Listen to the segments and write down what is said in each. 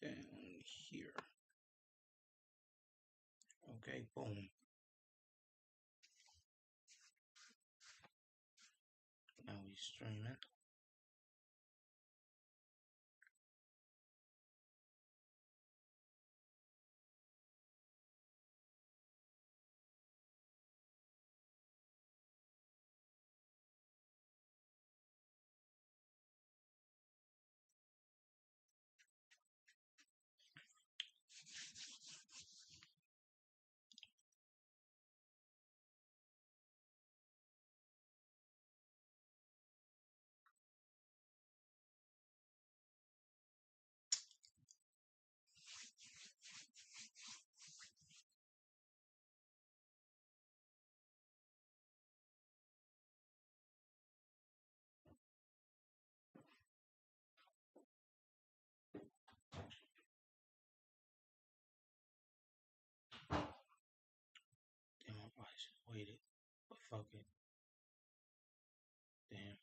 down here. Okay, boom. Now we streaming. Damn, I probably should have waited. But fuck it. Damn.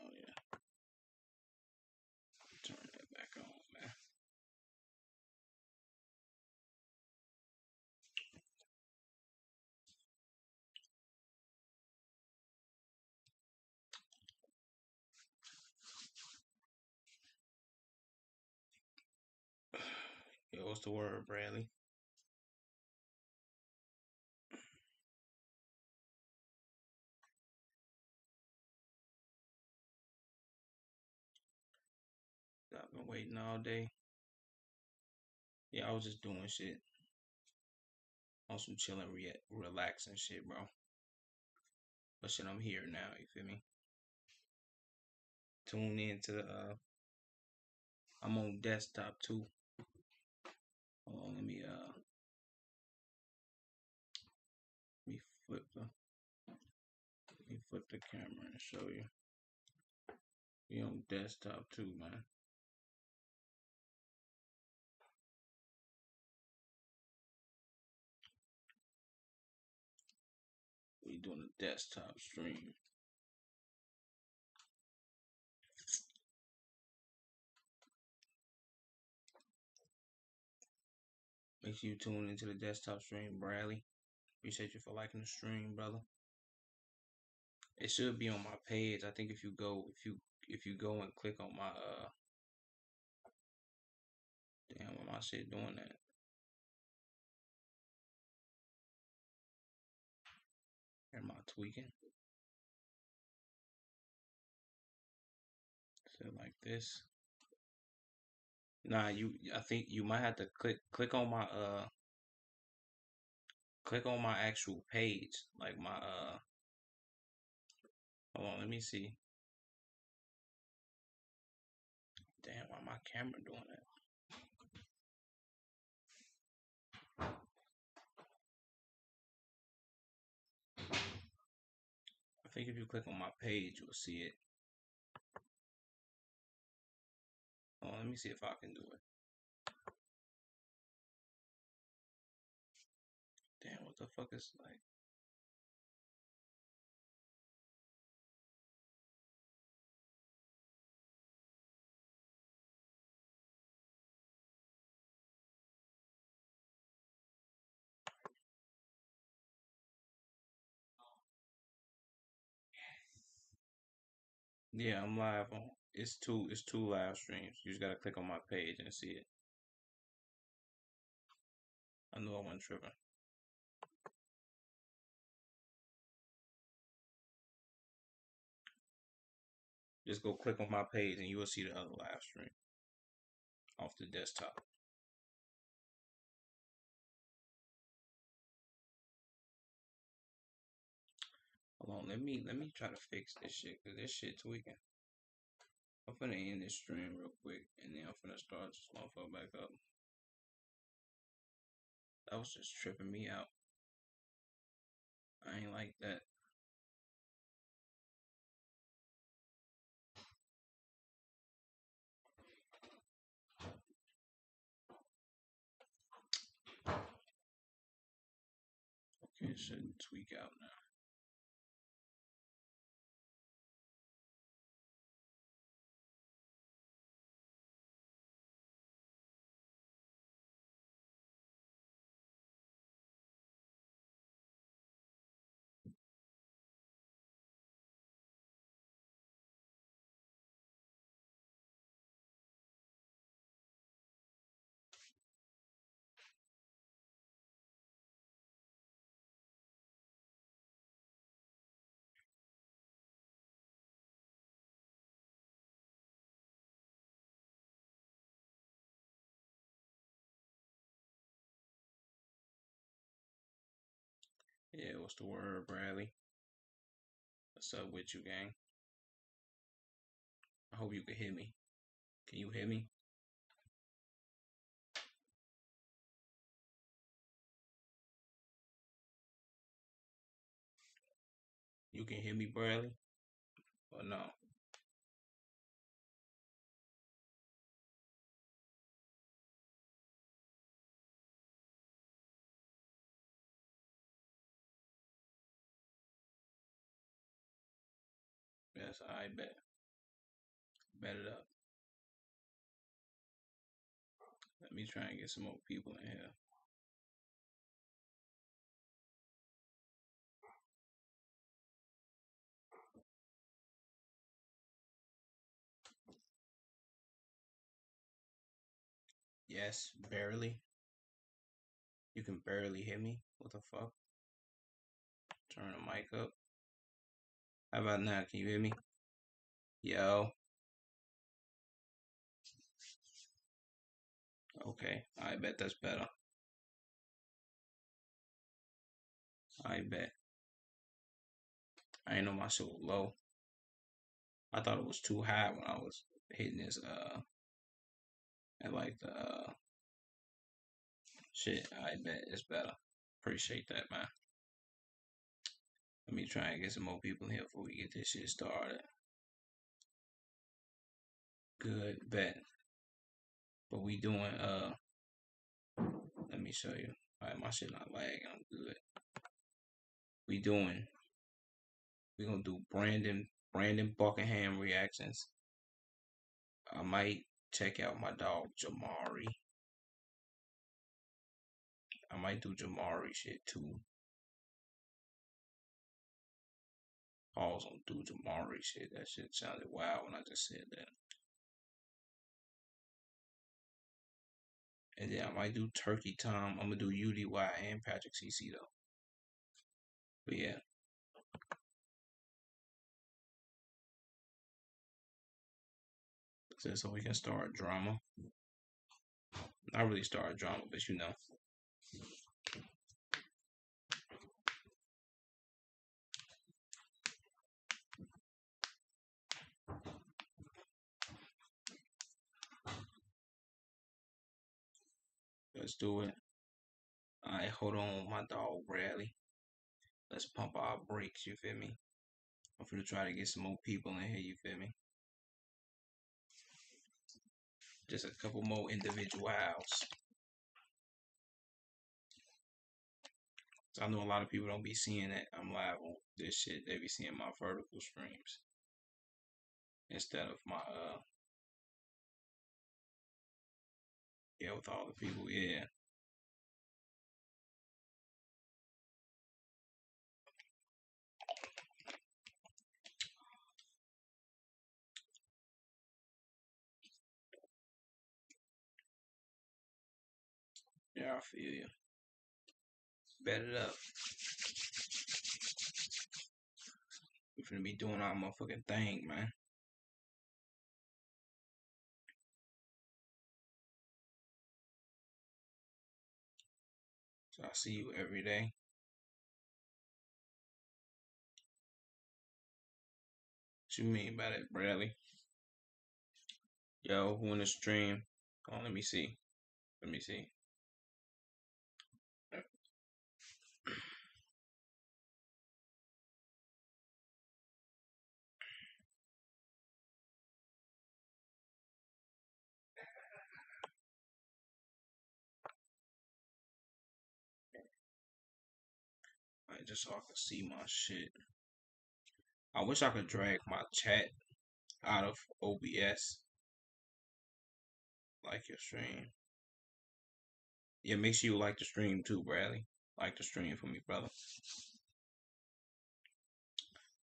Oh yeah. Turn that back on, man. Yo, what's the word, Bradley? I've been waiting all day. Yeah, I was just doing shit on some chilling, relaxing shit, bro. But shit, I'm here now. You feel me? Tune in to the. I'm on desktop too. Hold on, let me flip the let me flip the camera and show you. We on desktop too, man. We doing a desktop stream. Make sure you tune into the desktop stream, Bradley. Appreciate you for liking the stream, brother. It should be on my page. I think if you go and click on my damn, why my shit doing that? Am I tweaking? So like this. Nah, I think you might have to click on my actual page. Like my hold on, let me see. Damn, why my camera doing that? I think if you click on my page, you'll see it. Oh, let me see if I can do it. Damn, what the fuck is like? Yeah, I'm live on. It's two live streams. You just gotta click on my page and see it. I knew I wasn't tripping. Just go click on my page and you will see the other live stream off the desktop. Hold on, let me try to fix this shit because this shit tweaking. I'm finna end this stream real quick and then I'm finna start this motherfucker back up. That was just tripping me out. I ain't like that. Okay, it shouldn't tweak out now. Yeah, what's the word, Bradley? What's up with you, gang? I hope you can hear me. Can you hear me? You can hear me, Bradley? Or no? Yes, I bet. Bet it up. Let me try and get some more people in here. Yes, barely. You can barely hear me. What the fuck? Turn the mic up. How about now? Can you hear me? Yo. Okay. I bet that's better. I bet. I ain't know my shit was low. I thought it was too high when I was hitting this at like the shit. I bet it's better. Appreciate that, man. Let me try and get some more people in here before we get this shit started. Good bet. But we doing let me show you. Alright, my shit not lagging. I'm good. We gonna do Brandon Buckingham reactions. I might check out my dog Jamari. I might do Jamari shit too. Pause on do Jamari shit. That shit sounded wild when I just said that. And then I might do Turkey Tom. I'm gonna do UDY and Patrick CC though. But yeah. So we can start drama. Not really start drama, but you know. Let's do it. Alright, hold on, my dog Bradley. Let's pump our brakes, you feel me? I'm gonna try to get some more people in here, you feel me? Just a couple more individuals. So I know a lot of people don't be seeing that I'm live on this shit. They be seeing my vertical streams instead of my yeah, with all the people, yeah. Yeah, I feel you. Bet it up. We finna be doing our motherfucking thing, man. So I see you every day. What you mean by that, Bradley? Yo, who in the stream? Oh, let me see. Let me see. I just so I can see my shit. I wish I could drag my chat out of OBS. Like your stream. Yeah, make sure you like the stream too, Bradley. Like the stream for me, brother.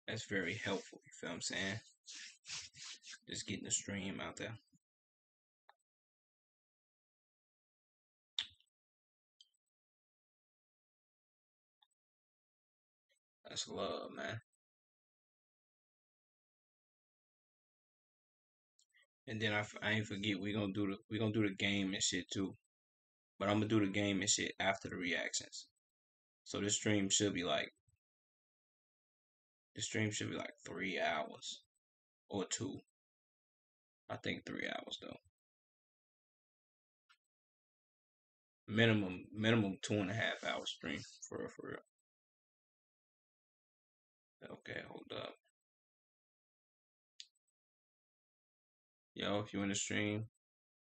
That's very helpful. You feel what I'm saying? Just getting the stream out there. That's love, man. And then I ain't forget we gonna do the game and shit too. But I'm gonna do the game and shit after the reactions. So this stream should be like 3 hours or two. I think 3 hours though. Minimum 2.5 hour stream for real, for real. Okay, hold up. Yo, if you in the stream,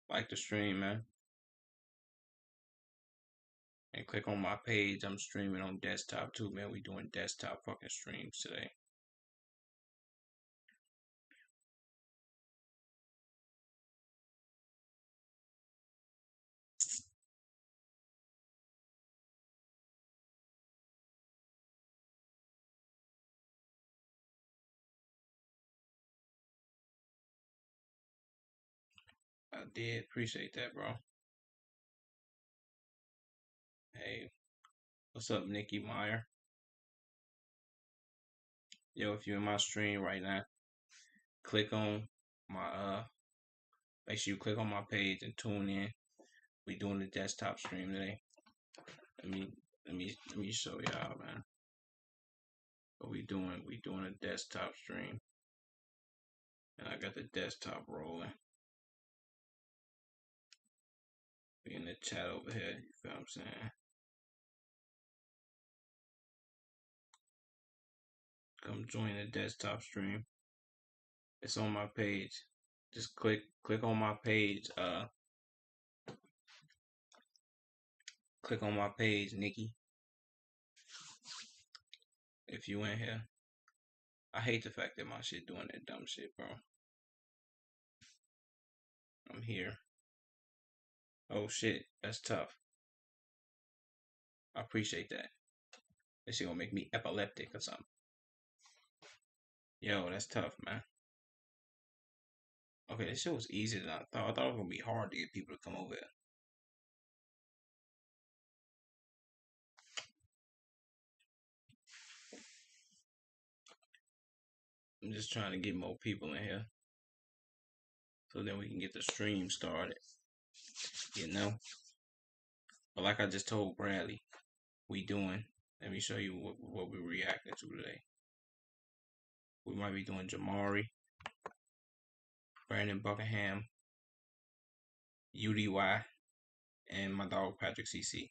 like the stream, man. And click on my page. I'm streaming on desktop too, man. We doing desktop fucking streams today. I did appreciate that, bro. Hey, what's up, Nikki Meyer? Yo, if you're in my stream right now, click on my make sure you click on my page and tune in. We doing the desktop stream today. Let me let me show y'all, man. What we doing? We doing a desktop stream. And I got the desktop rolling. We in the chat over here, you feel what I'm saying? Come join the desktop stream. It's on my page. Just click on my page. Click on my page, Nikki. If you in here. I hate the fact that my shit doing that dumb shit, bro. I'm here. Oh shit, that's tough. I appreciate that. This shit gonna make me epileptic or something. Yo, that's tough, man. Okay, this shit was easier than I thought. I thought it was gonna be hard to get people to come over here. I'm just trying to get more people in here so then we can get the stream started. You know? But like I just told Bradley, we doing. Let me show you what we're reacting to today. We might be doing Jamari, Brandon Buckingham, UDY, and my dog Patrick CC.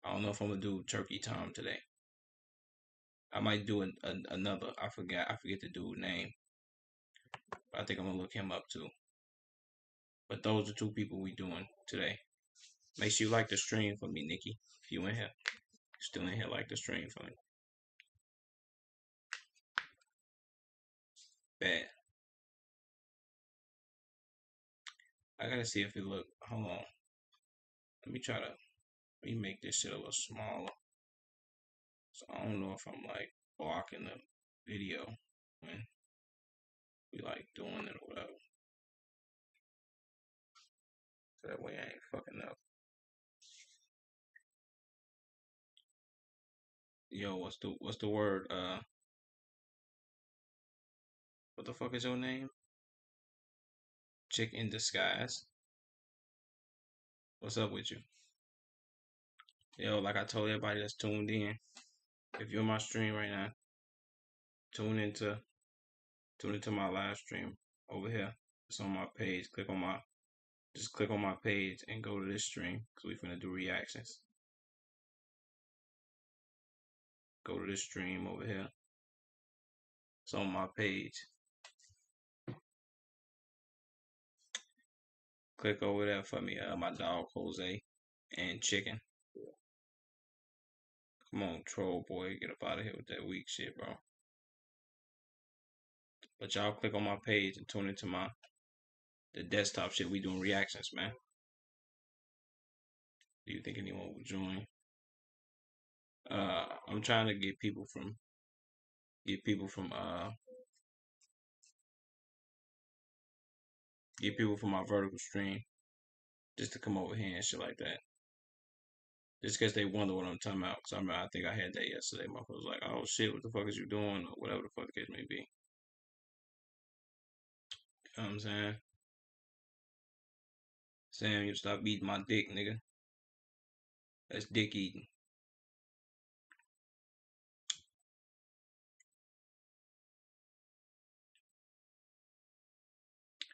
I don't know if I'm gonna do Turkey Tom today. I might do another. I forget the dude's name. But I think I'm gonna look him up too. But those are two people we doing today. Make sure you like the stream for me, Nikki. If you in here, still in here, like the stream for me. Bad. I gotta see if it look. Hold on. Let me try to. Let me make this shit a little smaller. So I don't know if I'm like blocking the video when we like doing it or whatever. So that way I ain't fucking up. Yo, what's the word? What the fuck is your name? Chick in disguise. What's up with you? Yo, like I told everybody that's tuned in, if you're on my stream right now, tune into tune into my live stream over here. It's on my page. Just click on my page and go to this stream because we finna do reactions. Go to this stream over here. It's on my page. Click over there for me. My dog Jose and Chicken. Come on, troll boy, get up out of here with that weak shit, bro. But y'all click on my page and tune into the desktop shit. We doing reactions, man. Do you think anyone will join? I'm trying to get people from get people from my vertical stream just to come over here and shit like that. Just because they wonder what I'm talking about. Cause I think I had that yesterday. My was like, oh shit, what the fuck is you doing? Or whatever the fuck the case may be. You know what I'm saying? Sam, you stop eating my dick, nigga. That's dick eating.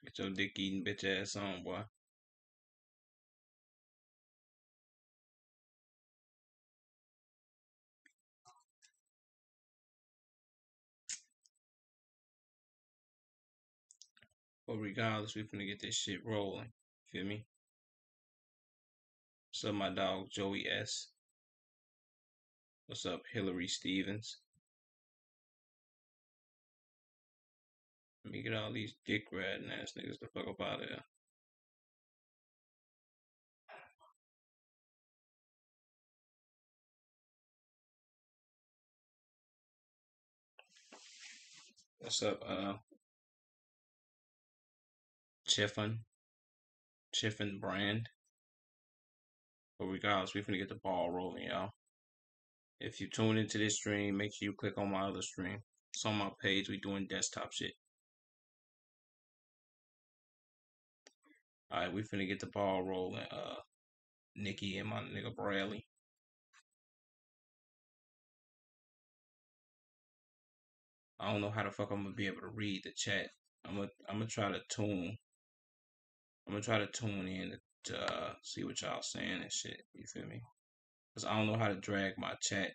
Get your dick eating bitch ass on, boy. But regardless, we finna get this shit rolling. Feel me? What's up, my dog Joey S? What's up, Hillary Stevens? Let me get all these dick riding ass niggas the fuck up out of here. What's up, Chiffin Brand? But regardless, we finna get the ball rolling, y'all. If you tune into this stream, make sure you click on my other stream. It's on my page. We doing desktop shit. Alright, we finna get the ball rolling. Nikki and my nigga Bradley. I don't know how the fuck I'm gonna be able to read the chat. I'm gonna try to tune. I'm gonna try to tune in to see what y'all saying and shit. You feel me? Cause I don't know how to drag my chat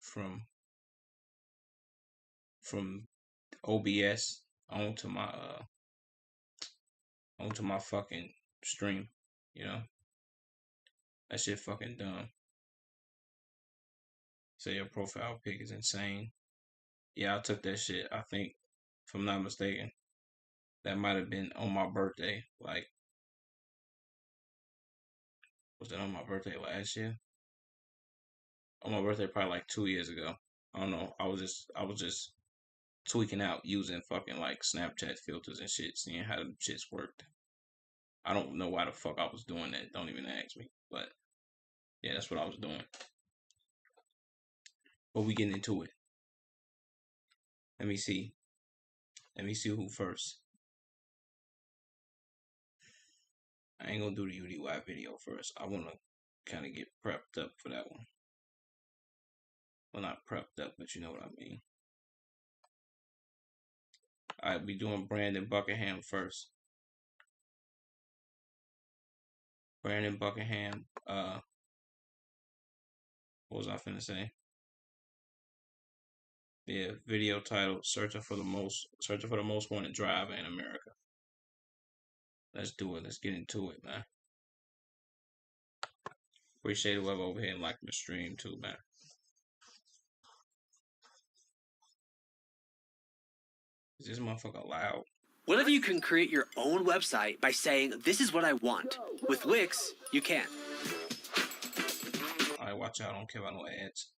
from OBS onto my fucking stream. You know, that shit fucking dumb. Say your profile pic is insane. Yeah, I took that shit. I think, if I'm not mistaken, that might have been on my birthday. Like, was that on my birthday last year? On my birthday, probably like 2 years ago. I don't know. I was just tweaking out using fucking like Snapchat filters and shit, seeing how the shits worked. I don't know why the fuck I was doing that. Don't even ask me. But yeah, that's what I was doing. But we getting into it. Let me see. Let me see who first. I ain't gonna do the UDY video first. I wanna kind of get prepped up for that one. Well, not prepped up, but you know what I mean. Alright, we doing Brandon Buckingham first. Brandon Buckingham, what was I finna say? Yeah, video title, searching for the most wanted driver in America. Let's do it. Let's get into it, man. Appreciate whoever over here and liking the stream too, man. Is this motherfucker loud? What if you can create your own website by saying, this is what I want? With Wix, you can. Alright, watch out. I don't care about no ads.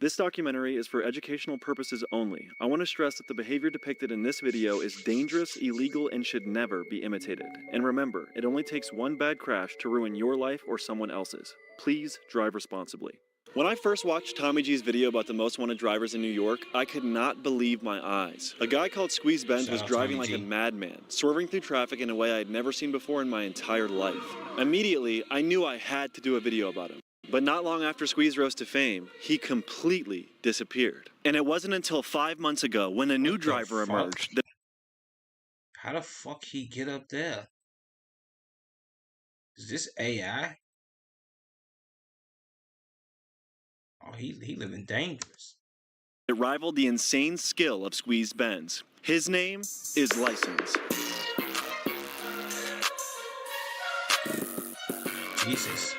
This documentary is for educational purposes only. I want to stress that the behavior depicted in this video is dangerous, illegal, and should never be imitated. And remember, it only takes one bad crash to ruin your life or someone else's. Please drive responsibly. When I first watched Tommy G's video about the most wanted drivers in New York, I could not believe my eyes. A guy called Squeeze Benz Shout was out driving Tommy like G. a madman, swerving through traffic in a way I'd never seen before in my entire life. Immediately, I knew I had to do a video about him. But not long after Squeeze rose to fame, he completely disappeared. And it wasn't until 5 months ago, when a new What the driver fuck? emerged, that How the fuck he get up there? Is this AI? Oh, he living dangerous. it rivaled the insane skill of Squeeze Benz. His name is License. Jesus.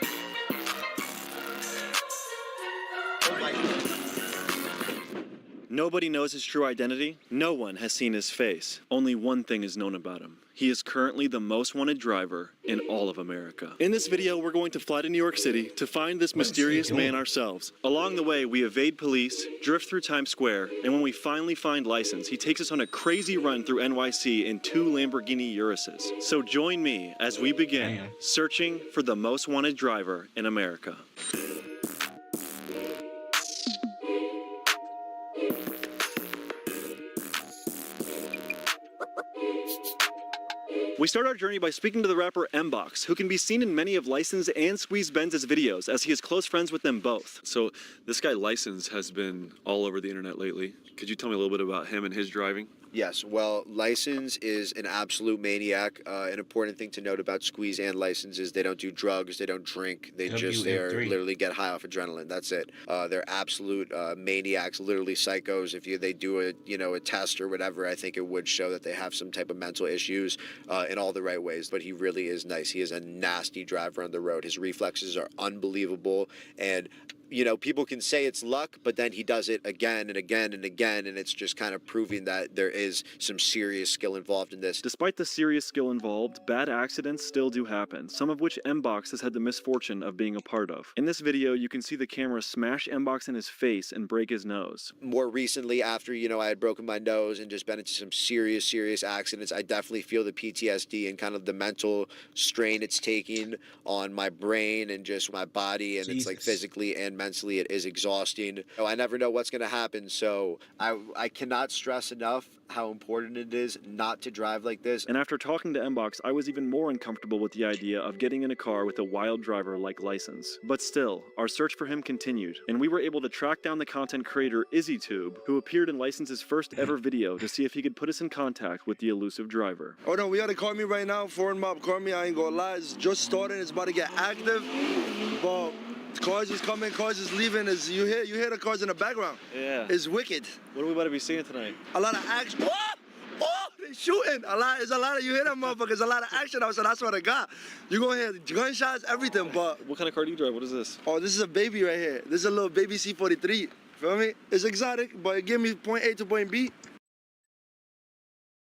Nobody knows his true identity. No one has seen his face. Only one thing is known about him. He is currently the most wanted driver in all of America. In this video, we're going to fly to New York City to find this What is he mysterious man doing? ourselves. Along the way, we evade police, drift through Times Square, and when we finally find License, he takes us on a crazy run through NYC in 2 Lamborghini Uruses. So join me as we begin Damn. searching for the most wanted driver in America. We start our journey by speaking to the rapper Mbox, who can be seen in many of License and Squeeze Benz's videos, as he is close friends with them both. So this guy License has been all over the internet lately. Could you tell me a little bit about him and his driving? Yes, well, License is an absolute maniac. An important thing to note about Squeeze and License is they don't do drugs, they don't drink, they WF3. literally get high off adrenaline. That's it. They're absolute maniacs, literally psychos. If they do a test or whatever, I think it would show that they have some type of mental issues in all the right ways. But he really is nice. He is a nasty driver on the road. His reflexes are unbelievable, and people can say it's luck, but then he does it again and again and again, and it's just kind of proving that there is some serious skill involved in this. Despite the serious skill involved, bad accidents still do happen, some of which Mbox has had the misfortune of being a part of. In this video, you can see the camera smash Mbox in his face and break his nose. More recently, after, I had broken my nose and just been into some serious accidents, I definitely feel the PTSD and kind of the mental strain it's taking on my brain and just my body, and it's like Jesus. physically and mentally it is exhausting. I never know what's going to happen, so I cannot stress enough how important it is not to drive like this. And after talking to Mbox, I was even more uncomfortable with the idea of getting in a car with a wild driver like License. But still, our search for him continued, and we were able to track down the content creator IzzyTube, who appeared in License's first ever video to see if he could put us in contact with the elusive driver. Oh no, we gotta call me right now. Foreign mob, call me. I ain't gonna lie. It's just starting. It's about to get active. But cars is coming, cars is leaving. You hear the cars in the background. Yeah. It's wicked. What are we about to be seeing tonight? A lot of action. Oh, they shooting. There's a lot of, you hear that motherfuckers, a lot of action outside. I swear to God. You gonna hear gunshots, everything, but. What kind of car do you drive? What is this? Oh, this is a baby right here. This is a little baby C43. Feel me? It's exotic, but it give me point A to point B.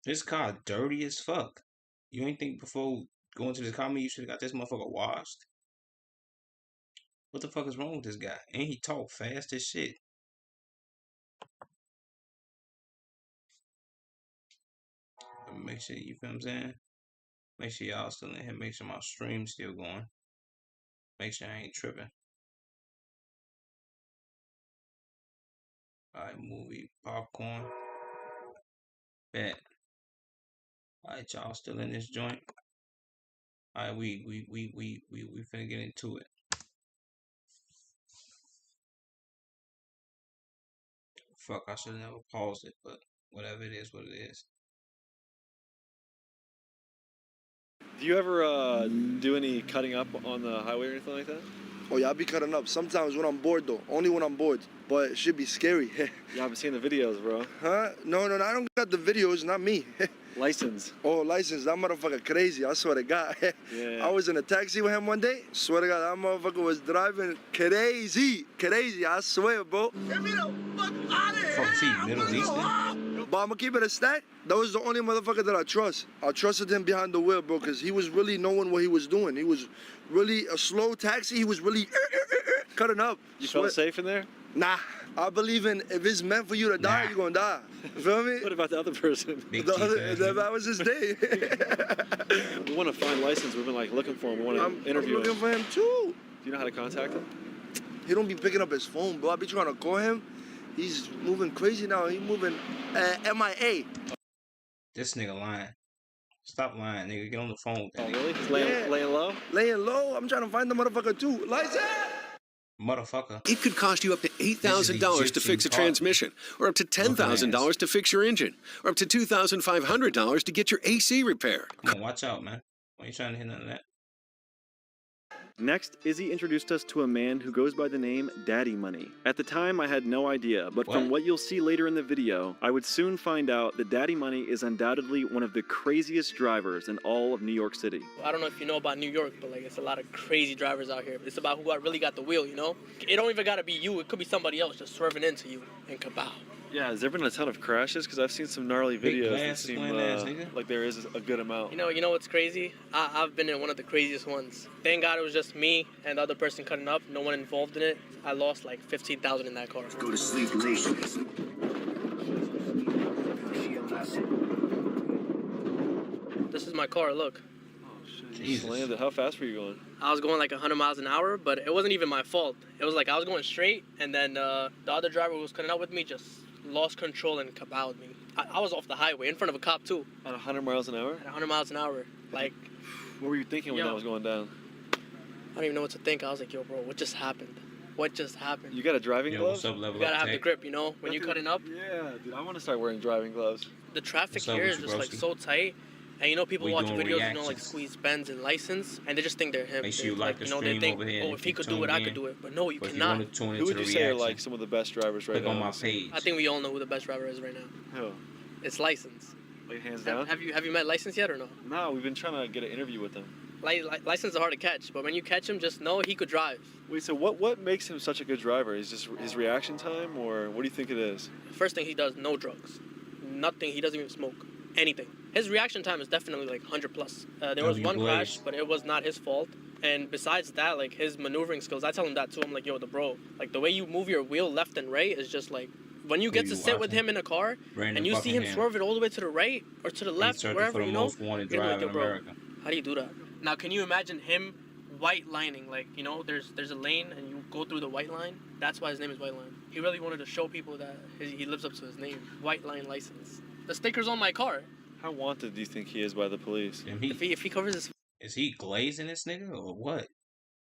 This car dirty as fuck. You ain't think before going to this comedy you should have got this motherfucker washed? What the fuck is wrong with this guy? And he talk fast as shit. Make sure, you feel what I'm saying? Make sure y'all still in here. Make sure my stream's still going. Make sure I ain't tripping. Alright, movie, popcorn. Bet. Alright, y'all still in this joint. Alright, we finna get into it. Fuck, I should have never paused it, but whatever it is, what it is. Do you ever do any cutting up on the highway or anything like that? Oh yeah, I be cutting up. Sometimes when I'm bored though. Only when I'm bored. But it should be scary. Yeah, I've been seeing the videos, bro. Huh? No, I don't got the videos, not me. License. Oh, License, that motherfucker crazy, I swear to God. Yeah. I was in a taxi with him one day. Swear to God, that motherfucker was driving crazy. I swear, bro. Get me the fuck out of here. Fuck, is he Middle Eastern? But I'm gonna keep it a stack. That was the only motherfucker that I trust. I trusted him behind the wheel, bro, because he was really knowing what he was doing. He was really a slow taxi. He was really cutting up. You felt safe in there? Nah. I believe in if it's meant for you to die, Nah. you're gonna die. You feel me? What about the other person? Big The teeth other, ass that nigga. was his day. We want to find License. We've been looking for him. We want I'm to interview looking him. for him too. Do you know how to contact him? He don't be picking up his phone, bro. I be trying to call him. He's moving crazy now. He moving MIA. This nigga lying. Stop lying, nigga. Get on the phone with that Oh, nigga. really? He's laying low? Laying low. I'm trying to find the motherfucker too. Lights out. Motherfucker. It could cost you up to $8,000 to Egyptian fix a car. transmission, or up to $10,000 to fix your engine, or up to $2,500 to get your AC repaired. Come on, watch out, man. Why you trying to hit none of that? Next, Izzy introduced us to a man who goes by the name Daddy Money. At the time, I had no idea, but from what you'll see later in the video, I would soon find out that Daddy Money is undoubtedly one of the craziest drivers in all of New York City. I don't know if you know about New York, but like it's a lot of crazy drivers out here. It's about who really got the wheel, you know? It don't even gotta be you, it could be somebody else just swerving into you and kabow. Yeah, has there been a ton of crashes? Because I've seen some gnarly Big videos that glasses, seem wearing ass nigga. like there is a good amount. You know what's crazy? I've been in one of the craziest ones. Thank God it was just me and the other person cutting up, no one involved in it. I lost like 15,000 in that car. Go to sleep late. This is my car, look. Jesus. Landed. How fast were you going? I was going like 100 miles an hour, but it wasn't even my fault. It was like I was going straight, and then the other driver who was cutting up with me just lost control and kabowed me. I was off the highway in front of a cop too. At 100 miles an hour? At 100 miles an hour. Like, What were you thinking when Yo. that was going down? I don't even know what to think. I was like, yo, bro, what just happened? What just happened? You got a driving Yo, glove? what's up, level You gotta up have the tech? grip, you know, when you're cutting up. Yeah, dude, I want to start wearing driving gloves. The traffic What's up here with is you, just like broski? so tight. And you know, people We watch doing videos, you know, like reactions. squeeze Benz and license, and they just think they're him. Make sure They, you like the you know, they stream think, over here, oh, and if if he you could do it, tuned I in. could do it. But no, you But if you cannot. want to tune Who into would the you say are reaction, like some of the best drivers right click now? on my page. I think we all know who the best driver is right now. Who? It's License. Like hands down? Have you met License yet or no? No, we've been trying to get an interview with him. License is hard to catch, but when you catch him, just know he could drive. Wait, so what makes him such a good driver? Is just his reaction time, or what do you think it is? First thing he does, no drugs, nothing. He doesn't even smoke, anything. His reaction time is definitely like 100 plus. There was one crash, but it was not his fault. And besides that, like his maneuvering skills, I tell him that too. I'm like, yo, like the way you move your wheel left and right is just like, when you get Who to you sit with watching? him in a car Brandon and you see him Buckingham. swerve it all the way to the right or to the He's left, searching wherever, for the you know, most wanted you're drive like, yo, in bro, America. how do you do that? Now, can you imagine him white lining? Like, you know, there's a lane and you go through the white line. That's why his name is White Line. He really wanted to show people that he lives up to his name. White Line License. The sticker's on my car. How wanted do you think he is by the police? Damn, If he covers his is he glazing this nigga or what?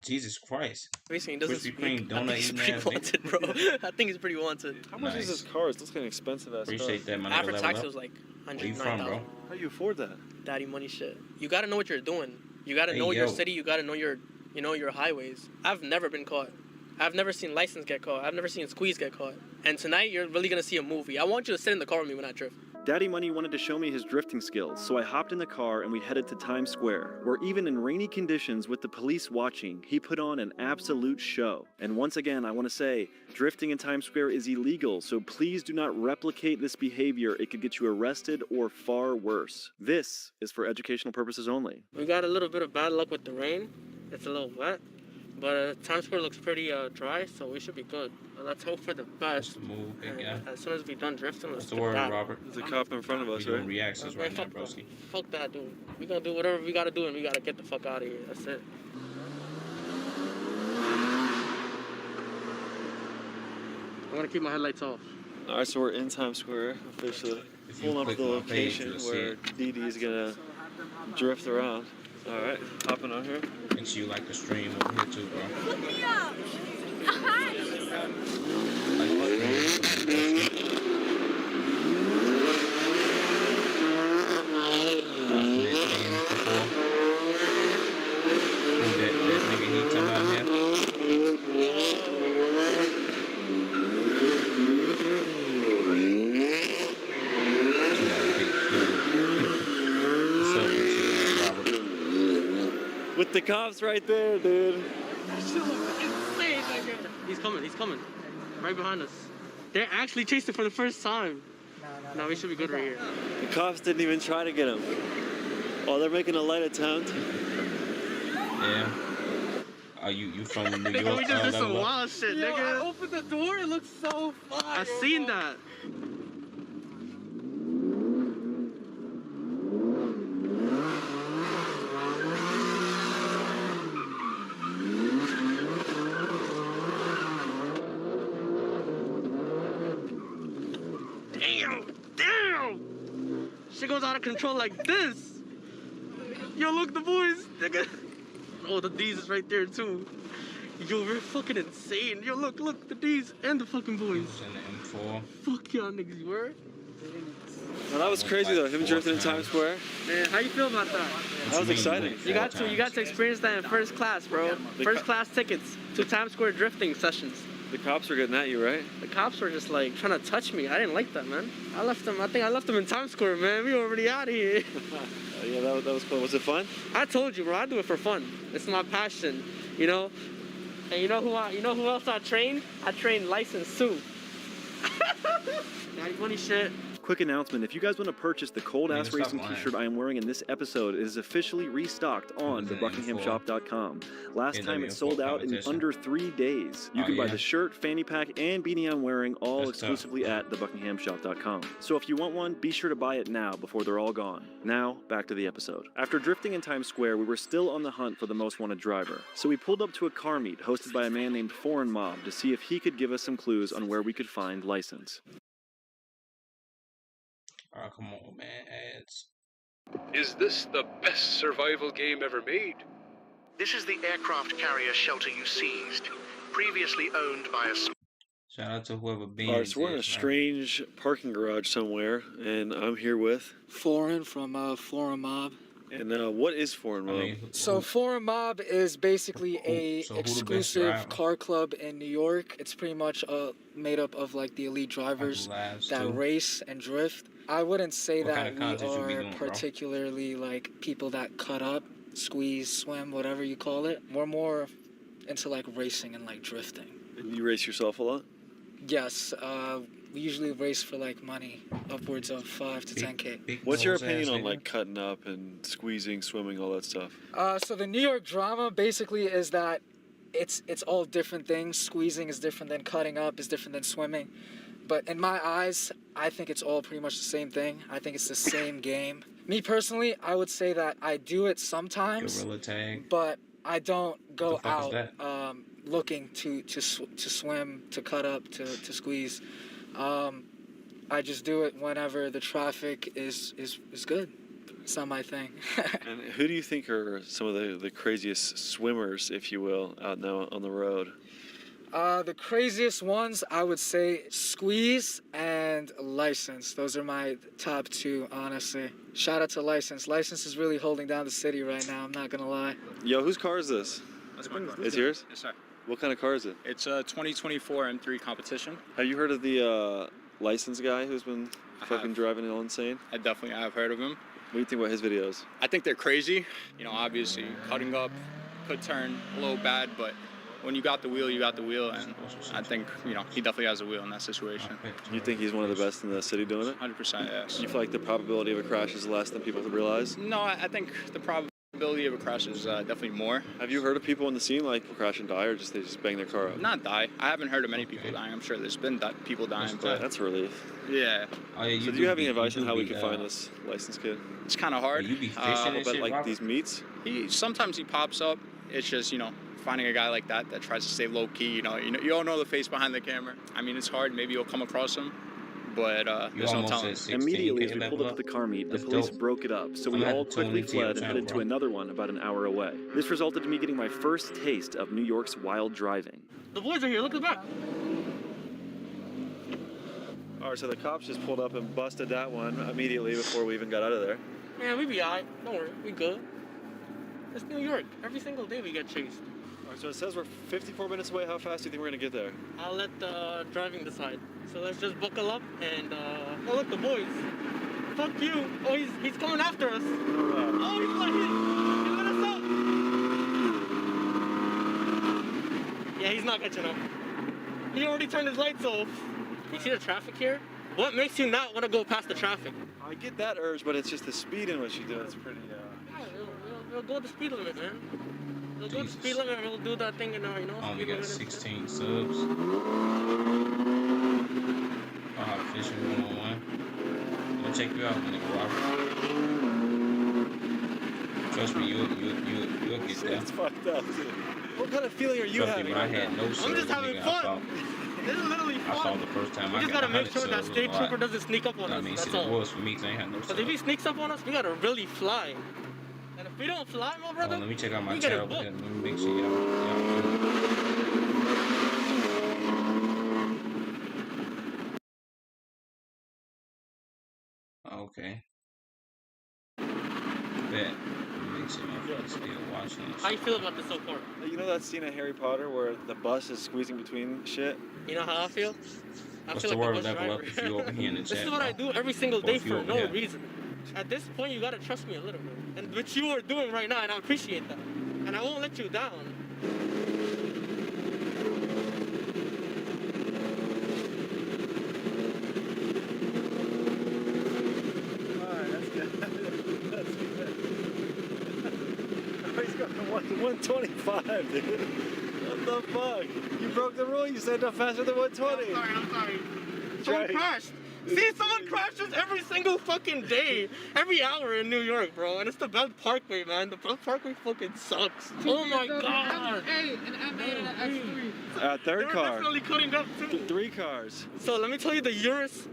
Jesus Christ. face and he doesn't Krispy speak, Kreme I think donut he's eating pretty ass wanted, bro. I think he's pretty wanted. How much is Nice. this car? It looks like an expensive ass Appreciate that, my nigga. After Level tax, up. it was like Where you from, bro? 109,000. How do you afford that? Daddy money shit. You gotta know what you're doing. You gotta Hey, know your yo. city. You gotta know your highways. I've never been caught. I've never seen License get caught. I've never seen Squeeze get caught. And tonight, you're really gonna see a movie. I want you to sit in the car with me when I drift. Daddy Money wanted to show me his drifting skills, so I hopped in the car and we headed to Times Square, where even in rainy conditions with the police watching, he put on an absolute show. And once again, I want to say, drifting in Times Square is illegal, so please do not replicate this behavior. It could get you arrested or far worse. This is for educational purposes only. We got a little bit of bad luck with the rain. It's a little wet, but Times Square looks pretty dry, so we should be good. Let's hope for the What's best. the move, big And guy? as soon as we're done drifting, let's What's the get word, that. Robert? There's a cop in front of We us, doing right? reactions right now, fuck, broski. fuck that, dude. We gonna do whatever we gotta do, and we gotta get the fuck out of here. That's it. I'm gonna keep my headlights off. Alright, so we're in Times Square, officially. If you Pulling up click to the my page, location you'll see where it. Dee Dee's gonna drift around. Alright, hopping on here. Make sure you like the stream over here too, bro. Look me up. Hi. Like the stream. That nigga he talking about here? What's up with you, Robert? With the cops right there, dude. He's coming. Right behind us. They're actually chasing for the first time. No, we should be good right here. The cops didn't even try to get him. Oh, they're making a light attempt. Yeah. Are you from New York? Nigga, we just did some Level Up? wild shit, nigga. I opened the door, it looks so fun. I seen that. out of control like this. Yo, look, the boys, nigga. Oh, the D's is right there too. Yo, we're fucking insane. Yo, look, the D's and the fucking boys. In the M4. Fuck y'all niggas, you were? Now, that was crazy though. Him drifting in Times Square. Man, how you feel about that? That was exciting. You got to experience that in first class, bro. First class tickets to Times Square drifting sessions. The cops were getting at you, right? The cops were just like trying to touch me. I didn't like that, man. I think I left them in Times Square, man. We were already out of here. Yeah, that was cool. Was it fun? I told you, bro. I do it for fun. It's my passion, you know. And you know who else I train? I train License too. Daddy Money shit. Quick announcement, if you guys want to purchase the Cold Ass Stop Racing lying. t-shirt I am wearing in this episode, it is officially restocked on thebuckinghamshop.com. Last time it sold out in under 3 days. You can buy the shirt, fanny pack, and beanie I'm wearing all exclusively at thebuckinghamshop.com. So if you want one, be sure to buy it now before they're all gone. Now, back to the episode. After drifting in Times Square, we were still on the hunt for the most wanted driver. So we pulled up to a car meet hosted by a man named Foreign Mob to see if he could give us some clues on where we could find License. Oh, come on, man. Ads. Is this the best survival game ever made? This is the aircraft carrier shelter you seized, previously owned by a... Shout out to whoever being. Alright, so we're in a strange parking garage somewhere, and I'm here with... Foreign from Foreign Mob. And what is Foreign Mob? So Foreign Mob is basically a exclusive car club in New York. It's pretty much made up of like the elite drivers that race and drift. I wouldn't say that we are particularly like people that cut up, squeeze, swim, whatever you call it. We're more into like racing and like drifting. And you race yourself a lot? Yes, we usually race for like money, upwards of 5 to 10K. What's your opinion on like cutting up and squeezing, swimming, all that stuff? So the New York drama basically is that it's all different things. Squeezing is different than cutting up, is different than swimming. But in my eyes, I think it's all pretty much the same thing. I think it's the same game. Me personally, I would say that I do it sometimes, Gorilla tag. but I don't go out looking to swim, to cut up, to squeeze. I just do it whenever the traffic is good. It's not my thing. And who do you think are some of the craziest swimmers, if you will, out now on the road? The craziest ones, I would say Squeeze and License. Those are my top two, honestly. Shout out to License. License is really holding down the city right now, I'm not gonna lie. Yo, whose car is this? It's yours? Yes, sir. What kind of car is it? It's a 2024 M3 competition. Have you heard of the License guy who's been fucking driving all insane? I definitely have heard of him. What do you think about his videos? I think they're crazy. You know, obviously, cutting up could turn a little bad, but when you got the wheel, you got the wheel, and I think, you know, he definitely has a wheel in that situation. You think he's one of the best in the city doing it? 100%, yes. You feel like the probability of a crash is less than people realize? No, I think the probability of a crash is definitely more. Have you heard of people in the scene like crash and die, or they just bang their car up? Not die. I haven't heard of many people dying. I'm sure there's been people dying, but that's a relief. Yeah. So do you have any advice on how we can find this License kid? It's kind of hard. You be fishing and but shit, like Robert? these meets? Sometimes he pops up. It's just, you know, finding a guy like that tries to stay low key. You know, you don't know the face behind the camera. I mean, it's hard. Maybe you'll come across him, but there's no telling. Immediately as we pulled up to the car meet, the police broke it up, so we all quickly fled and headed to another one about an hour away. This resulted in me getting my first taste of New York's wild driving. The boys are here. Look at the back. All right, so the cops just pulled up and busted that one immediately before we even got out of there. Man, we be alright. Don't worry. We good. It's New York. Every single day we get chased. All right, so it says we're 54 minutes away. How fast do you think we're gonna get there? I'll let the driving decide. So let's just buckle up and oh look, the boys. Fuck you. Oh, he's coming after us. Oh, he's like he let us up. Yeah, he's not catching up. He already turned his lights off. You see the traffic here? What makes you not want to go past the traffic? I get that urge, but it's just the speed in which you do it. It's pretty. We'll go the speed limit, man. We'll go the speed limit. We'll do that thing in our, you know. Only got 16 subs. Fishing 101. I'm gonna check you out, nigga, Robert. Trust me, you'll get that. It's fucked up, dude. What kind of feeling are you having? I had no I'm just having fun. This is literally fun. I saw it the first time. We just gotta make sure that state trooper doesn't sneak up on us. That's all. It was for me because I ain't had no. Because if he sneaks up on us, we gotta really fly. And if we don't fly, my brother, let me check out my we chat get a over book. here. Let me make sure y'all okay. Bet. Make sure my friends still watching. How you feel about this so far? You know that scene in Harry Potter where the bus is squeezing between shit? You know how I feel? What's the word level up if you over here in the chat? This is what I do every single day for no reason. At this point, you gotta trust me a little bit. And what you are doing right now, and I appreciate that. And I won't let you down. Alright, that's good. That's good. Oh, he's going to 125, dude. What the fuck? You broke the rule. You said no faster than 120. I'm sorry. Someone crashed. See, someone crashes every single fucking day, every hour in New York, bro. And it's the Belt Parkway, man. The Belt Parkway fucking sucks. Oh my god. Hey, an M8 and an X3. Third car. They're definitely cutting up too. 3 cars. So let me tell you the Urus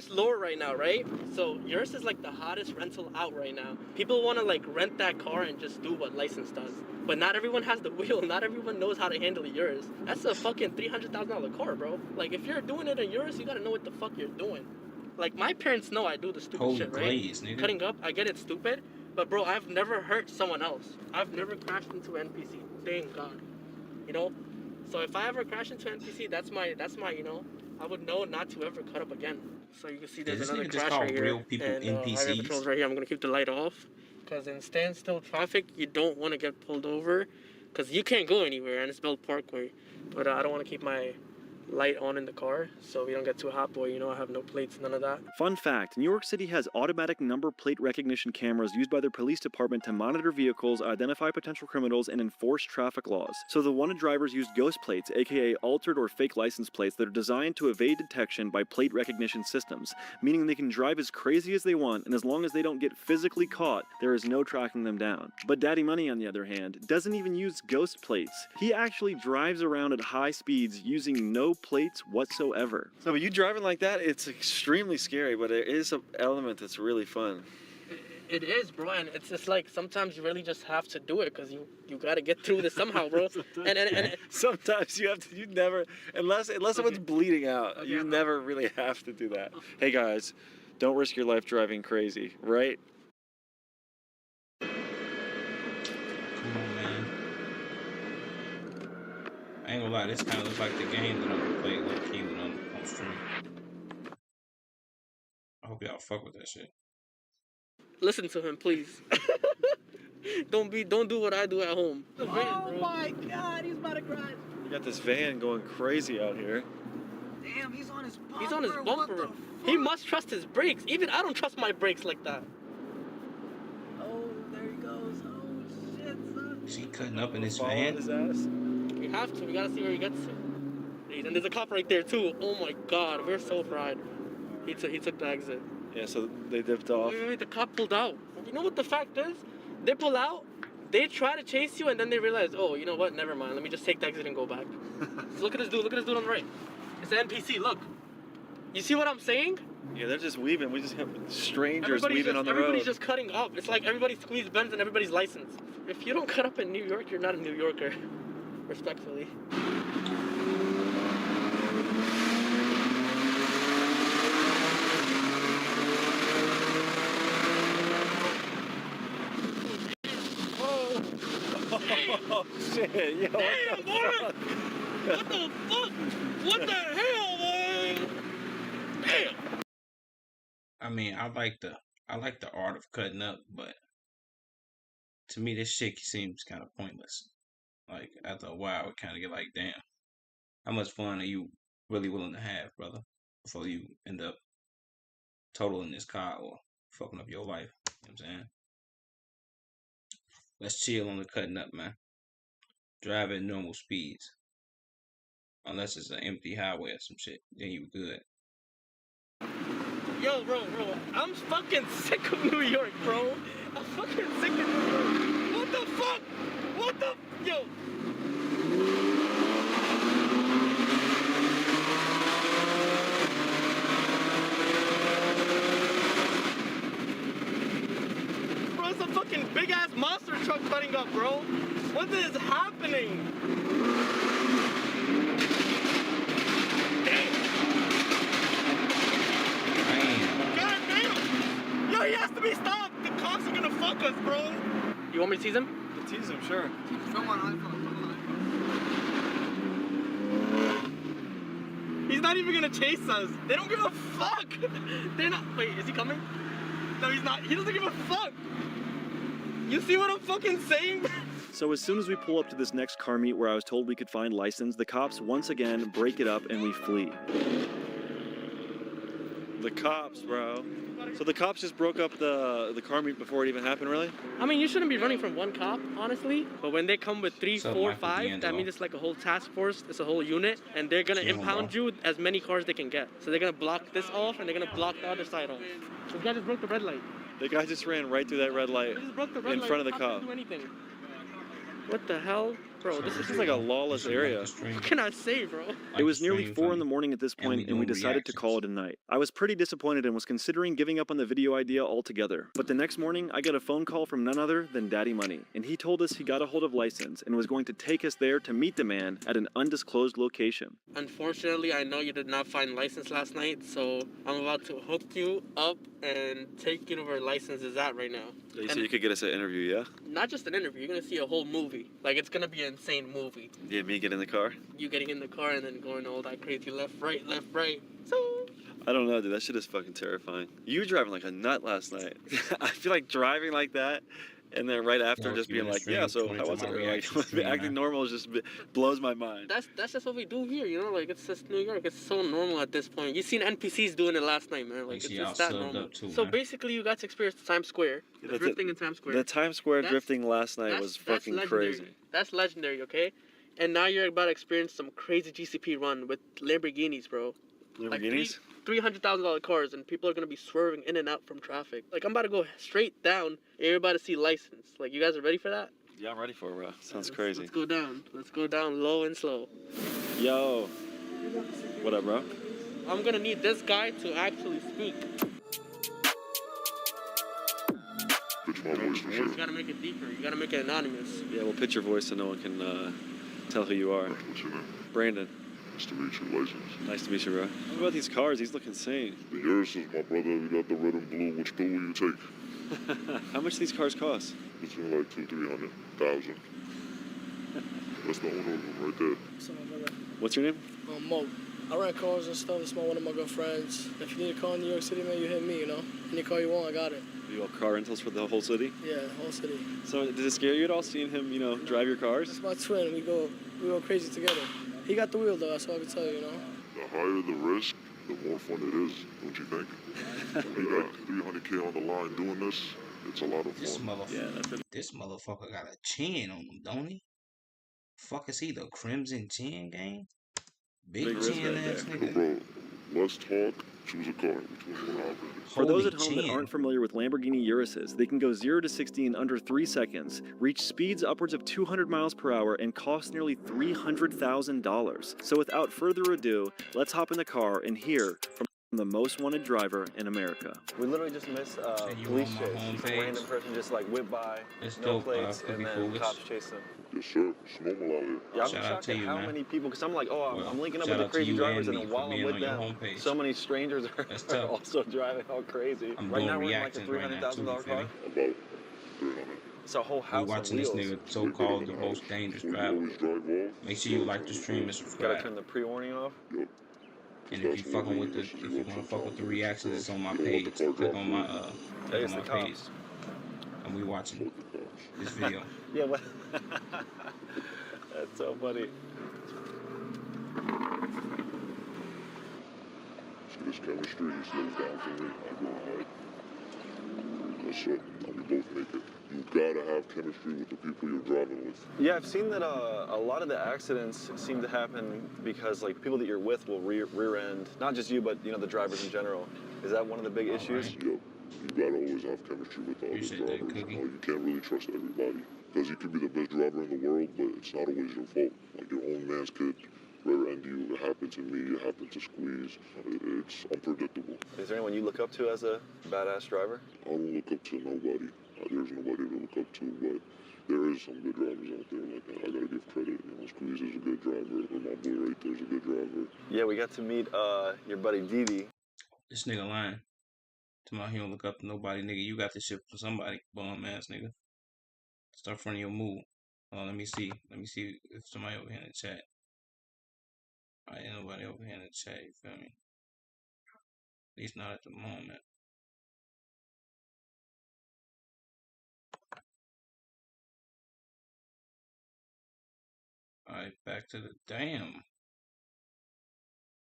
lore right now, right? So Urus is like the hottest rental out right now. People want to like rent that car and just do what license does. But not everyone has the wheel. Not everyone knows how to handle a Urus. That's a fucking $300,000 car, bro. Like if you're doing it in Urus, you gotta know what the fuck you're doing. Like my parents know I do the stupid shit, right? Glaze, nigga. Cutting up, I get it stupid. But bro, I've never hurt someone else. I've never crashed into an NPC. Thank God. You know? So if I ever crash into an NPC, that's my, you know, I would know not to ever cut up again. So you can see there's another crash right here. Real people and Highway Patrol's right here. I'm gonna keep the light off. Because in standstill traffic, you don't want to get pulled over. Because you can't go anywhere and it's Belt Parkway. But I don't want to keep my light on in the car so we don't get too hot, boy. You know, I have no plates, none of that. Fun fact, New York City has automatic number plate recognition cameras used by their police department to monitor vehicles, identify potential criminals, and enforce traffic laws. So the wanted drivers use ghost plates, aka altered or fake license plates that are designed to evade detection by plate recognition systems, meaning they can drive as crazy as they want, and as long as they don't get physically caught, there is no tracking them down. But Daddy Money, on the other hand, doesn't even use ghost plates. He actually drives around at high speeds using no plates whatsoever. So you driving like that, it's extremely scary, but there is an element that's really fun. It is, bro, and it's just like sometimes you really just have to do it because you gotta get through this somehow, bro. and sometimes you have to, you never, unless someone's bleeding out, you never really have to do that. Hey guys, don't risk your life driving crazy, right? I ain't gonna lie, this kind of looks like the game that I'm gonna play low-key when I'm on stream. I hope y'all fuck with that shit. Listen to him, please. Don't do what I do at home. Oh my god, he's about to crash. You got this van going crazy out here. Damn, he's on his bumper. He's on his bumper. He must trust his brakes. Even I don't trust my brakes like that. Oh, there he goes. Oh shit, son. She cutting up in his van. His ass. We have to. We gotta see where he gets to. And there's a cop right there too. Oh my god, we're so fried. He took the exit. Yeah, so they dipped off. Wait, the cop pulled out. You know what the fact is? They pull out, they try to chase you, and then they realize, oh, you know what? Never mind. Let me just take the exit and go back. So look at this dude. Look at this dude on the right. It's an NPC. Look. You see what I'm saying? Yeah, they're just weaving. We just have strangers weaving on the road. Everybody's just cutting up. It's like everybody squeezed Benz and everybody's license. If you don't cut up in New York, you're not a New Yorker. Respectfully. Oh shit, yo. Damn, boy! What the fuck? What the hell, boy? Damn! I mean, I like the art of cutting up, but to me this shit seems kind of pointless. Like after a while, it kind of get like, damn, how much fun are you really willing to have, brother, before you end up totaling this car or fucking up your life? You know what I'm saying? Let's chill on the cutting up, man. Drive at normal speeds. Unless it's an empty highway or some shit, then you good. Yo, bro, I'm fucking sick of New York, bro. I'm fucking sick of New York. What the fuck? What the? Yo. up, bro. What is happening? God damn! Yo, he has to be stopped. The cops are gonna fuck us, bro. You want me to tease him? Tease him, sure. Film on iPhone. He's not even gonna chase us. They don't give a fuck. They're not. Wait, is he coming? No, he's not. He doesn't give a fuck. You see what I'm fucking saying? So as soon as we pull up to this next car meet where I was told we could find license, the cops once again break it up and we flee. The cops, bro. So the cops just broke up the car meet before it even happened, really? I mean, you shouldn't be running from one cop, honestly. But when they come with 3, 4, 5, that means it's like a whole task force. It's a whole unit, and they're gonna impound you as many cars they can get. So they're gonna block this off, and they're gonna block the other side off. This guy just broke the red light. The guy just ran right through that red light in front of the cop. Do anything. What the hell? Bro, this is like a lawless area. What can I say, bro? It was nearly 4 in the morning at this point, and we decided to call it a night. I was pretty disappointed and was considering giving up on the video idea altogether. But the next morning, I got a phone call from none other than Daddy Money, and he told us he got a hold of license and was going to take us there to meet the man at an undisclosed location. Unfortunately, I know you did not find license last night, so I'm about to hook you up and take you to where license is at right now. You said you could get us an interview, yeah? Not just an interview, you're gonna see a whole movie. Like, it's gonna be an insane movie. Yeah, me get in the car? You getting in the car and then going all that crazy left, right. So... I don't know, dude. That shit is fucking terrifying. You were driving like a nut last night. I feel like driving like that, and then right after just being like, yeah, so how was it? Like, acting normal just blows my mind. That's just what we do here, you know? Like, it's just New York. It's so normal at this point. You seen NPCs doing it last night, man. Like, it's that normal. So basically, you got to experience Times Square. Drifting in Times Square. The Times Square drifting last night was fucking crazy. That's legendary, okay? And now you're about to experience some crazy GCP run with Lamborghinis, bro. Lamborghinis? Like $300,000 cars, and people are gonna be swerving in and out from traffic. Like, I'm about to go straight down, and you're about to see license. Like, you guys are ready for that? Yeah, I'm ready for it, bro. Sounds crazy. Let's go down. Let's go down low and slow. Yo. What up, bro? I'm gonna need this guy to actually speak. You gotta make it deeper. You gotta make it anonymous. Yeah, we'll pitch your voice so no one can tell who you are. What's your name? Brandon. Nice to meet you, license. Nice to meet you, bro. What about these cars? These look insane. The Yaris is my brother. We got the red and blue. Which bill will you take? How much do these cars cost? Between like 200,000-300,000. That's the owner of them right there. What's your name? Mo. I rent cars and stuff. It's one of my good friends. If you need a car in New York City, man, you hit me, you know? Any car you want, I got it. You have car rentals for the whole city? Yeah, the whole city. So does it scare you at all seeing him, you know, drive your cars? It's my twin. We go crazy together. He got the wheel, though. That's all I can tell you, you know? The higher the risk, the more fun it is, don't you think? When you got 300K on the line doing this, it's a lot of fun. This motherfucker got a chin on him, don't he? Fuck, is he the Crimson Chin gang? Big chin ass nigga. Bro, let's talk. Choose a car between one option. For those at home that aren't familiar with Lamborghini Urises, they can go 0 to 60 in under 3 seconds, reach speeds upwards of 200 miles per hour, and cost nearly $300,000. So without further ado, let's hop in the car and hear from the most wanted driver in America. We literally just missed police chase. A random person just like whipped by, no plates, and then cops chased them. Yes, sir. It's normal out here. Yeah, I'm shocked at how many people, because I'm like, I'm linking up with the crazy drivers, and then while I'm with them, so many strangers are also driving all crazy. Right now, we're in like a $300,000 car. About 300. It's a whole house we watching this nigga so-called the most dangerous driver. Make sure you like the stream and subscribe. Gotta turn the pre-warning off. Yep. And if you fucking with if you wanna fuck with the reactions, it's on my page. Click on my page. And we watching this video. Yeah, but that's so funny. See this chemistry, he slows down for me. I go hard. That's it. We both make it. You gotta have chemistry with the people you're driving with. Yeah, I've seen that a lot of the accidents seem to happen because like people that you're with will rear end, not just you, but you know the drivers in general. Is that one of the big issues? Yep. You gotta always have chemistry with the other drivers. You can't really trust everybody. Because you could be the best driver in the world, but it's not always your fault. Like your own man's could rear end you. It happened to me. It happened to Squeeze. It's unpredictable. Is there anyone you look up to as a badass driver? I don't look up to nobody. There's nobody to look up to, but there is some good drivers out there. Like, I gotta give credit. You know, Squeeze is a good driver. My boy right there is a good driver. Yeah, we got to meet your buddy Didi. This nigga lying. Tomorrow he don't look up to nobody, nigga. You got this shit for somebody, bum ass nigga. Start front of your move. Hold on, let me see. Let me see if somebody over here in the chat. Alright, ain't nobody over here in the chat, you feel me? At least not at the moment. Alright, back to the damn.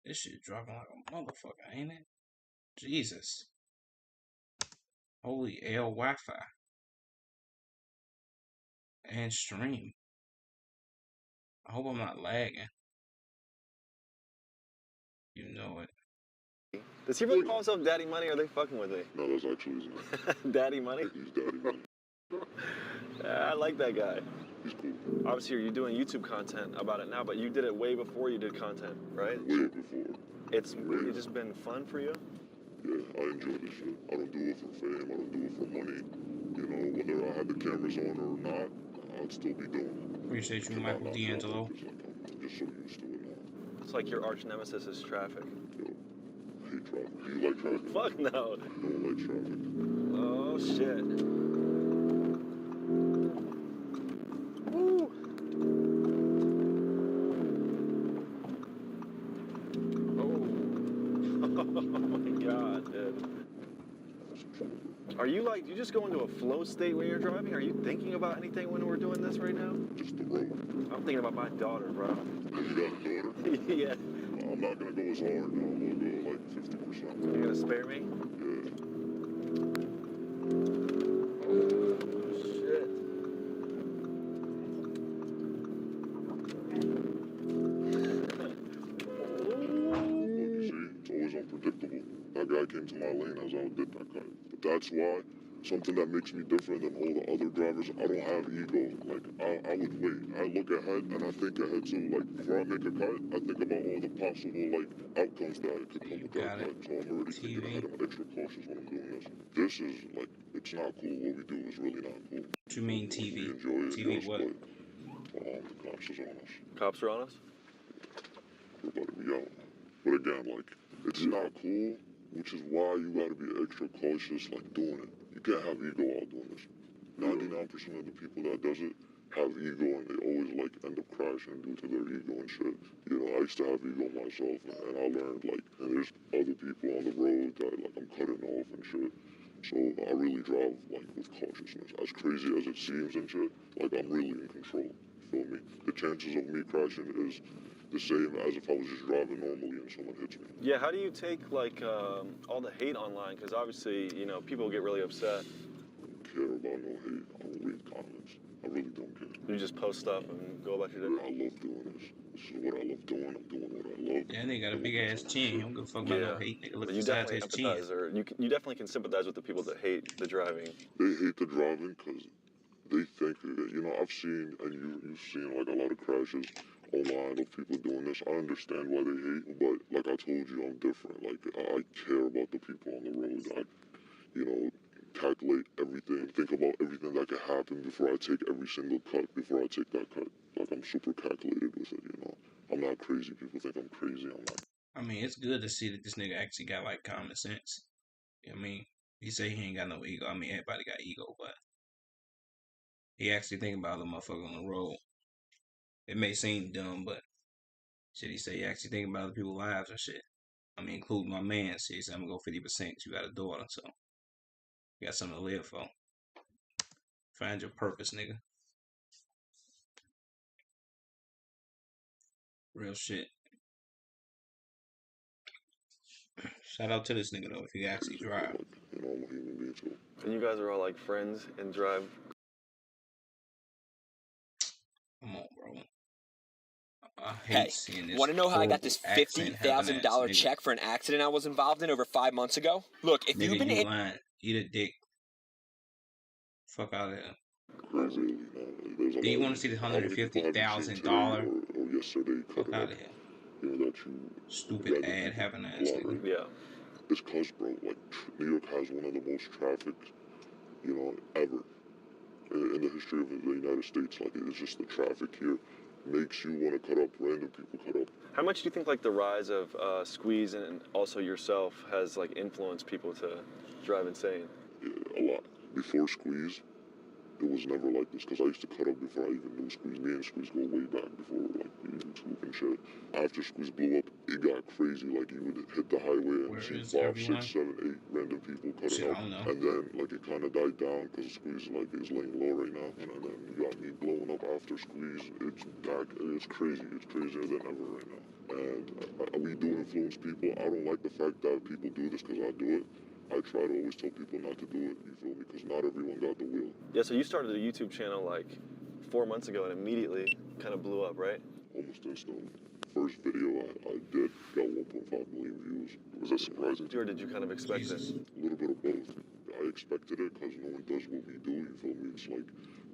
This shit dropping like a motherfucker, ain't it? Jesus. Holy L Wi-Fi. And stream. I hope I'm not lagging. You know it. Does he really call himself Daddy Money, or are they fucking with me? No, that's actually his name. Daddy Money? He's Daddy Money. I like that guy. He's cool. Obviously, you're doing YouTube content about it now, but you did it way before you did content, right? Way before. It's really just been fun for you? Yeah, I enjoy this shit. I don't do it for fame. I don't do it for money. You know, whether I had the cameras on or not, I'd still be doing it. Appreciate you, Michael D'Angelo. I'm just so used to it now. It's like your arch nemesis is traffic. Yo, I hate traffic. Do you like traffic? Fuck no. I don't like traffic. Oh, shit. Woo. Oh my god, dude. Are you like, do you just go into a flow state when you're driving? Are you thinking about anything when we're doing this right now? Just the road. I'm thinking about my daughter, bro. You got a daughter? Yeah. I'm not gonna go as hard now. I'm gonna go like 50%. You're gonna spare me? Yeah. Oh, shit. Look, you see, it's always unpredictable. That guy came to my lane as I did that guy. But that's why something that makes me different than all the other drivers, I don't have ego. Like, I would wait. I look ahead and I think ahead too. Like, before I make a cut, I think about all the possible, like, outcomes that could come with that cut. So I'm already thinking ahead. I'm extra cautious when I'm doing this. This is, like, it's not cool. What we do is really not cool. What you mean TV? We enjoy it, TV yes, what? but the cops is on us. Cops are on us? We're about to be out. But again, like, it's not cool, which is why you gotta be extra cautious, like, doing it. You can't have ego while doing this. 99% of the people that does it have ego, and they always, like, end up crashing due to their ego and shit. You know, I used to have ego myself, and I learned, like, and there's other people on the road that, like, I'm cutting off and shit. So I really drive, like, with cautiousness. As crazy as it seems and shit, like, I'm really in control. You feel me? The chances of me crashing is the same as if I was just driving normally and someone hits me. Yeah, how do you take, like, all the hate online? Because obviously, you know, people get really upset. I don't care about no hate. I don't read comments. I really don't care. You just post stuff and go about your day? I love doing this. This is what I love doing. I'm doing what I love. Yeah, nigga got a big ass chin. He don't give a fuck about no hate. Nigga, look But you inside definitely his chin. empathize, or you definitely can sympathize with the people that hate the driving. They hate the driving because they think that, you know, I've seen, and you've seen, like, a lot of crashes online of people doing this. I understand why they hate, but like I told you, I'm different. Like, I care about the people on the road. I, you know, calculate everything, think about everything that could happen before I take every single cut, before I take that cut. Like, I'm super calculated with it, you know. I'm not crazy. People think I'm crazy. I'm not. I mean, it's good to see that this nigga actually got, like, common sense. You know what I mean? He say he ain't got no ego. I mean, everybody got ego, but he actually think about the motherfucker on the road. It may seem dumb, but shit, he say he actually think about other people's lives and shit. I mean, including my man. Shit, he said, I'm gonna go 50% because you got a daughter, so you got something to live for. Find your purpose, nigga. Real shit. Shout out to this nigga though, if he actually drive. You know, I'm a human being too. And you guys are all like friends and drive. Come on, bro. I hate seeing this. Want to know how I got this accent having ass $50,000 nigga. check for an accident I was involved in over 5 months ago? Look, if Nigga, you've been you lying. Eat a dick. Fuck out of here. Crazy, you know. Do you want to see the $150,000? Or yesterday, Fuck out of here. You know, that you stupid ad having ass nigga. Yeah. It's cause, bro, like, New York has one of the most traffic, you know, ever. in the history of the United States. Like, it's just the traffic here makes you want to cut up. Random people cut up. How much do you think like the rise of Squeeze and also yourself has like influenced people to drive insane? Yeah, a lot. Before Squeeze, it was never like this, because I used to cut up before I even knew Squeeze. Me and Squeeze go way back before like YouTube and shit. After Squeeze blew up, it got crazy. Like, you would hit the highway and see 5, 6, 7, 8 random people cutting up. And then like it kind of died down because Squeeze like is laying low right now. And then you got me blowing up after Squeeze. It's back. It's crazy. It's crazier than ever right now. And we do influence people. I don't like the fact that people do this because I do it. I try to always tell people not to do it, you feel me? Because not everyone got the will. Yeah, so you started a YouTube channel like 4 months ago and immediately kind of blew up, right? Almost instantly. First video I did got 1.5 million views. Was that surprising? Or did you kind of expect it? A little bit of both. I expected it because no one does what we do, you feel me? It's like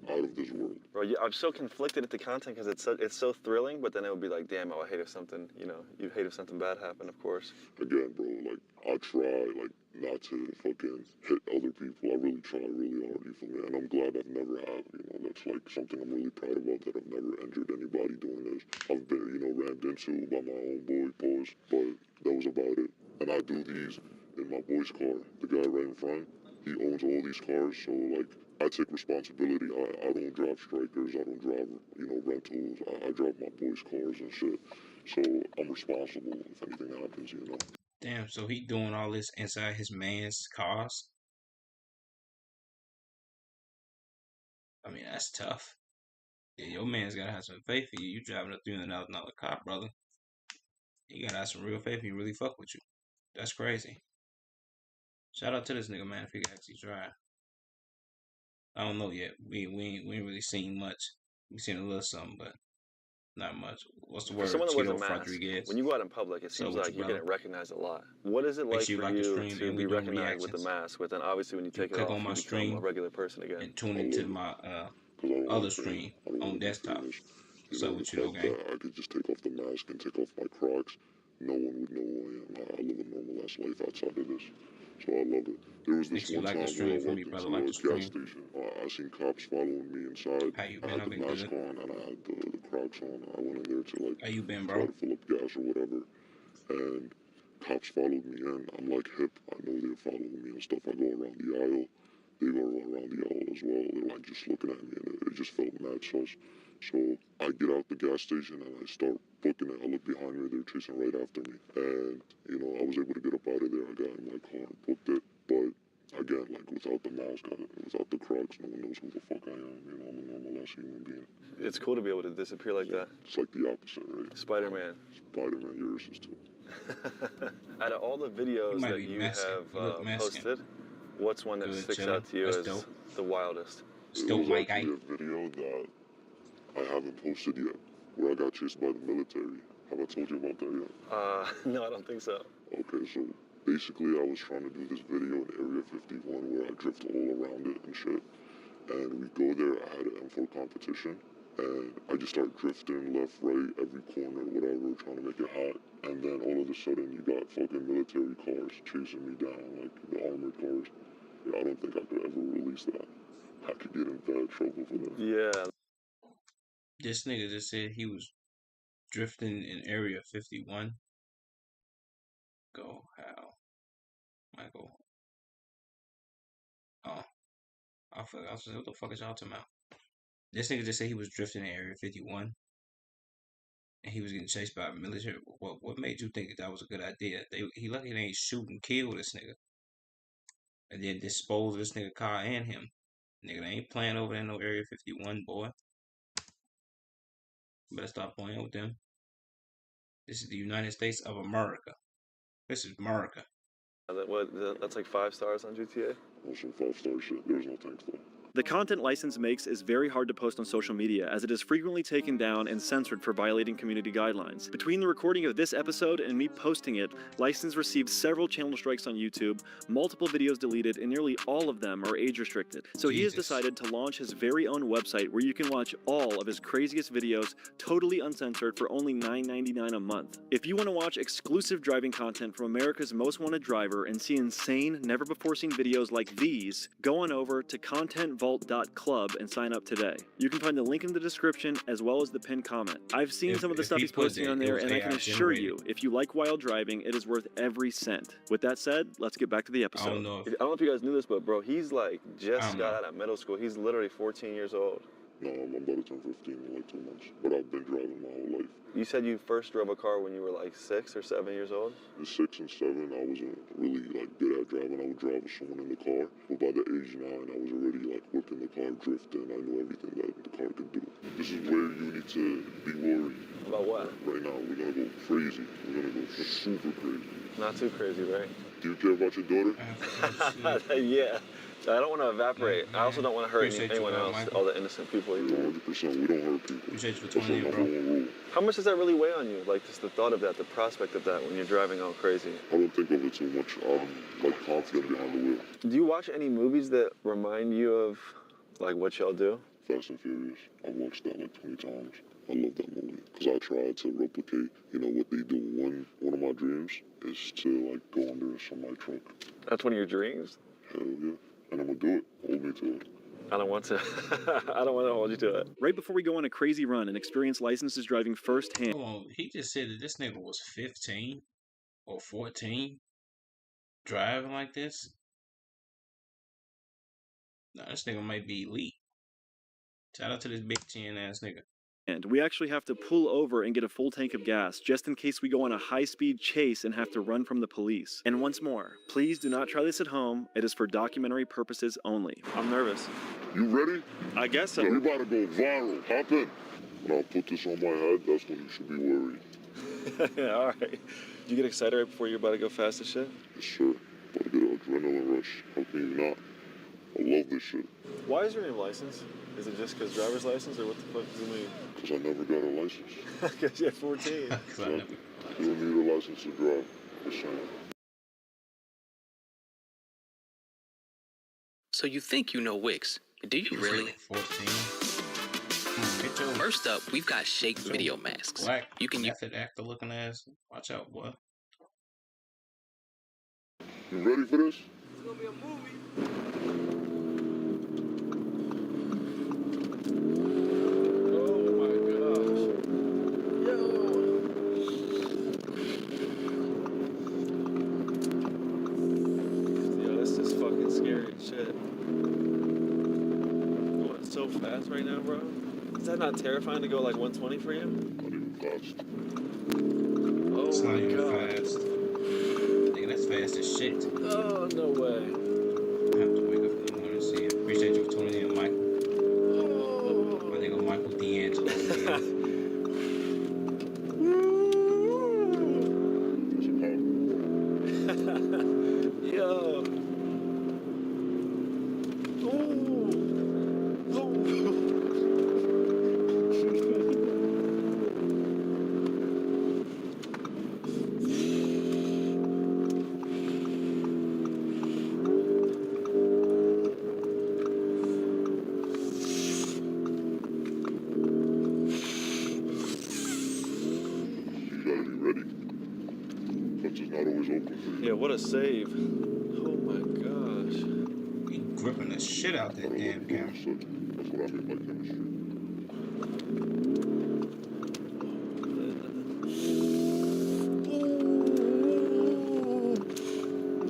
out of this world. Bro, yeah, I'm so conflicted at the content because it's so thrilling, but then it would be like, damn, I would hate if something, you'd hate if something bad happened, of course. Again, bro, like, I try, like, not to fucking hit other people. I really try really hard, you feel me? And I'm glad I've never have, that's like something I'm really proud about, that I've never injured anybody doing this. I've been, rammed into by my own boy, boys, but that was about it. And I do these in my boy's car. The guy right in front, he owns all these cars, so, like, I take responsibility. I don't drive strikers. I don't drive, rentals. I drive my boys' cars and shit. So I'm responsible if anything happens, Damn, so he doing all this inside his man's cars? I mean, that's tough. Yeah, your man's gotta have some faith in you. You driving a $300,000 car, brother. You gotta have some real faith he really fuck with you. That's crazy. Shout out to this nigga, man, if he can actually drive. I don't know yet. We ain't really seen much. We seen a little something, but not much. What's the word? For someone that wears a Tito mask, Rodriguez. when you go out in public, it seems like you're getting recognized a lot. What is it like for you to be recognized with the mask? But then obviously when you take it off, on my you stream, become a regular person again. And tune into my other stream on desktop. So what you know, gang? I could just take off the mask and take off my Crocs. No one would know who I am. I live a normal ass life outside of this. So I love it. There was this one time where I walked into a gas station. I seen cops following me inside. I had the mask on and I had the Crocs on. I went in there to like try to fill up gas or whatever. And cops followed me in. I'm like hip. I know they're following me and stuff. I go around the aisle. They go around the aisle as well. They're like just looking at me and it just felt mad sus. So I get out the gas station and I start booking it. I look behind me, they're chasing right after me. And, I was able to get up out of there. I got in my car and booked it. But again, like without the mask, without the Crocs, no one knows who the fuck I am. I'm a normal ass human being. It's cool to be able to disappear like that. It's like the opposite, right? Spider-Man. Spider-Man, yours is too. Out of all the videos that you have posted, what's one that sticks out to you as the wildest? It was actually a video that I haven't posted yet, where I got chased by the military. Have I told you about that yet? No, I don't think so. Okay, so basically I was trying to do this video in Area 51 where I drift all around it and shit. And we go there, I had an M4 competition, and I just start drifting left, right, every corner, whatever, trying to make it hot. And then all of a sudden you got fucking military cars chasing me down, like the armored cars. Yeah, I don't think I could ever release that. I could get in bad trouble for that. Yeah. This nigga just said he was drifting in Area 51. Go how? Michael. Oh. I forgot. What the fuck is y'all talking about? This nigga just said he was drifting in Area 51. And he was getting chased by a military. What made you think that was a good idea? He lucky they ain't shoot and kill this nigga. And then dispose of this nigga car and him. Nigga, they ain't playing over there in no Area 51, boy. Better stop playing with them. This is the United States of America. This is America. That's like 5 stars on GTA? Also 5-star shit. There's no thanks though. The content License makes is very hard to post on social media, as it is frequently taken down and censored for violating community guidelines. Between the recording of this episode and me posting it, License received several channel strikes on YouTube, multiple videos deleted, and nearly all of them are age restricted. So he has decided to launch his very own website where you can watch all of his craziest videos totally uncensored for only $9.99 a month. If you want to watch exclusive driving content from America's most wanted driver and see insane, never before seen videos like these, go on over to Content Vault vault.club and sign up today. You can find the link in the description as well as the pinned comment. I've seen some of the stuff he's posting on there, and I can assure you, if you like wild driving, it is worth every cent. With that said, let's get back to the episode. I don't know if you guys knew this, but bro, he's like just got out of middle school. He's literally 14 years old. No, I'm about to turn 15 in like 2 months, but I've been driving my whole life. You said you first drove a car when you were like 6 or 7 years old? At 6 and 7, I wasn't really like good at driving. I would drive with someone in the car, but by the age 9, I was already like whipping the car, drifting. I knew everything that the car could do. This is where you need to be worried. About what? Right now, we're gonna go crazy. We're gonna go super crazy. Not too crazy, right? Do you care about your daughter? Yeah. I don't want to evaporate. I also don't want to hurt anyone else, all the innocent people. 100%. We don't hurt people. Appreciate you for 20, bro. How much does that really weigh on you? Like, just the thought of that, the prospect of that when you're driving all crazy? I don't think of it too much. I'm, like, confident behind the wheel. Do you watch any movies that remind you of, like, what y'all do? Fast and Furious. I've watched that like 20 times. I love that movie because I tried to replicate, you know, what they do. One of my dreams is to, like, go under a semi-truck. That's one of your dreams? Hell yeah. And I'm gonna do it. Hold me to it. I don't want to. I don't want to hold you to it. Right before we go on a crazy run, an experienced licensed is driving firsthand. Hold on. He just said that this nigga was 15 or 14 driving like this. Nah, this nigga might be elite. Shout out to this big chin ass nigga. And we actually have to pull over and get a full tank of gas just in case we go on a high-speed chase and have to run from the police. And once more, please do not try this at home. It is for documentary purposes only. I'm nervous. You ready? I guess so. Yeah, we about to go viral. Hop in. When I put this on my head, that's when you should be worried. All right. Did you get excited right before you're about to go fast as shit? Yes, sir. About to get an adrenaline rush. How can you not? I love this shit. Why is your name license? Is it just because driver's license, or what the fuck does it mean? Because I never got a license. Because you're 14. So, you don't need a license to drive. Just saying. So you think you know Wix, but do you really? 14. First up, we've got Shake Video Masks. Black you can method actor looking ass. Watch out, boy. You ready for this? It's gonna be a movie. Fast right now, bro? Is that not terrifying to go like 120 for you? Not even fast. Oh, it's not even God. fast. Nigga, that's fast as shit. Oh, no way. I have to wake up in the morning and see it. Appreciate you for tuning in, Michael. Oh. My nigga Michael D'Angelo. Yo. Yeah, what a save. Oh my gosh. We gripping the shit out that damn camera. That's what I mean by chemistry.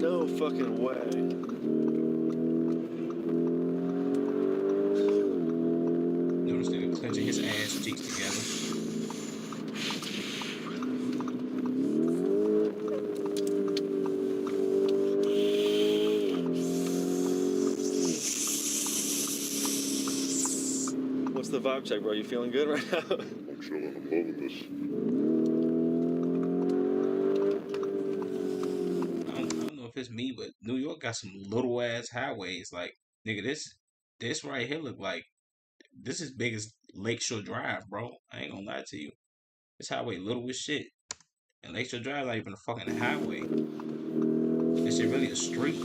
No fucking way. Notice nigga clenching his ass cheeks together. What's the vibe check, bro? You feeling good right now? I'm chilling. I'm loving this. I don't know if it's me, but New York got some little ass highways. Like, nigga, this right here look like this is big as Lakeshore Drive, bro. I ain't gonna lie to you. This highway little as shit. And Lakeshore Drive not even a fucking highway. This shit really a street.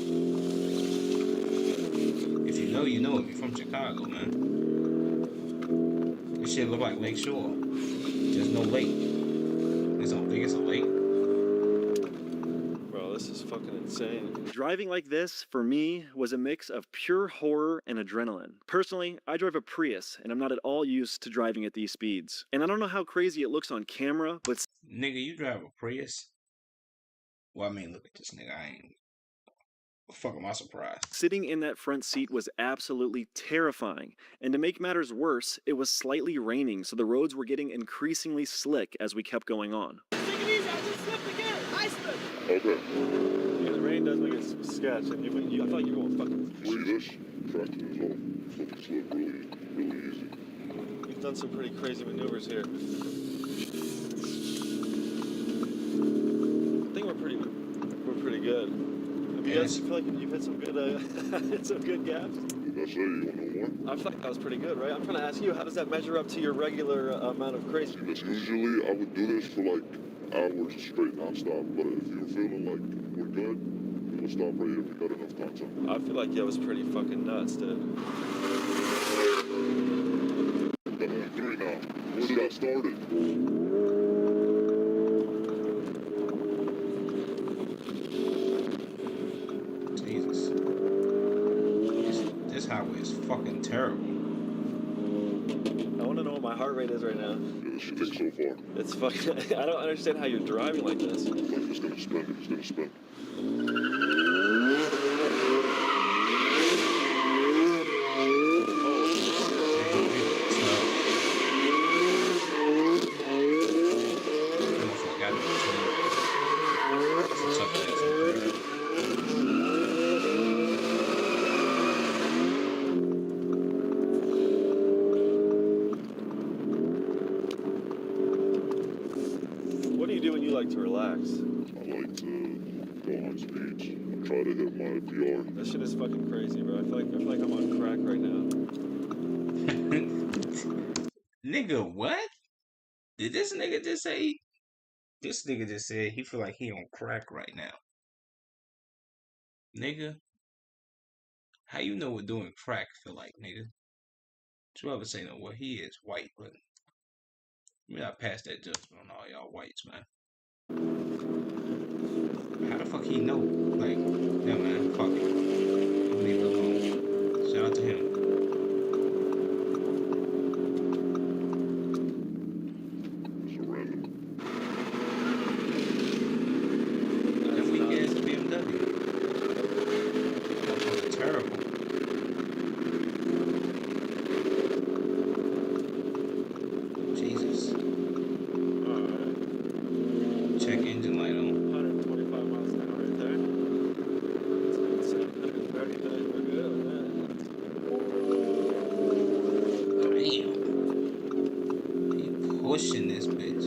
If you know, you know. If you're from Chicago, man. This shit look like Lakeshore. There's no lake. It's don't think it's a lake. Bro, this is fucking insane. Driving like this, for me, was a mix of pure horror and adrenaline. Personally, I drive a Prius, and I'm not at all used to driving at these speeds. And I don't know how crazy it looks on camera, but... Nigga, you drive a Prius? Well, I mean, look at this nigga, I ain't... Fuck, am I surprised? Sitting in that front seat was absolutely terrifying. And to make matters worse, it was slightly raining, so the roads were getting increasingly slick as we kept going on. Take it easy, I just slipped again. I slipped. Okay. Yeah, the rain does make it sketch, and I feel like you're going fucking... See this? Tracking is all fucking slip really easy. You've done some pretty crazy maneuvers here. I think we're pretty good. You guys feel like you've hit some good, hit some good gaps? That's it, you want to know more? I feel like that was pretty good, right? I'm trying to ask you, how does that measure up to your regular amount of crazy? Usually, I would do this for like hours straight, non-stop. But if you're feeling like we're good, we'll stop right here if we got enough content. I feel like it was pretty fucking nuts, dude. I'm 3 now. When did I started? This highway is fucking terrible. I want to know what my heart rate is right now. Yeah, this shit takes so far. It's fucking... I don't understand how you're driving like this. Like it's gonna spin, it's gonna spin. To relax? I like to go on speeds. I try to hit my PR. That shit is fucking crazy, bro. I feel like I'm on crack right now. Nigga, what? Did this nigga just say? This nigga just said he feel like he on crack right now. Nigga, how you know what doing crack feel like, nigga? Don't you ever say no? Well, he is white, but I mean, I passed that judgment on all y'all whites, man. How the fuck he know? Like, yeah, man, fuck it. Leave it alone. Shout out to him. It's a random. That weak ass BMW. That was terrible. Jesus. Alright. Check engine light on. 125 miles an hour right there. 730, we're good on that. Damn. He pushing this bitch.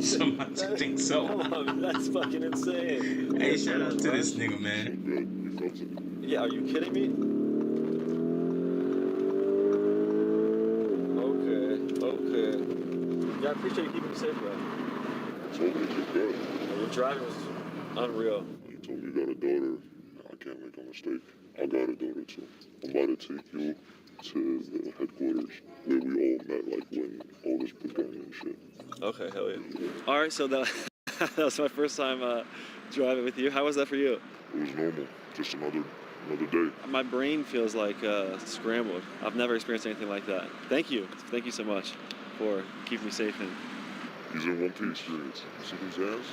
Somebody think so. Come on, that's fucking insane. Hey, shout out to this nigga, man. Yeah, are you kidding me? Okay. Yeah, I appreciate you keeping me safe, bro. Told me you're good. Your driving was unreal. You told me you got a daughter. I can't make a mistake. I got a daughter too. I'm about to take you to the headquarters where we all met, like when all this began and shit. Okay, hell yeah. All right, so that was my first time driving with you. How was that for you? It was normal. Just another day. My brain feels like scrambled. I've never experienced anything like that. Thank you. Thank you so much for keeping me safe. And he's in one piece, dude. See his hands?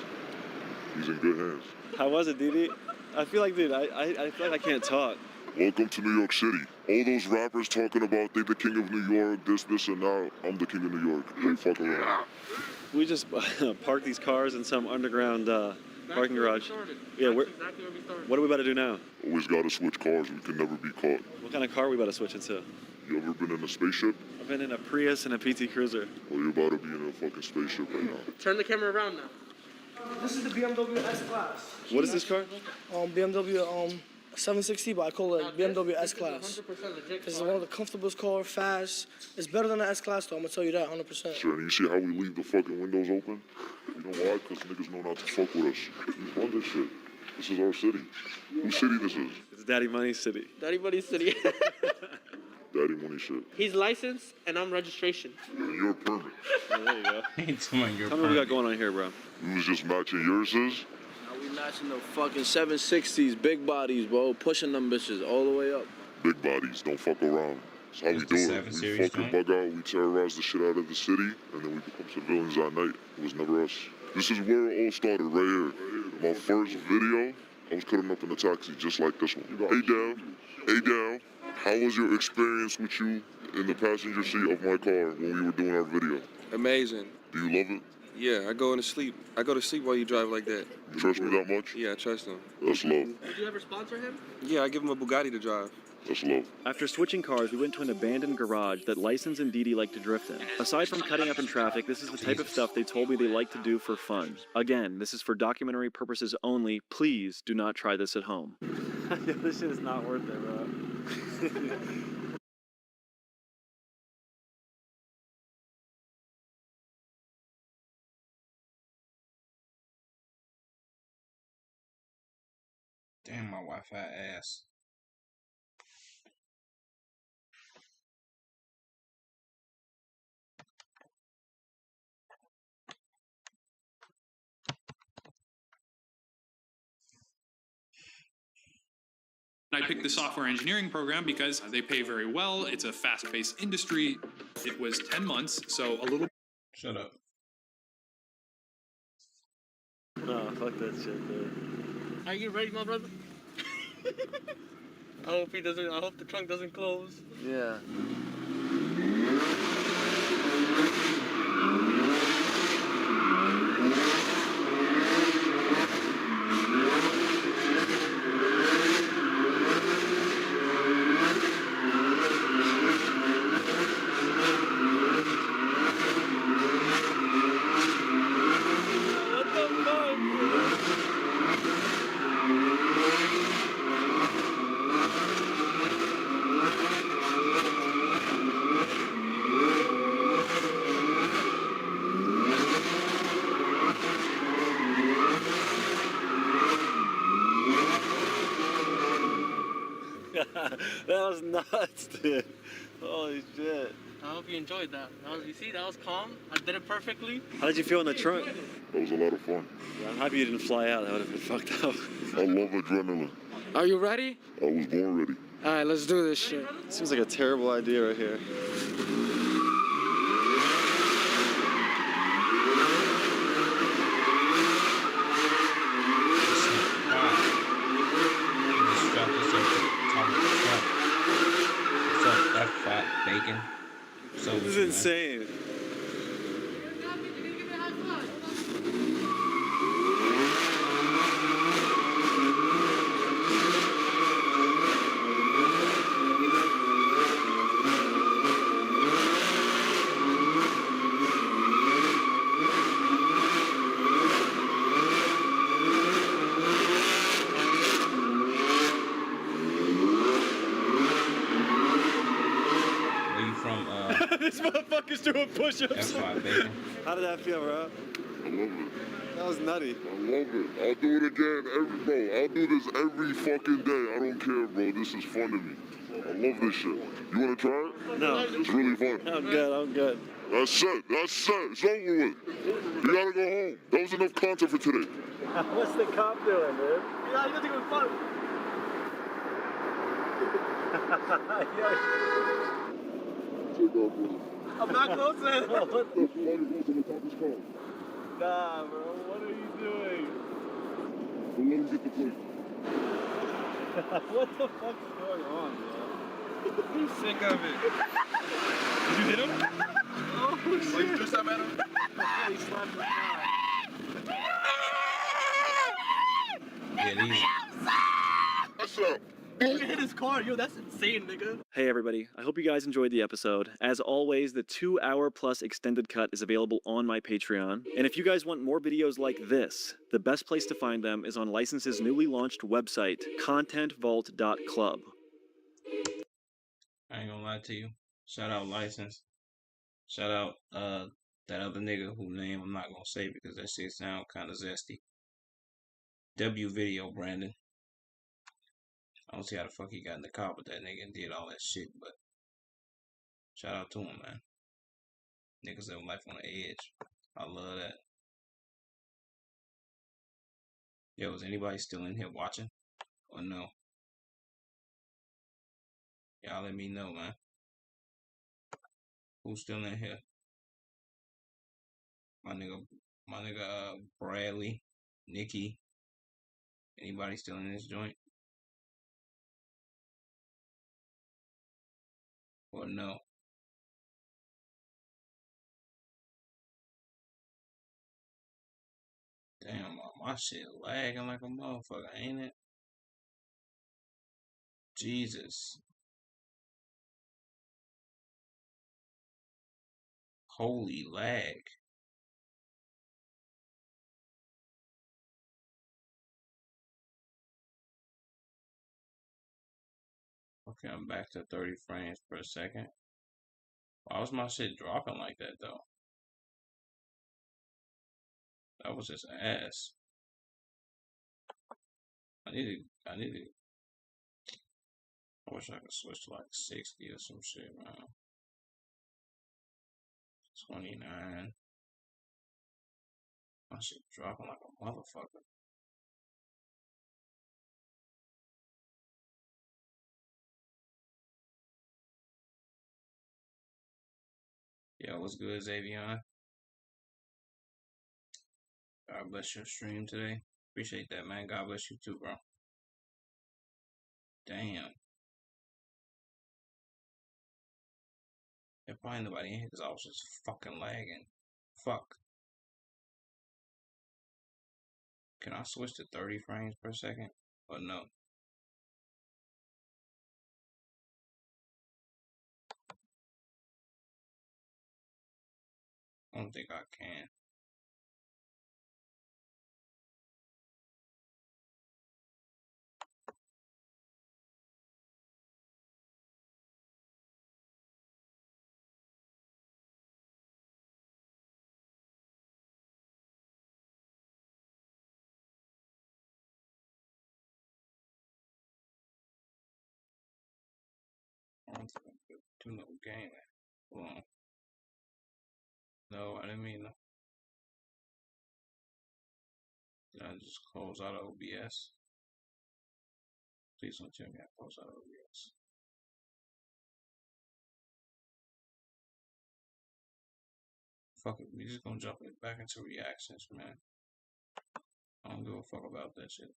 He's in good hands. How was it, Didi? I feel like, dude, I feel like I can't talk. Welcome to New York City. All those rappers talking about they the king of New York, this, and now I'm the king of New York. They fuck around. We just parked these cars in some underground parking garage. Yeah, exactly where we started. What are we about to do now? Always gotta switch cars. We can never be caught. What kind of car are we about to switch into? You ever been in a spaceship? I've been in a Prius and a PT Cruiser. Well, you're about to be in a fucking spaceship right now. Turn the camera around now. This is the BMW S-Class. What is this car? BMW 760, but I call it BMW S-Class. 100% legit. This is one of the comfortablest cars, fast. It's better than the S-Class, though. I'm gonna tell you that 100%. Sure, and you see how we leave the fucking windows open? You know why? Because niggas know not to fuck with us. We run this shit. This is our city. Whose city this is? It's Daddy Money City. Daddy Buddy City. Daddy Money shit. He's licensed and I'm registration. And you're a permit. There you go. Tell me what we got going on here, bro. You was just matching yours is? We matching the fucking 760s, big bodies, bro. Pushing them bitches all the way up. Big bodies, don't fuck around. That's how we do it. We fucking bug out, we terrorize the shit out of the city, and then we become civilians at night. It was never us. This is where it all started, right here. My first video, I was cutting up in a taxi just like this one. Hey Dal, how was your experience with you in the passenger seat of my car when we were doing our video? Amazing. Do you love it? Yeah, I go to sleep while you drive like that. You trust me that much? Yeah, I trust him. That's love. Would you ever sponsor him? Yeah, I give him a Bugatti to drive. That's love. After switching cars, we went to an abandoned garage that License and Didi like to drift in. Aside from cutting up in traffic, this is the type of stuff they told me they like to do for fun. Again, this is for documentary purposes only. Please do not try this at home. This shit is not worth it, bro. Damn, my Wi-Fi ass. I picked the software engineering program because they pay very well. It's a fast-paced industry. It was 10 months, so a little... Shut up. No, fuck that shit, dude. Are you ready, my brother? I hope the trunk doesn't close. Yeah. That was nuts, dude. Holy shit. I hope you enjoyed that. That was calm. I did it perfectly. How did you feel in the trunk? That was a lot of fun. Yeah, I'm happy you didn't fly out. That would have been fucked up. I love adrenaline. Are you ready? I was born ready. All right, let's do this shit. Seems like a terrible idea right here. Bacon. So this is insane. This motherfucker's doing push-ups. How did that feel, bro? I love it. That was nutty. I love it. I'll do it again I'll do this every fucking day. I don't care, bro. This is fun to me. I love this shit. You want to try it? No. It's really fun. I'm good. That's it. It's over with. You gotta go home. That was enough content for today. What's the cop doing, dude? Yeah, you got to go fun. I'm not close to him. Nah, bro. What are you doing? Don't let him get the plate. What the fuck's going on, bro? I'm sick of it. Did you hit him? Oh, shit. Oh, you threw something at him? He slapped his eye. Yeah, these. What's up? You hit his car, yo, that's insane. insane, nigga. Hey everybody, I hope you guys enjoyed the episode. As always, the 2-hour plus extended cut is available on my Patreon. And if you guys want more videos like this, the best place to find them is on License's newly launched website, contentvault.club. I ain't gonna lie to you. Shout out License. Shout out that other nigga whose name I'm not gonna say because that shit sound kinda zesty. W Video Brandon. I don't see how the fuck he got in the car with that nigga and did all that shit, but shout out to him, man. Niggas live life on the edge. I love that. Yo, is anybody still in here watching? Or no? Y'all let me know, man. Who's still in here? My nigga Bradley, Nikki. Anybody still in this joint? Or no? Damn, my shit lagging like a motherfucker, ain't it? Jesus. Holy lag. Okay, I'm back to 30 frames per second. Why was my shit dropping like that though? That was just ass. I wish I could switch to like 60 or some shit, man. 29. My shit dropping like a motherfucker. Yo, what's good, Xavion? God bless your stream today. Appreciate that, man. God bless you too, bro. Damn. There's probably nobody in here because I was just fucking lagging. Fuck. Can I switch to 30 frames per second? Or no? I don't think I can. I don't think I could do no game. Hold on. No, I didn't mean to. Did I just close out of OBS? Please don't tell me I closed out of OBS. Fuck it, we just gonna jump it back into reactions, man. I don't give a fuck about that shit.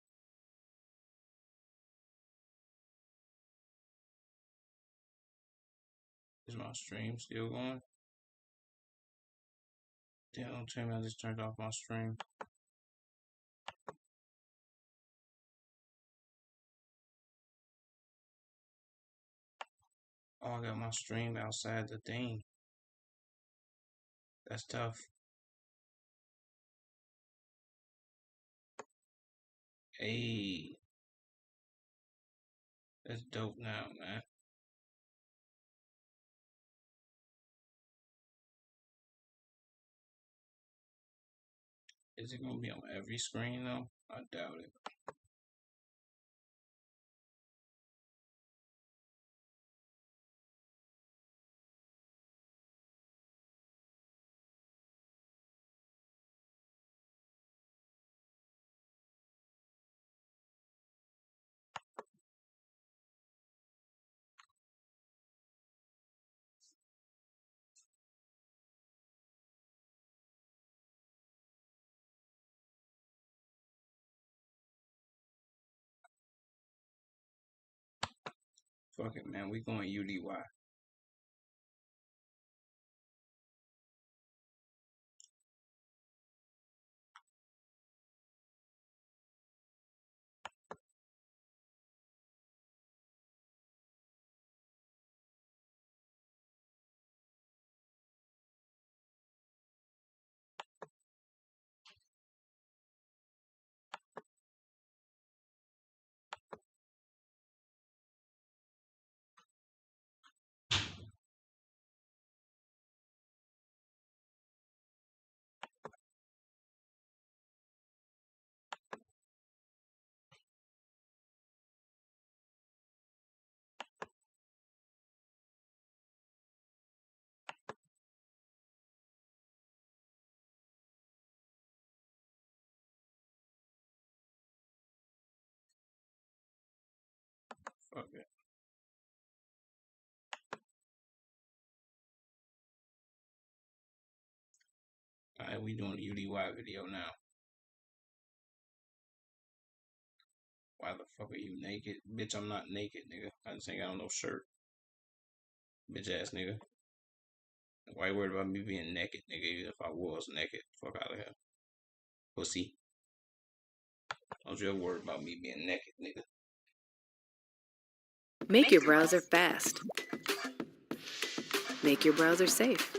Is my stream still going? Damn, don't tell me I just turned off my stream. Oh, I got my stream outside the thing. That's tough. Hey. That's dope now, man. Is it gonna be on every screen though? I doubt it. Fuck it, man. We going UDY. we doing a UDY video now. Why the fuck are you naked? Bitch, I'm not naked, nigga. I just ain't got on no shirt. Bitch ass nigga. Why you worried about me being naked, nigga? Even if I was naked. Fuck out of here. Pussy. Don't you ever worry about me being naked, nigga. Make your browser fast. Make your browser safe.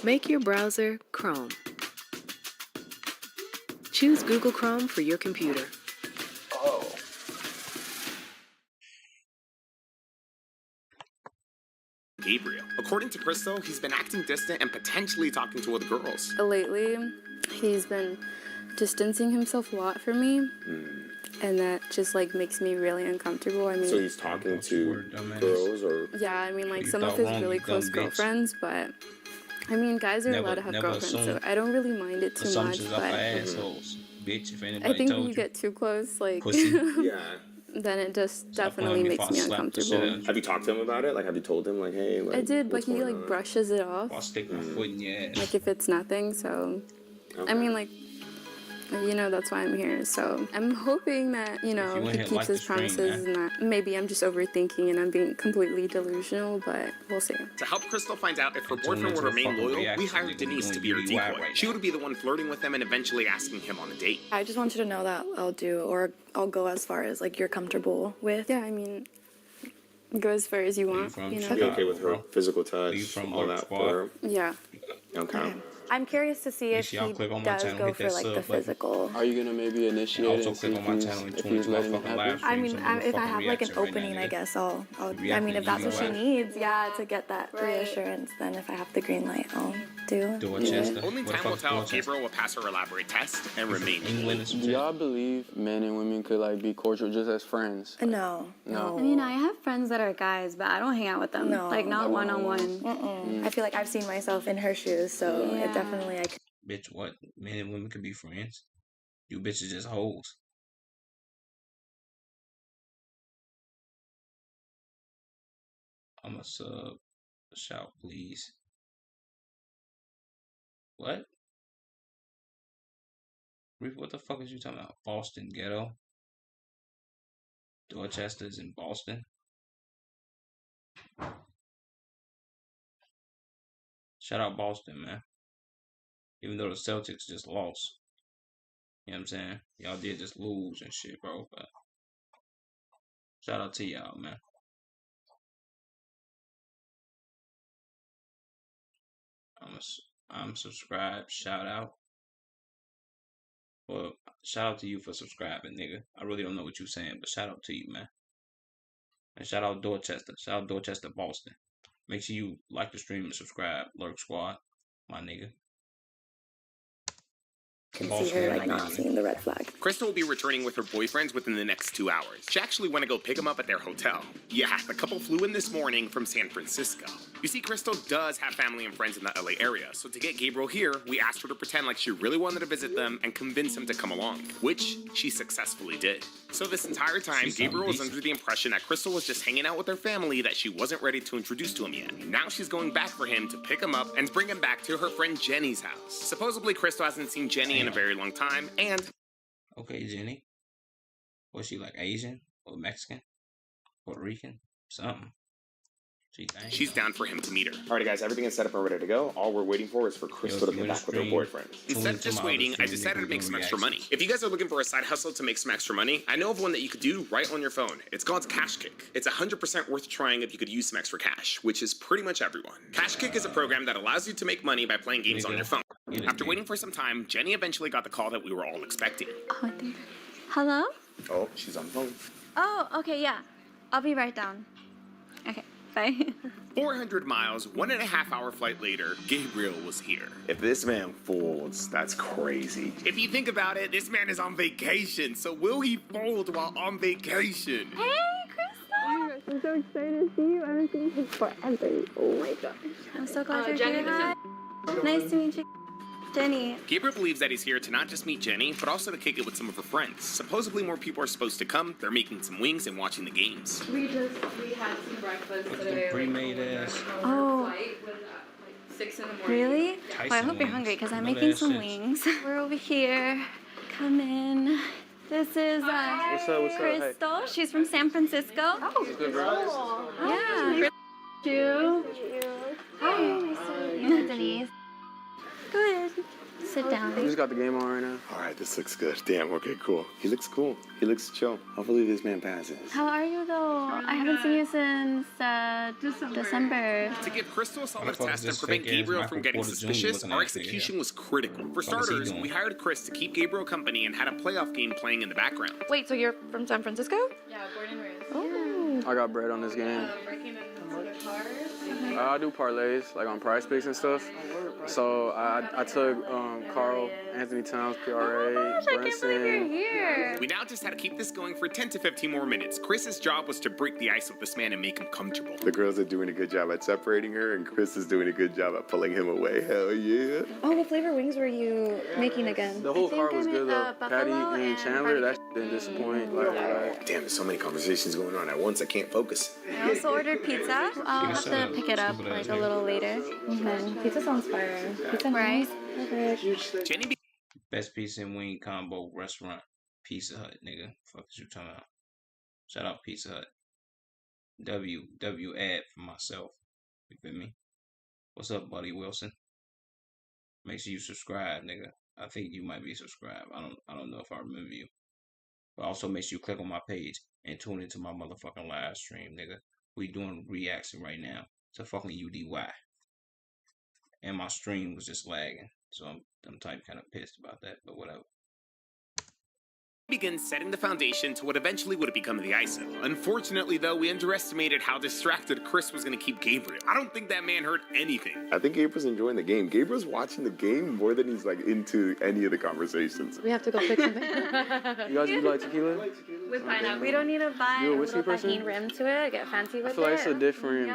Make your browser Chrome. Choose Google Chrome for your computer. Gabriel. According to Crystal, he's been acting distant and potentially talking to other girls. Lately, he's been distancing himself a lot from me, and that just like makes me really uncomfortable. I mean, So he's talking to girls or? yeah, I mean like some of his really close girlfriends, but I mean guys are allowed to have girlfriends, so I don't really mind it too much. But assholes. Bitch, if anybody I think told when you get too close, like Yeah. then it just definitely makes me uncomfortable. Have you talked to him about it? Like, have you told him, like, hey, like, I did, but what's he going like on? brushes it off. I'll stick my foot in your ass. Like if it's nothing, so I mean like you know that's why I'm here. So I'm hoping that you know he keeps his promises and that maybe I'm just overthinking and I'm being completely delusional, but we'll see. To help Crystal find out if her boyfriend will remain loyal, we hired Denise to be her decoy. She would be the one flirting with him and eventually asking him on a date. I just want you to know that I'll do, or I'll go as far as like you're comfortable with. Yeah, I mean, go as far as you want. You know. Be okay with her physical touch, all that for her? Yeah. Okay. I'm curious to see if he does go for like the physical. Are you gonna maybe initiate it and see if he's letting it happen? I mean, if I have like an opening, I guess I'll I mean, if that's what she needs, yeah, to get that reassurance, then if I have the green light, I'll do it. Only time will tell if Gabriel will pass her elaborate test and remain. Do y'all believe men and women could like be cordial just as friends? No. I mean, I have friends that are guys, but I don't hang out with them. No. Like not one on one. I feel like I've seen myself in her shoes, so it definitely I could. Bitch, what? Men and women could be friends. You bitches just hoes. I'm a sub. Shout, please. What? Reef, what the fuck is you talking about? Boston ghetto? Dorchester's in Boston? Shout out Boston, man. Even though the Celtics just lost. You know what I'm saying? Y'all did just lose and shit, bro. But shout out to y'all, man. I'm subscribed. Shout out. Well, shout out to you for subscribing, nigga. I really don't know what you're saying, but shout out to you, man. And shout out Dorchester. Shout out Dorchester, Boston. Make sure you like the stream and subscribe, Lurk Squad, my nigga. Can see her like not seeing the red flag. Crystal will be returning with her boyfriends within the next 2 hours. She actually went to go pick them up at their hotel. Yeah, the couple flew in this morning from San Francisco. You see, Crystal does have family and friends in the LA area, so to get Gabriel here, we asked her to pretend like she really wanted to visit them and convince him to come along, which she successfully did. So this entire time, Gabriel was under the impression that Crystal was just hanging out with her family that she wasn't ready to introduce to him yet. Now she's going back for him to pick him up and bring him back to her friend Jenny's house. Supposedly, Crystal hasn't seen Jenny in a very long time, and... Okay, Jenny. Was she like Asian or Mexican? Puerto Rican? Something. She's down for him to meet her. Alright guys, everything is set up and ready to go. All we're waiting for is for Crystal to get back with her boyfriend. Instead of just waiting, I decided to make some extra money. If you guys are looking for a side hustle to make some extra money, I know of one that you could do right on your phone. It's called Cash Kick. It's 100% worth trying if you could use some extra cash, which is pretty much everyone. Cash Kick is a program that allows you to make money by playing games on your phone. After waiting for some time, Jenny eventually got the call that we were all expecting. Hello? Oh, she's on the phone. Oh, okay, yeah. I'll be right down. Okay, bye. 400 miles, 1.5 hour flight later, Gabriel was here. If this man folds, that's crazy. If you think about it, this man is on vacation, so will he fold while on vacation? Hey, Crystal! I'm so excited to see you. I haven't seen you forever. Oh my gosh. I'm so glad you're Jenny, here. Nice to meet you. Jenny. Gabriel believes that he's here to not just meet Jenny, but also to kick it with some of her friends. Supposedly more people are supposed to come. They're making some wings and watching the games. We had some breakfast today. Pre-made ass. Oh. 6 in the morning. Really? Well, I hope you're hungry because I'm making some wings. We're over here. Come in. This is Crystal. Hey. She's from San Francisco. Oh, yeah. You. Hi. Denise. Go ahead. Sit down. We just got the game on right now. All right, this looks good. Damn, okay, cool. He looks cool. He looks chill. Hopefully this man passes. How are you, though? I haven't seen you since December. To give Crystal a solid test and prevent Gabriel from getting suspicious, our execution was critical. For starters, we hired Chris to keep Gabriel company and had a playoff game playing in the background. Wait, so you're from San Francisco? Yeah, born and raised. Oh. I got bread on this game. Breaking into the cars. I do parlays, like on Prize Picks and stuff. So I took Carl, Anthony Towns, PRA, I can't believe you're here. We now just had to keep this going for 10 to 15 more minutes. Chris's job was to break the ice with this man and make him comfortable. The girls are doing a good job at separating her, and Chris is doing a good job at pulling him away. Hell yeah. Oh, what flavor wings were you making again? The whole car was good though. Patty and Chandler, that didn't disappoint. Damn, there's so many conversations going on at once, I can't focus. I also ordered pizza. I'll have to pick it up like a little later. Pizza sounds fire. Pizza, right? Jenny Best pizza and wing combo restaurant. Pizza Hut, nigga. Fuck is you talking about? Shout out Pizza Hut. W ad for myself. You feel me? What's up, Buddy Wilson? Make sure you subscribe, nigga. I think you might be subscribed. I don't know if I remember you. But also make sure you click on my page and tune into my motherfucking live stream, nigga. We doing reaction right now to fucking UDY. And my stream was just lagging. So I'm kind of pissed about that, but whatever. begins setting the foundation to what eventually would have become the ISO. Unfortunately, though, we underestimated how distracted Chris was going to keep Gabriel. I don't think that man heard anything. I think Gabriel's enjoying the game. Gabriel's watching the game more than he's like into any of the conversations. We have to go fix something. You guys do like tequila? With pineapple. We don't need to buy a little Tajin rim to it. Get fancy with it. I feel like it's a different,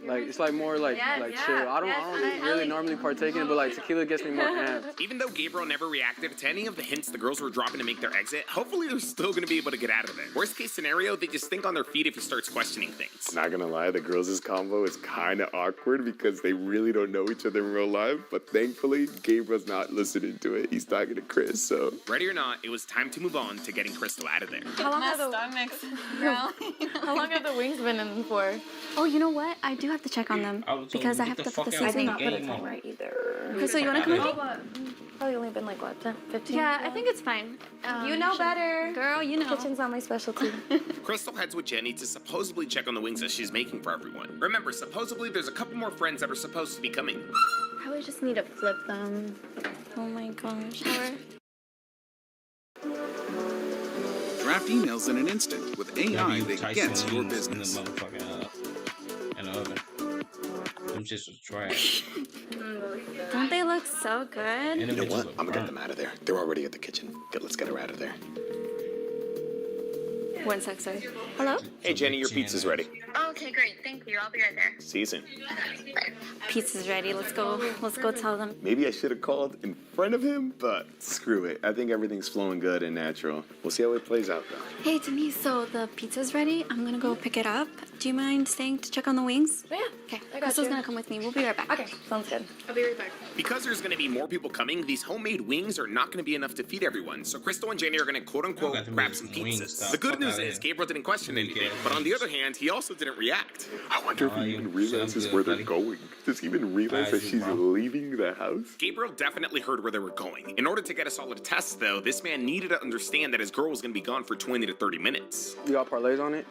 like it's like more like chill. I don't really normally partake in it, but like tequila gets me more amped. Even though Gabriel never reacted to any of the hints the girls were dropping to make their exit, hopefully they're still going to be able to get out of there. Worst case scenario, they just think on their feet if he starts questioning things. Not gonna lie, the girls' combo is kind of awkward because they really don't know each other in real life, but thankfully, Gabriel's not listening to it. He's talking to Chris, so. Ready or not, it was time to move on to getting Crystal out of there. How long have How long have the wings been in for? Oh, you know what? I do have to check on them because I have to put the seasoning. I did not put a timer either. Crystal, you want to come with me? Probably only been like what, 10, 15? Yeah, I think it's fine. You know better. Girl, you know. Kitchen's not my specialty. Crystal heads with Jenny to supposedly check on the wings that she's making for everyone. Remember, supposedly there's a couple more friends that are supposed to be coming. Probably just need to flip them. Oh my gosh. Draft emails in an instant with AI that gets your business. Them shits was trash. Don't they look so good? You know what? I'm gonna get them out of there. They're already at the kitchen. Good, let's get her out of there. 1 sec, sorry. Hello? Hey, Jenny, your pizza's ready. Okay, great. Thank you. I'll be right there. See you soon. Pizza's ready. Let's go. Let's go tell them. Maybe I should have called in front of him, but screw it. I think everything's flowing good and natural. We'll see how it plays out, though. Hey, Denise, so the pizza's ready. I'm gonna go pick it up. Do you mind staying to check on the wings? Yeah. Okay. I got Crystal's you. gonna come with me. We'll be right back. Okay, sounds good. I'll be right back. Because there's going to be more people coming, these homemade wings are not going to be enough to feed everyone, so Crystal and Jenny are going to quote-unquote grab some pizzas. The good news is Gabriel didn't question anything, but on the other hand, he also didn't react. I wonder if he even realizes where they're going. Does he even realize that she's leaving the house? Gabriel definitely heard where they were going. In order to get a solid test, though, this man needed to understand that his girl was going to be gone for 20 to 30 minutes. You got parlays on it?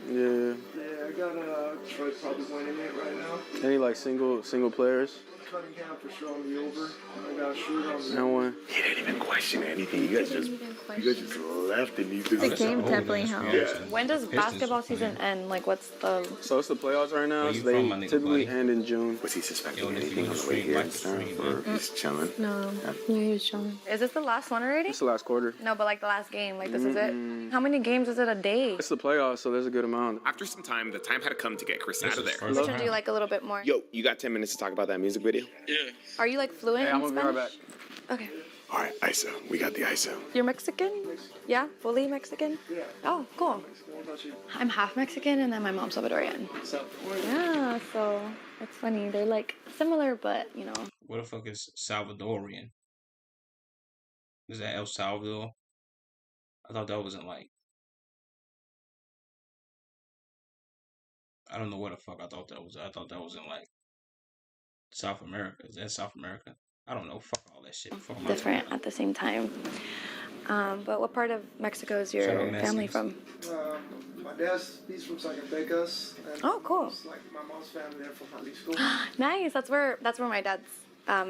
Yeah. Yeah, I got Troy probably winning it right now. Any like single players? Cunningham for sure on the over. I got Schroeder on the No one. He didn't even question anything. You guys just left and you just. The game definitely helps. Yeah. When does basketball season end? Like, what's the... So it's the playoffs right now. So they typically end in June. Was he suspecting anything on the way here and stuff? Or just chilling? No. Yeah, he was chilling. Is this the last one already? It's the last quarter. No, but like the last game. Like, this is it? How many games is it a day? It's the playoffs, so there's a good amount. After some time, the time had come to get Chris out of there. We should do like a little bit more. Yo, you got 10 minutes to talk about that music video? Yeah. Are you like fluent Hey, I'm in gonna be right Spanish? back. Okay. All right, ISO. We got the ISO. You're Mexican? Yeah, fully Mexican? Yeah. Oh, cool. What about you? I'm half Mexican and then my mom's Salvadorian. Yeah, so it's funny. They're like similar, but you know. What the fuck is Salvadorian? Is that El Salvador? I thought that was in like. I don't know what the fuck I thought that was. I thought that was in like South America. Is that South America? I don't know. Fuck all that shit. Fuck Different at the same time. But what part of Mexico is your family from? My he's from Zacatecas. And oh, cool. It's like my mom's family, they're from Jalisco. Nice. That's where my dad's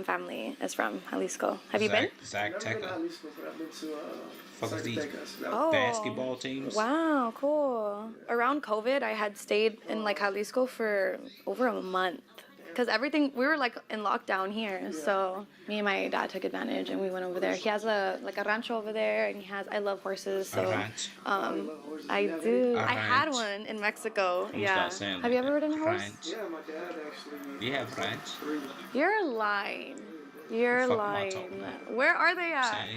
family is from, Jalisco. Have you been? Zacatecas. I've been to Jalisco, but I've been to Zacatecas. Oh, basketball teams. Wow, cool. Around COVID, I had stayed in like Jalisco for over a month. Because everything, we were like in lockdown here, so me and my dad took advantage and we went over there. He has a rancho over there, and I love horses, so I do. I had one in Mexico. Yeah. Have you ever ridden a horse? Yeah, my dad actually. Do you have ranch? You're lying. You're lying. Where are they at?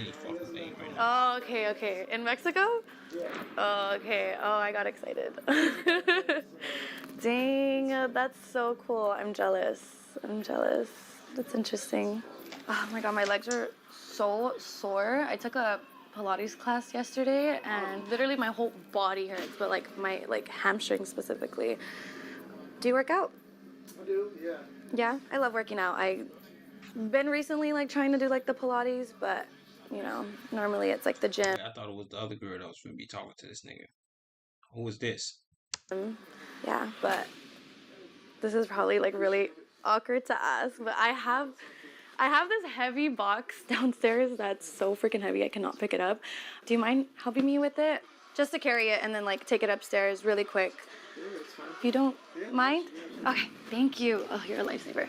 Oh, okay. In Mexico? Oh, okay. Oh, I got excited. Dang, that's so cool. I'm jealous. That's interesting. Oh my god, my legs are so sore. I took a Pilates class yesterday and literally my whole body hurts, but like my hamstrings specifically. Do you work out? I do, yeah. Yeah, I love working out. I've been recently like trying to do like the Pilates, but you know, normally it's like the gym. I thought it was the other girl that was gonna be talking to this nigga. Who was this? Yeah, but this is probably like really awkward to ask, but I have this heavy box downstairs that's so freaking heavy I cannot pick it up. Do you mind helping me with it? Just to carry it and then like take it upstairs really quick. If you don't mind? Okay, thank you. Oh, you're a lifesaver.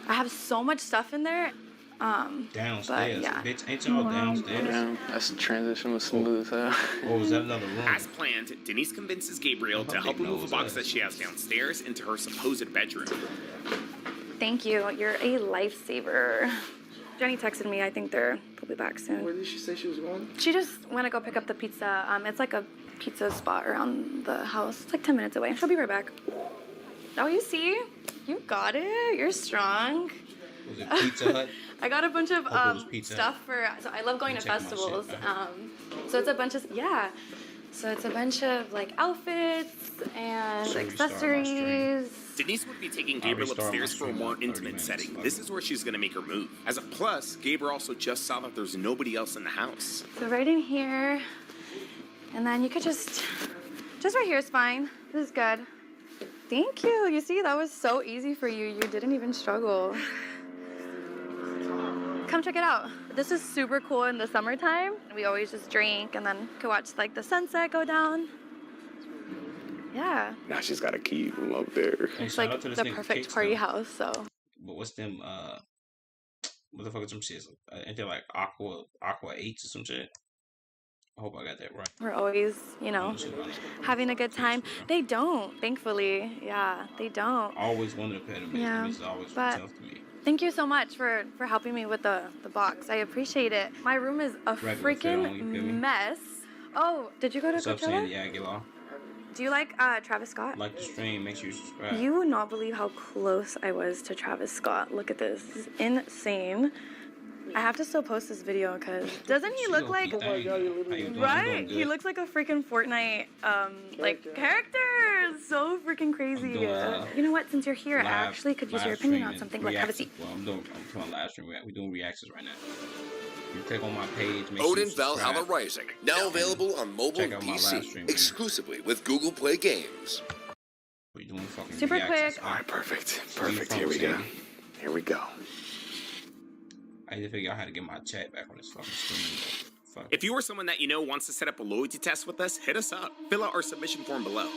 I have so much stuff in there. Downstairs, but, yeah. Bitch, ain't y'all downstairs? Yeah, that's the transition was smooth as hell. Or was that another room? As planned, Denise convinces Gabriel to help her move a box that she has downstairs into her supposed bedroom. Thank you. You're a lifesaver. Jenny texted me. I think they'll be back soon. Where did she say she was going? She just went to go pick up the pizza. It's like a pizza spot around the house. It's like 10 minutes away. She'll be right back. Oh, you see? You got it. You're strong. Was it Pizza Hut? I got a bunch of stuff for. So I love going to festivals. So it's a bunch of So it's a bunch of like outfits and accessories. Denise would be taking Gabriel upstairs for a more intimate setting. This is where she's going to make her move. As a plus, Gabriel also just saw that there's nobody else in the house. So right in here, and then you could just right here is fine. This is good. Thank you. You see, that was so easy for you. You didn't even struggle. Come check it out. This is super cool in the summertime. We always just drink and then could watch like the sunset go down. Yeah. Now she's got a key room up there. It's like the perfect party house, so. But what's them, what the fuck is some shit? Ain't they like Aqua 8s or some shit? I hope I got that right. We're always, having a good time. They don't, thankfully. Yeah, they don't. I always wanted to pet them. Yeah, it's always but tough to me. Thank you so much for helping me with the box. I appreciate it. My room is a freaking mess. Oh, did you go to What's up, Coachella? Sandy Aguilar? Do you like Travis Scott? Like the stream, make sure you subscribe. You would not believe how close I was to Travis Scott. Look at this. This is insane. I have to still post this video because doesn't he look like right? He looks like a freaking Fortnite character. So freaking crazy. You know what? Since you're here, I actually could use your opinion on something. Like, have a seat. Well, I'm doing live stream. We're doing reactions right now. You click on my page. Make Odin Valhalla Rising, now available on mobile and PC, exclusively with Google Play Games. We're doing fucking super reactions. quick. All right, perfect. Here we go. I need to figure out how to get my chat back on this fucking screen. Fuck. If you or someone that you know wants to set up a loyalty test with us, hit us up. Fill out our submission form below.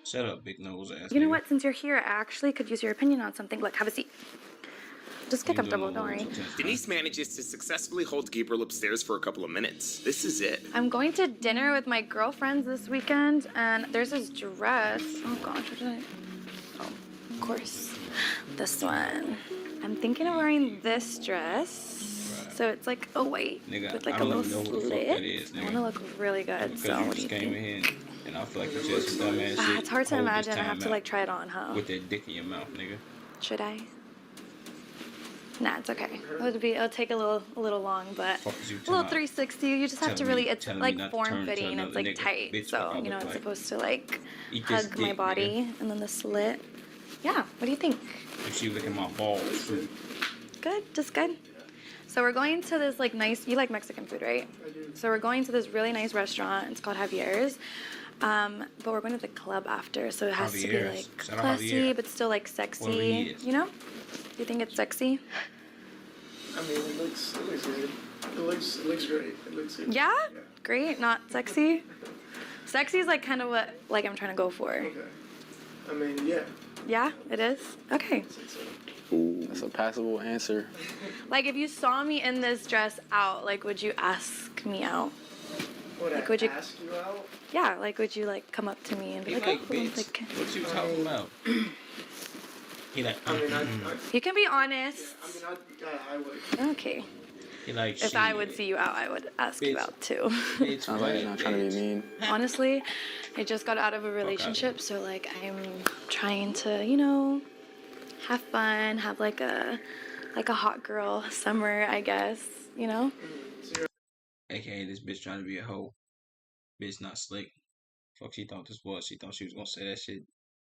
Shut up, big nose ass. You know what? Since you're here, I actually could use your opinion on something. Like, have a seat. Just get comfortable, don't worry. Denise manages to successfully hold Gabriel upstairs for a couple of minutes. This is it. I'm going to dinner with my girlfriends this weekend, and there's this dress. Oh gosh, what did I? Oh, of course, this one. I'm thinking of wearing this dress. So it's like a white Nigga, with like I a don't little even know what the fuck slit. that is, I nigga. want to look really good. Because So you what do just you came think? in here, and I feel like it's just some dumbass shit. It's hard to Hold this imagine. I have time to out like try it on, huh? with that dick in your mouth, nigga. Should I? Nah, it's okay. It'll take a little long, but Fuck is you a talking little about? 360. You just have to Telling me- really. It's telling me like not to form turn to fitting. It's another like nigga. tight, Bitch, so fuck I you know look it's like. supposed to like Eat this hug my dick, body, and then the slit. Yeah. What do you think? If she licking my balls, too. Good, just good. So we're going to this like nice. You like Mexican food, right? So we're going to this really nice restaurant. It's called Javier's. But we're going to the club after, so it has to be Javier's. like Shout out classy, Javier. but still like Whatever he sexy. is. You know? Do you think it's sexy? I mean, it looks good. It looks great. It looks good. Yeah? Great, not sexy. Sexy is like kind of what like I'm trying to go for. Okay. I mean, yeah. Yeah, it is. Okay. That's a passable answer. Like if you saw me in this dress out, like would you ask me out? Would Like, I would you- ask you out? Yeah, like would you like come up to me and be He like, like, oh, bitch, like what you talking about? He like, I mean, you can be honest. I would. Okay. he like, If I would see you out, I would ask you Bitch. out too. Bitch, Sounds like he's not trying to be mean. Honestly, I just got out of a relationship, so like I'm trying to, you know, have fun, have like a hot girl summer, I guess, you know? AKA this bitch trying to be a hoe. Bitch not slick. Fuck she thought this was. She thought she was gonna say that shit.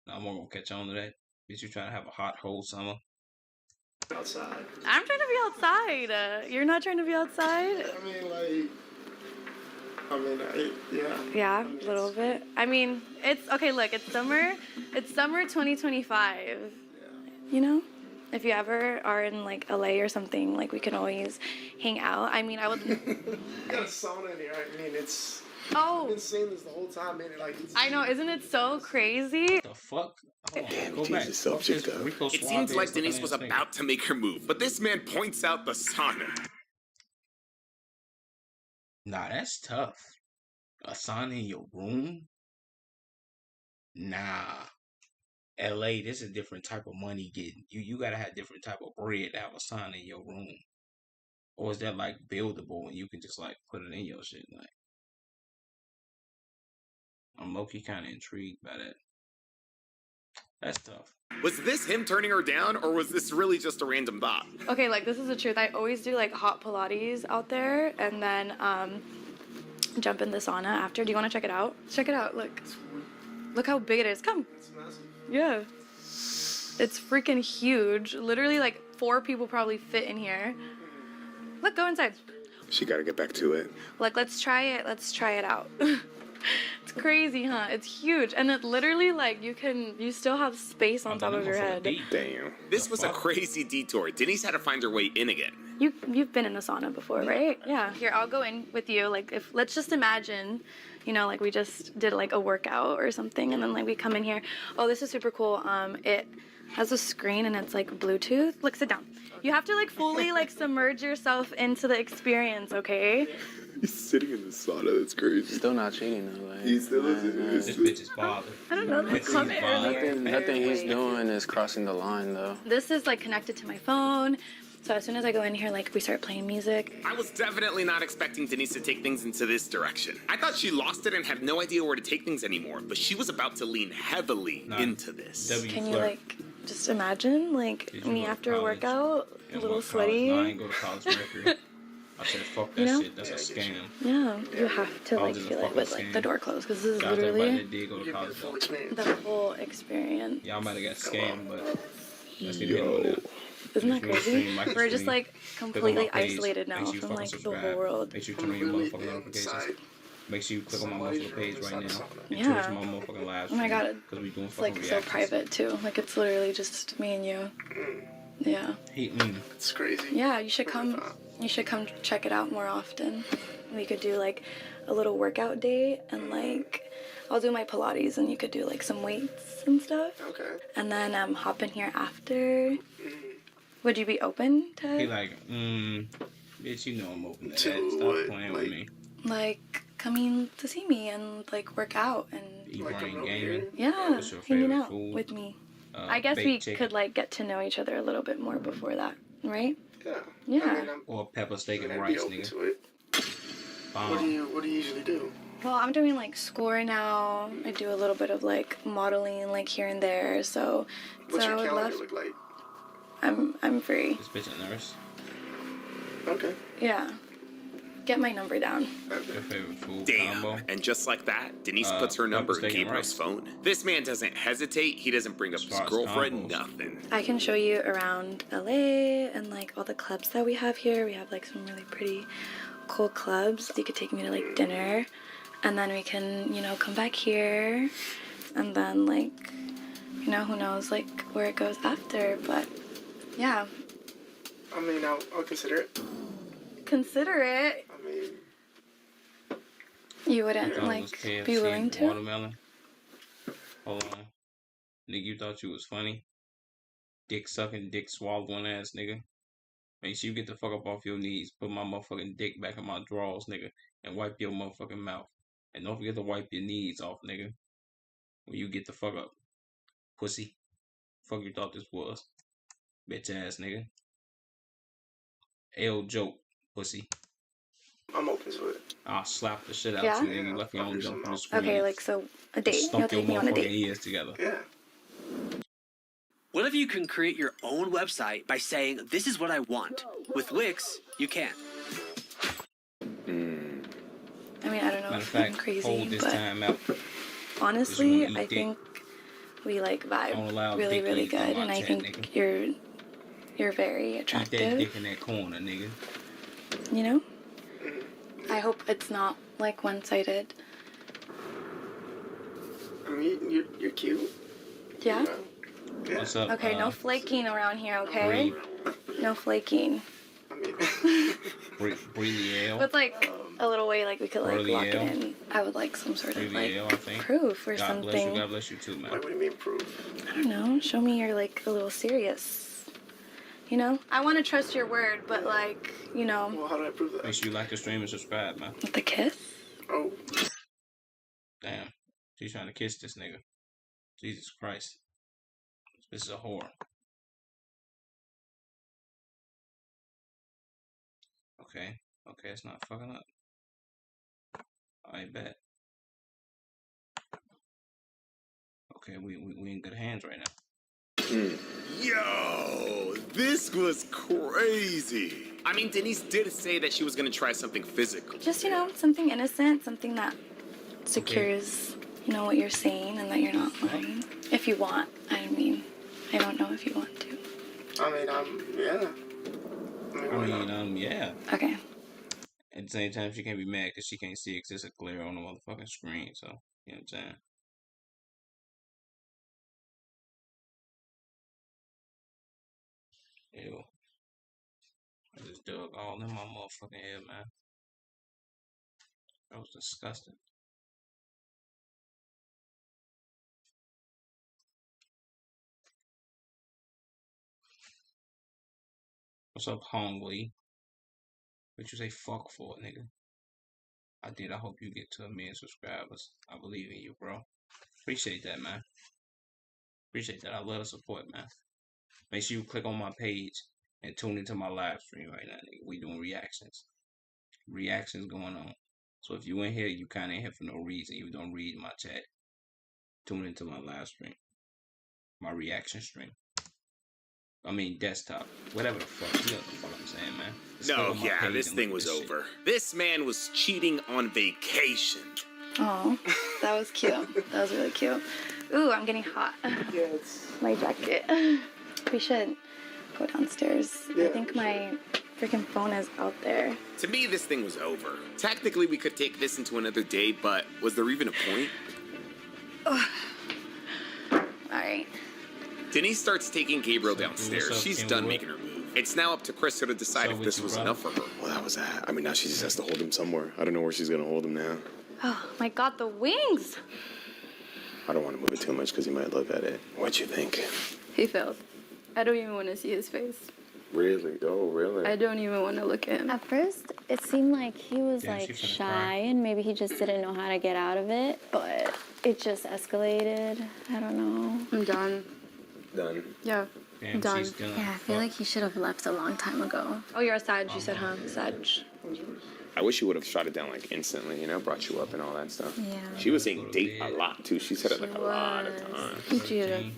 Now I'm gonna catch on to that. Bitch, you trying to have a hot whole summer. Outside. I'm trying to be outside. You're not trying to be outside? I mean, like. Yeah. Yeah, a little bit. I mean, it's okay. Look, it's summer. It's summer 2025. You know, if you ever are in like LA or something, like we can always hang out. I mean, I would. You got a sauna in here. I mean, it's. Oh. I've been saying this the whole time, man. Like. I know, isn't it so crazy? The fuck? Damn, Go change back. the subject Fuck this up. Rico It Suave seems like ass Denise looking was ass nigga. about to make her move, but this man points out the sauna. Nah, that's tough. A sauna in your room? Nah. LA, this is a different type of money getting. You gotta have different type of bread to have a sauna in your room. Or is that like buildable and you can just like put it in your shit? Like, I'm low-key kind of intrigued by that. That's tough. Was this him turning her down, or was this really just a random thought? Okay, like this is the truth. I always do like hot Pilates out there, and then jump in the sauna after. Do you want to check it out? Check it out. Look how big it is. Come. It's massive. Yeah. It's freaking huge. Literally, like 4 people probably fit in here. Look, go inside. She gotta get back to it. Like, let's try it. Let's try it out. It's crazy, huh? It's huge, and it literally like you still have space on top of your head. Damn. This was a crazy detour. Denise had to find her way in again. You've been in a sauna before, right? Yeah. Here, I'll go in with you. Like, if let's just imagine, you know, like we just did like a workout or something, and then like we come in here. Oh, this is super cool. It has a screen and it's like Bluetooth. Look, sit down. You have to like fully like submerge yourself into the experience, okay? He's sitting in the sauna. That's crazy. Still not cheating though. Like, He still is. This bitch is bothered. I don't know. They come earlier. Nothing he's doing is crossing the line though. This is like connected to my phone. So as soon as I go in here, like we start playing music. I was definitely not expecting Denise to take things into this direction. I thought she lost it and had no idea where to take things anymore, but she was about to lean heavily into this. Can you like just imagine like me after a workout, a little sweaty? No, I ain't go to college record. I said, fuck that You know? shit. That's a scam. Yeah, you have to like College is a feel it fucking with like scam. the door closed because this is Shout out to everybody literally that did go to college. the whole experience. Y'all might have got scammed, but let's get into it. Isn't that If you wanna crazy? stream, like the We're just stream, like click on my completely page. isolated Make now sure you from fucking like the subscribe. whole world. Make sure you turn on your motherfucking notifications. Make sure you click on my motherfucking page right now. And Yeah. Twitch my motherfucking live Oh my god, because we doing it's fucking like so reactions. private too. Like it's literally just me and you. Yeah. It's crazy. Yeah, you should come. You should come check it out more often. We could do like a little workout day, and like I'll do my Pilates, and you could do like some weights and stuff. Okay. And then hop in here after. Would you be open to He like, bitch, you know I'm open to that. Stop playing with me. like coming to see me and like work out and E-brain gaming. yeah, What's your hanging favorite out food? with me. I guess we baked chicken. could like get to know each other a little bit more before that, right? Yeah. I Yeah. mean, Or pepper steak and I'd be rice, open nigga. to it. What do you usually do? Well, I'm doing like school right now. I do a little bit of like modeling, like here and there. So, What's so your I would calendar love. look like? I'm free. This bitch a nurse. Okay. Yeah. Get my number down. Your favorite food Damn. combo? And just like that, Denise puts her number in pepper steak and Gabriel's rice. phone. This man doesn't hesitate. He doesn't bring up his girlfriend, combos. nothing. I can show you around LA and like all the clubs that we have here. We have like some really pretty cool clubs. You could take me to like dinner and then we can, you know, come back here and then like, you know, who knows like where it goes after. But yeah. I mean, I'll consider it. Consider it. I mean, You wouldn't Thought it like was KFC be willing to? Watermelon. Hold on. Nigga, you thought you was funny? Dick sucking, dick swallowing ass nigga. Make sure you get the fuck up off your knees. Put my motherfucking dick back in my drawers, nigga. And wipe your motherfucking mouth. And don't forget to wipe your knees off, nigga. When you get the fuck up. Pussy. Fuck you thought this was. Bitch ass nigga. L joke, pussy. I'm open to it. I'll slap the shit out Yeah? you, nigga. You lucky I don't jump from the screen. Okay, like so a date. You'll Stomp your take me on a motherfucking date. ears together. Yeah. What if you can create your own website by saying, this is what I want? With Wix, you can. I mean, I don't know Matter of if I'm fact, crazy, hold this but time out. honestly, wanna eat I dick. think we like Don't allow vibe really, dick really eats on good, my and I chat, think nigga. you're very Eat that attractive. dick in that corner, nigga. You know. I hope it's not like one-sided. I mean, you're cute. Yeah. What's up? Okay, no flaking around here, okay? No flaking. Brielle. With like a little way, like we could like lock it Brielle. in. I would like some sort of like Brielle, I think. proof or God something. bless you. God bless you too, man. What do you mean proof? I don't know. Show me you're like a little serious. You know? I want to trust your word, but like, you know. Well, how do I prove that? Make sure you like the stream and subscribe, man. With the kiss? Oh. Damn. She's trying to kiss this nigga. Jesus Christ. This is a whore. Okay. Okay, it's not fucking up. I bet. Okay, we in good hands right now. Yo, this was crazy. I mean, Denise did say that she was gonna try something physical. Just, you know, something innocent, something that secures, you know, what you're saying and that you're not lying. If you want. I mean, I don't know if you want to. I mean, yeah. Yeah. Okay. At the same time, she can't be mad because she can't see it 'cause it's a glare on the motherfucking screen. So, you know what I'm saying? Ew. I just dug all in my motherfucking head, man. That was disgusting. What's up, Hongwei? What you say fuck for, nigga? I did. I hope you get to 1 million subscribers. I believe in you, bro. Appreciate that, man. Appreciate that. I love the support, man. Make sure you click on my page and tune into my live stream right now, nigga. We doing reactions. Reactions going on. So if you in here, you kind of in here for no reason. You don't read my chat. Tune into my live stream. My reaction stream. I mean, desktop. Whatever the fuck. You know what the fuck I'm saying, man. Just click No, on my yeah, page this and thing look was at this shit. over. This man was cheating on vacation. Oh, that was cute. That was really cute. Ooh, I'm getting hot. Yeah, it's... My jacket. We should go downstairs. I think my freaking phone is out there. To me, this thing was over. Technically, we could take this into another day, but was there even a point? Alright. Denise starts taking Gabriel downstairs. what's up, She's Kim done Wood? making her move. It's now up to Krista to decide if this was enough for her. Well, that was that. I mean, now she just has to hold him somewhere. I don't know where she's gonna hold him now. Oh my god, the wings! I don't want to move it too much because he might look at it. What you think? He failed. I don't even want to see his face. Really? Oh, really? I don't even want to look at him. At first, it seemed like he was Yeah, like she finna shy cry. and maybe he just didn't know how to get out of it, but it just escalated. I don't know. I'm done. Done. Yeah. Damn, Done. she's gonna. Yeah, I feel like he should have left a long time ago. Oh, you're a Sag, you said, huh? Sag. I wish you would have shot it down like instantly, you know, brought you up and all that stuff. Yeah. She was saying date a lot too. She said it like a lot of times. He cheated.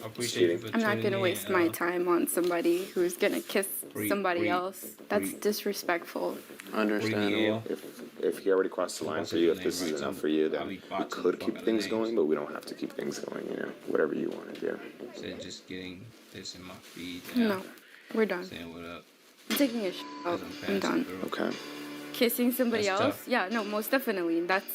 I appreciate you for I'm not tuning gonna in, waste my time on somebody who's gonna kiss somebody else. That's disrespectful. Understandable. If he already crossed the line for you, if this is enough for you, then we could keep things going, but we don't have to keep things going, you know, whatever you want to do. Said just getting this in my feed. No, we're done. Saying what up. I'm taking a out. I'm done. Okay. Kissing somebody That's else? tough. Yeah, no, most definitely. That's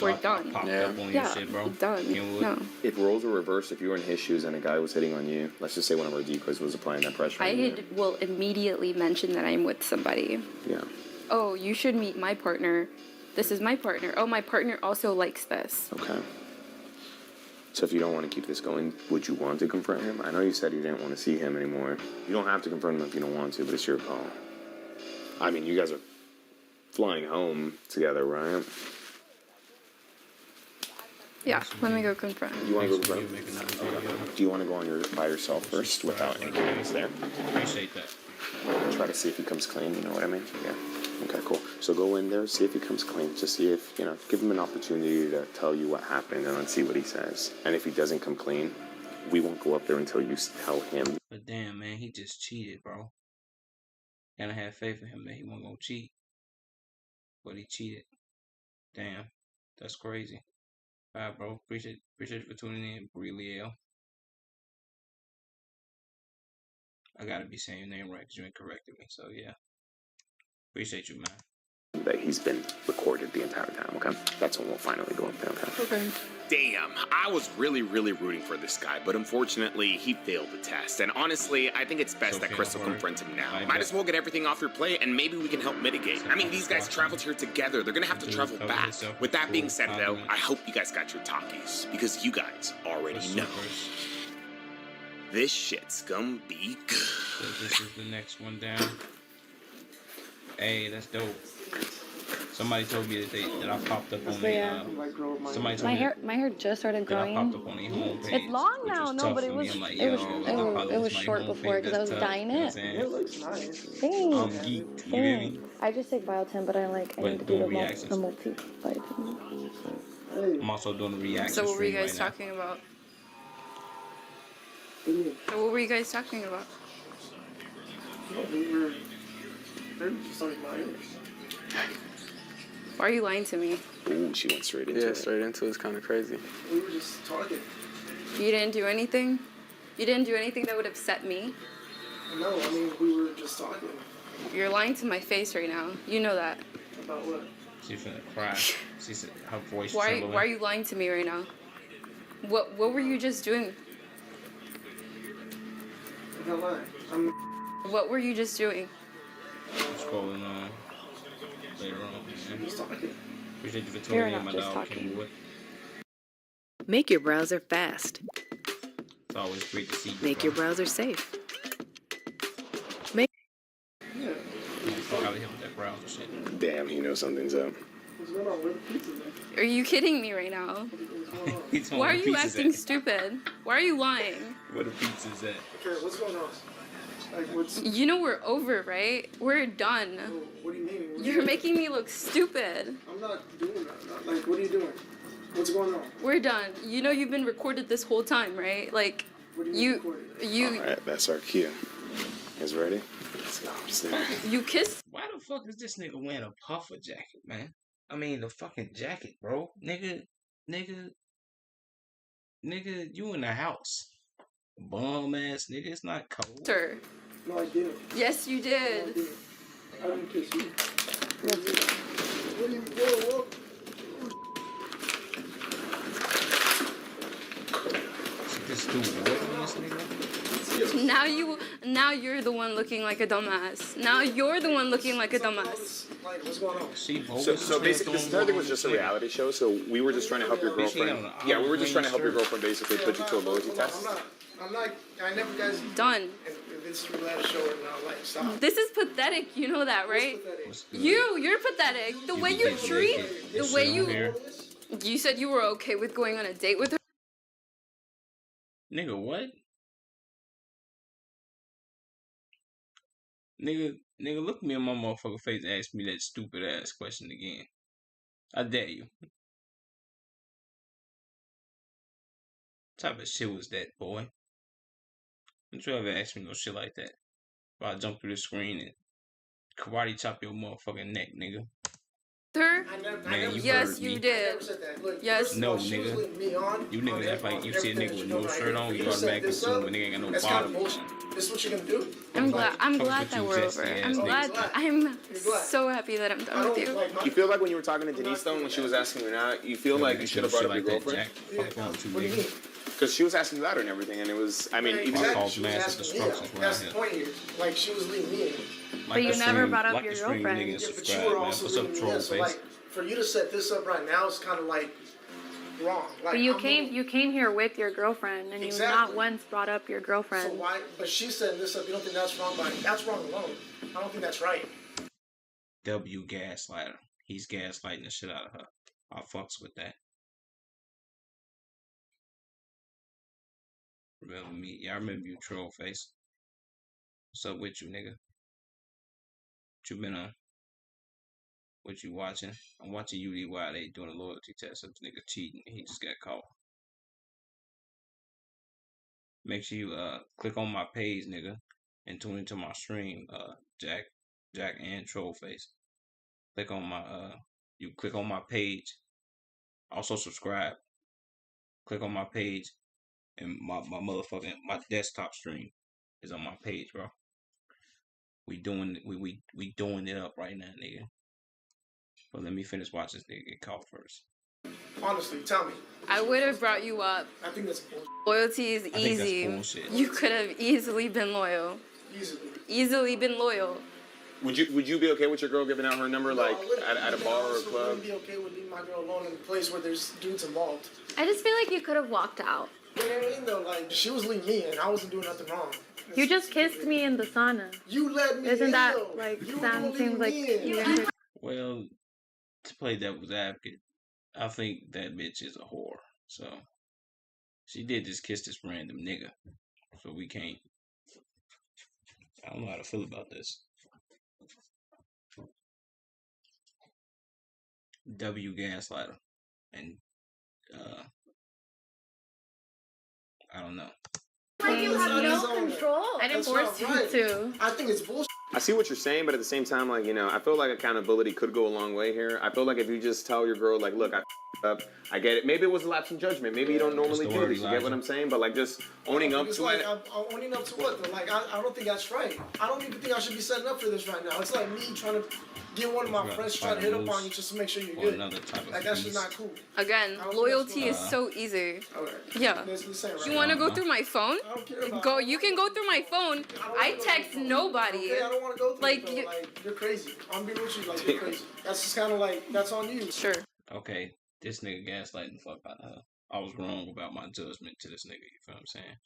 we're done. Done. No. If roles were reversed, if you were in his shoes and a guy was hitting on you, let's just say one of our decoys was applying that pressure. I will immediately mention that I'm with somebody. Yeah. Oh, you should meet my partner. This is my partner. Oh, my partner also likes this. Okay. So if you don't want to keep this going, would you want to confront him? I know you said you didn't want to see him anymore. You don't have to confront him if you don't want to, but it's your call. I mean, you guys are flying home together, right? Yeah, let me go confront. You want to go confront him? Do you want to go on by yourself first without anyone else there? Appreciate that. Try to see if he comes clean, you know what I mean? Yeah. Okay, cool. So go in there, see if he comes clean. Just see if, you know, give him an opportunity to tell you what happened and then see what he says. And if he doesn't come clean, we won't go up there until you tell him. But damn, man, he just cheated, bro. And I had faith in him that he wasn't gonna cheat. But he cheated. Damn. That's crazy. Alright, bro. Appreciate you for tuning in, Bree L. I gotta be saying your name right because you ain't corrected me. So yeah. Appreciate you, man. That he's been recorded the entire time, okay? That's when we'll finally go up there, okay? Okay. Damn, I was really rooting for this guy, but unfortunately, he failed the test. And honestly, I think it's best that Crystal confronts him now. Might as well get everything off your plate, and maybe we can help mitigate. I mean, these guys traveled here together. They're gonna have to travel back. With that being said, though, I hope you guys got your talkies, because you guys already know. This shit's gonna be good. So this is the next one down. Hey, that's dope. Somebody told me that I popped up on the. Somebody told me My hair just started growing. I popped up on the homepage. It's long now, no, but it was like, it was short before because I was dyeing it. It looks nice. Thanks. I'm geeked. You hear me? I just take biotin, but I need to do the multi-vitamin. I'm also doing the reaction. So what were you guys talking about? So what were you guys talking about? Why are you lying to me? Ooh, she went straight into it. Yeah, straight into it. It's kind of crazy. We were just talking. You didn't do anything? You didn't do anything that would upset me? No, I mean, we were just talking. You're lying to my face right now. You know that. About what? She's finna cry. She said her voice. Why are you lying to me right now? What were you just doing? I'm not lying. What were you just doing? Scrolling on later on. Just talking. Appreciate you for tuning in, my dog. Make your browser fast. It's always great to see you. Make your browser safe. Damn, you know something's up. Are you kidding me right now? Why are you acting stupid? Why are you lying? Where the pizza's at? Okay, what's going on? Like, what's... You know we're over, right? We're done. What do you mean? You're making me look stupid. I'm not doing that. Like, what are you doing? What's going on? We're done. You know you've been recorded this whole time, right? Like, what do you mean All right, that's our cue. You guys ready? Let's go. You kissed? Why the fuck is this nigga wearing a puffer jacket, man? I mean, the fucking jacket, bro. Nigga, you in the house. Bum ass nigga, it's not cold. Sir. No, I didn't. Yes, you did. I didn't kiss you. What are you doing? This dude whipping this nigga? Now you're the one looking like a dumbass. Now you're the one looking like a dumbass. Like, what's going on? So basically, this entire thing was just a reality show. So we were just trying to help your girlfriend. Yeah, we were just trying to help your girlfriend basically put you to a loyalty test. I'm not. I never guys. Done. If it's a reality show or not, like, stop. This is pathetic. You know that, right? You're pathetic. The way you treat, the way you said you were okay with going on a date with her. Nigga, what? Nigga, look me in my motherfucking face and ask me that stupid ass question again. I dare you. What type of shit was that, boy? Don't you ever ask me no shit like that? If I jump through the screen and karate chop your motherfucking neck, nigga. Sir? Man, yes, you did. Yes. No, nigga. You niggas act like you see a nigga with no shirt on, you automatically assume a nigga ain't got no bottom. This is what you're gonna do. I'm glad that we're over. I'm so happy that I'm done with you. You feel like when you were talking to Denise though, when she was asking you out, you feel like you should have brought up your girlfriend? What do you mean? Because she was asking you out and everything, and it was, I mean, even that's the point here. Like, she was leading me in. But you never brought up your girlfriend. Yeah, but you were also leading me in. So, like, for you to set this up right now is kind of like wrong. Like, but you came here with your girlfriend, and you not once brought up your girlfriend. So why? But she's setting this up. You don't think that's wrong? That's wrong alone. I don't think that's right. W gaslighter. He's gaslighting the shit out of her. I fucks with that. Remember me? Yeah, I remember you, troll face. What's up with you, nigga? What you been on? What you watching? I'm watching UDY. They doing a loyalty test. Some nigga cheating. He just got caught. Make sure you click on my page, nigga, and tune into my stream. Jack and Trollface. Click on my you click on my page. Also subscribe. Click on my page. And my motherfucking desktop stream is on my page, bro. We doing it up right now, nigga. But let me finish watching this nigga get caught first. Honestly, tell me. I would have brought you up. I think that's bullshit. Loyalty is easy. You could have easily been loyal. Easily been loyal. Would you be okay with your girl giving out her number, like at a bar or a club? I wouldn't be okay with leaving my girl alone in a place where there's dudes involved. I just feel like you could have walked out. You know what I mean, though? Like, she was leading me in. I wasn't doing nothing wrong. You just kissed me in the sauna. You let me Isn't in, that, though. like, You Sam seems like you Well, to play devil's advocate, I think that bitch is a whore. So, she did just kiss this random nigga. So we can't... I don't know how to feel about this. W gaslighter. And, I don't know. Like you have no control. I didn't force you to. I think it's bullshit. I see what you're saying, but at the same time, like, you know, I feel like accountability could go a long way here. I feel like if you just tell your girl, like, look, I up, I get it. Maybe it was a lapse in judgment. Maybe you don't normally do this. You get what I'm saying? But, like, just owning up to it. I'm owning up to what, though? Like, I don't think that's right. I don't even think I should be setting up for this right now. It's like me trying to get one of my friends trying to hit up on you just to make sure you're good. Like, that's just not cool. Again, loyalty is so easy. Yeah. You want to go through my phone? Go. You can go through my phone. I text nobody. Okay, I don't want to go through like, it, like, you're crazy. I'm being with you, like, you're crazy. That's just kind of like, that's on you. Sure. Okay, this nigga gaslighting the fuck out of her. I was wrong about my judgment to this nigga, you feel what I'm saying?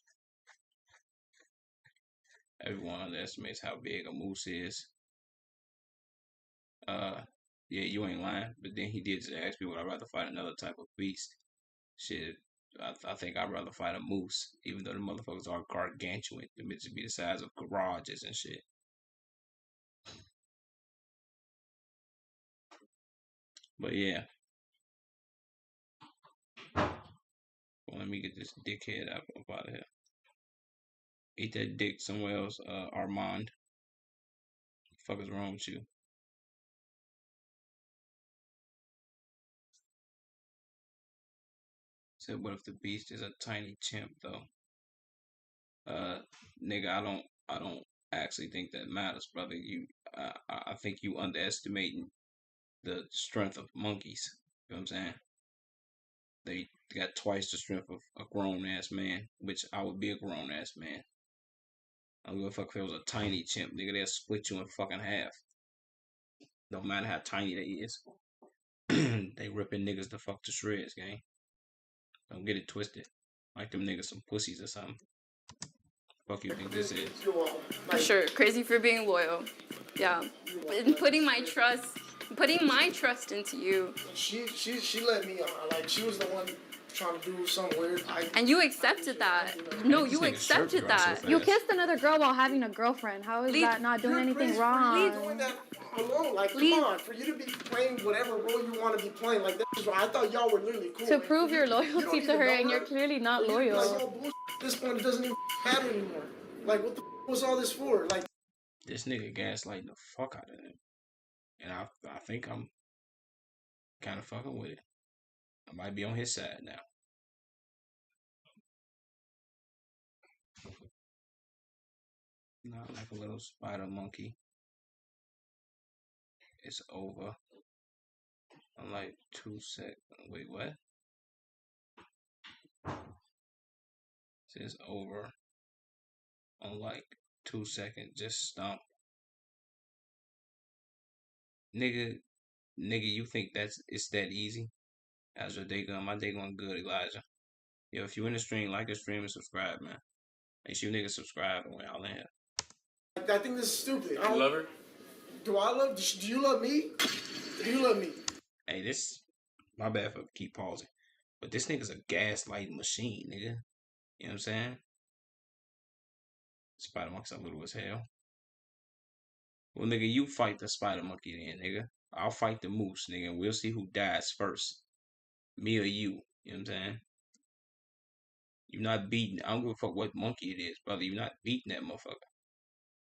Everyone underestimates how big a moose is. Yeah, you ain't lying. But then he did just ask me would I rather fight another type of beast. Shit, I think I'd rather fight a moose, even though the motherfuckers are gargantuan. The bitches be the size of garages and shit. But yeah. Well, let me get this dickhead up out of here. Eat that dick somewhere else, Armand. What the fuck is wrong with you? Said, what if the beast is a tiny chimp, though? Nigga, I don't actually think that matters, brother. I think you underestimating the strength of monkeys. You know what I'm saying? They got twice the strength of a grown-ass man, which I would be a grown-ass man. I don't give a fuck if it was a tiny chimp, nigga. They'll split you in fucking half. No matter how tiny they is. They ripping niggas the fuck to shreds, gang. Don't get it twisted. Like them niggas some pussies or something. Fuck you think this is? For sure. Crazy for being loyal. Yeah. And putting my trust into you. She let me on. Like, she was the one trying to do something weird. And you accepted that. No, you accepted that. You kissed another girl while having a girlfriend. How is that not doing anything wrong? You're doing that alone. Like, come on, for you to be playing whatever role you want to be playing, like, that is wrong. I thought y'all were literally cool. To prove your loyalty to her, and you're clearly not loyal. Like, y'all bullshit. At this point, it doesn't even matter anymore. Like, what the was all this for? Like, this nigga gaslighting the fuck out of him. And I think I'm kind of fucking with it. I might be on his side now. Not like a little spider monkey. It's over. I'm like 2 seconds. Wait, what? It says over. On like 2 seconds. Just stomp. Nigga, you think it's that easy? How's your day going? My day going good, Elijah. Yo, if you in the stream, like the stream and subscribe, man. Make sure you niggas subscribe when y'all in here. I think this is stupid. You love her? Do you love me? Do you love me? Hey, this, my bad for keep pausing. But this nigga's a gaslighting machine, nigga. You know what I'm saying? Spider monkey's a little as hell. Well, nigga, you fight the spider monkey then, nigga. I'll fight the moose, nigga, and we'll see who dies first. Me or you. You know what I'm saying? You're not beating. I don't give a fuck what monkey it is, brother. You're not beating that motherfucker.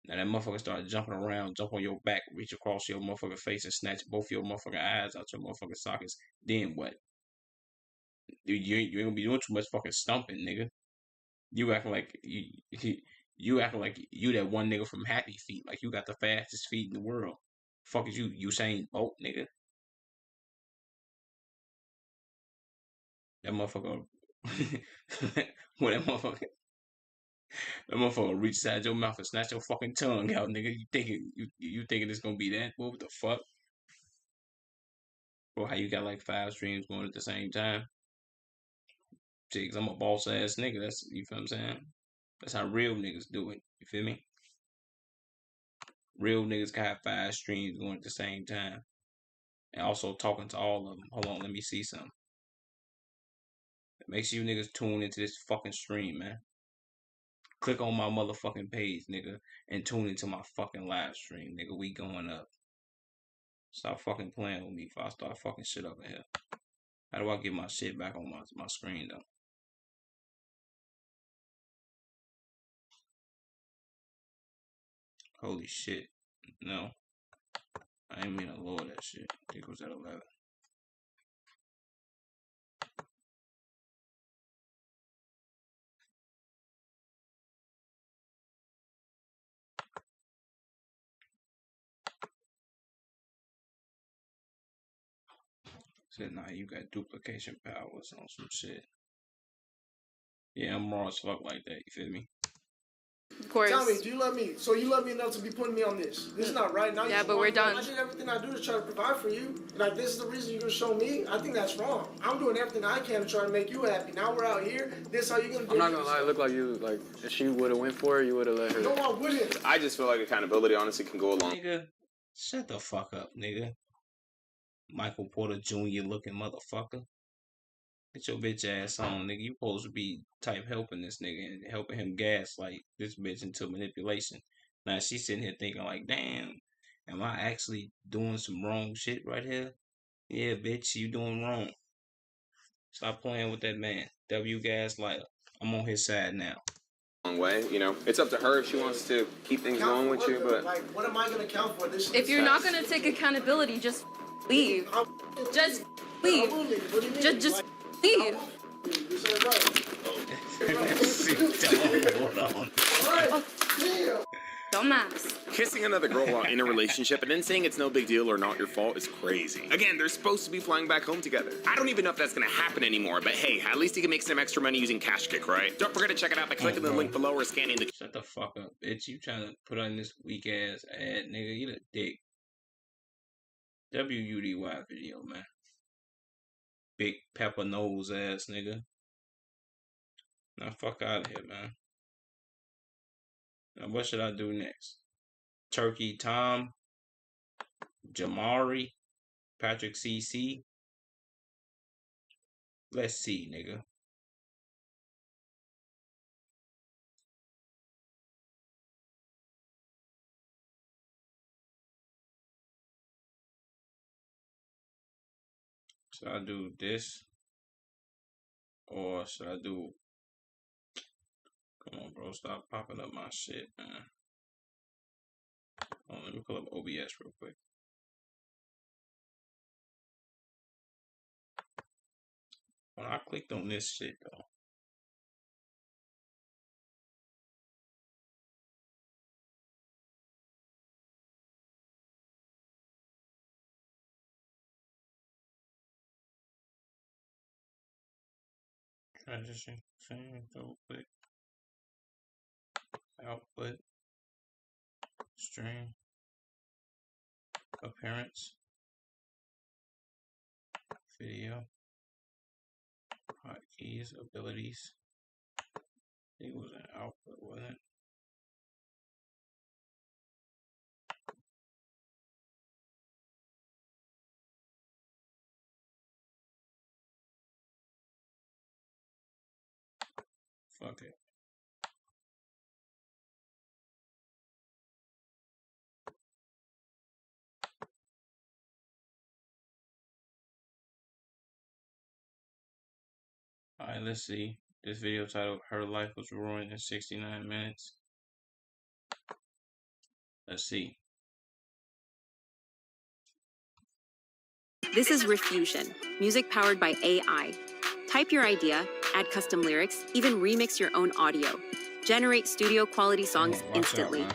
Now that motherfucker start jumping around, jump on your back, reach across your motherfucking face and snatch both your motherfucking eyes out your motherfucking sockets. Then what? You ain't gonna be doing too much fucking stumping, nigga. You acting like you acting like you that one nigga from Happy Feet, like you got the fastest feet in the world. Fuck is you Usain Bolt, nigga. That motherfucker when that motherfucker reach inside your mouth and snatch your fucking tongue out, nigga. You thinking it's gonna be that? What the fuck? Bro, how you got like 5 streams going at the same time? See, cause I'm a boss ass nigga. That's, you feel what I'm saying? That's how real niggas do it. You feel me? Real niggas can have 5 streams going at the same time. And also talking to all of them. Hold on, let me see something. Make sure you niggas tune into this fucking stream, man. Click on my motherfucking page, nigga, and tune into my fucking live stream, nigga. We going up. Stop fucking playing with me before I start fucking shit up in here. How do I get my shit back on my screen, though? Holy shit. No. I ain't mean to lower that shit. I think it was at 11. Said, nah, you got duplication powers on some shit. Yeah, I'm raw as fuck like that, you feel me? Of course. Tell me, do you love me? So you love me enough to be putting me on this? This is not right. Now yeah, but we're done. I did everything I do to try to provide for you. Like, this is the reason you're gonna show me? I think that's wrong. I'm doing everything I can to try to make you happy. Now we're out here. This is how you're gonna do it. I'm not gonna lie, it looked like you, like, if she would've went for it, you would've let her. No, I wouldn't. I just feel like accountability honestly can go along. Nigga, shut the fuck up, nigga. Michael Porter Jr. looking motherfucker. Get your bitch ass on, nigga. You supposed to be type helping this nigga and helping him gaslight this bitch into manipulation. Now she's sitting here thinking like, damn, am I actually doing some wrong shit right here? Yeah, bitch, you doing wrong. Stop playing with that man. W gaslighter. I'm on his side now. Long way, you know. It's up to her if she wants to keep things going with you, but like, what am I gonna count for? This. If you're not gonna take accountability, just leave. Just leave. Just leave. Dumbass. Kissing another girl while in a relationship and then saying it's no big deal or not your fault is crazy. Again, they're supposed to be flying back home together. I don't even know if that's gonna happen anymore, but hey, at least you can make some extra money using Cash Kick, right? Don't forget to check it out by clicking the link below or scanning the... Shut the fuck up, bitch. You trying to put on this weak ass ad, nigga. You the dick. WUDY video, man. Big pepper nose ass nigga. Now fuck out of here, man. Now what should I do next? Turkey Tom, Jamari, Patrick CC. Let's see, nigga. Should I do this? Or should I do... Come on, bro. Stop popping up my shit, man. Hold on, let me pull up OBS real quick. When I clicked on this shit, though. Transition, double click, output, stream, appearance, video, hotkeys, abilities. I think it was an output, wasn't it? Fuck it. Alright, let's see. This video titled Her Life Was Ruined in 69 Minutes. Let's see. This is Refusion, music powered by AI. Type your idea, add custom lyrics, even remix your own audio. Generate studio quality songs instantly.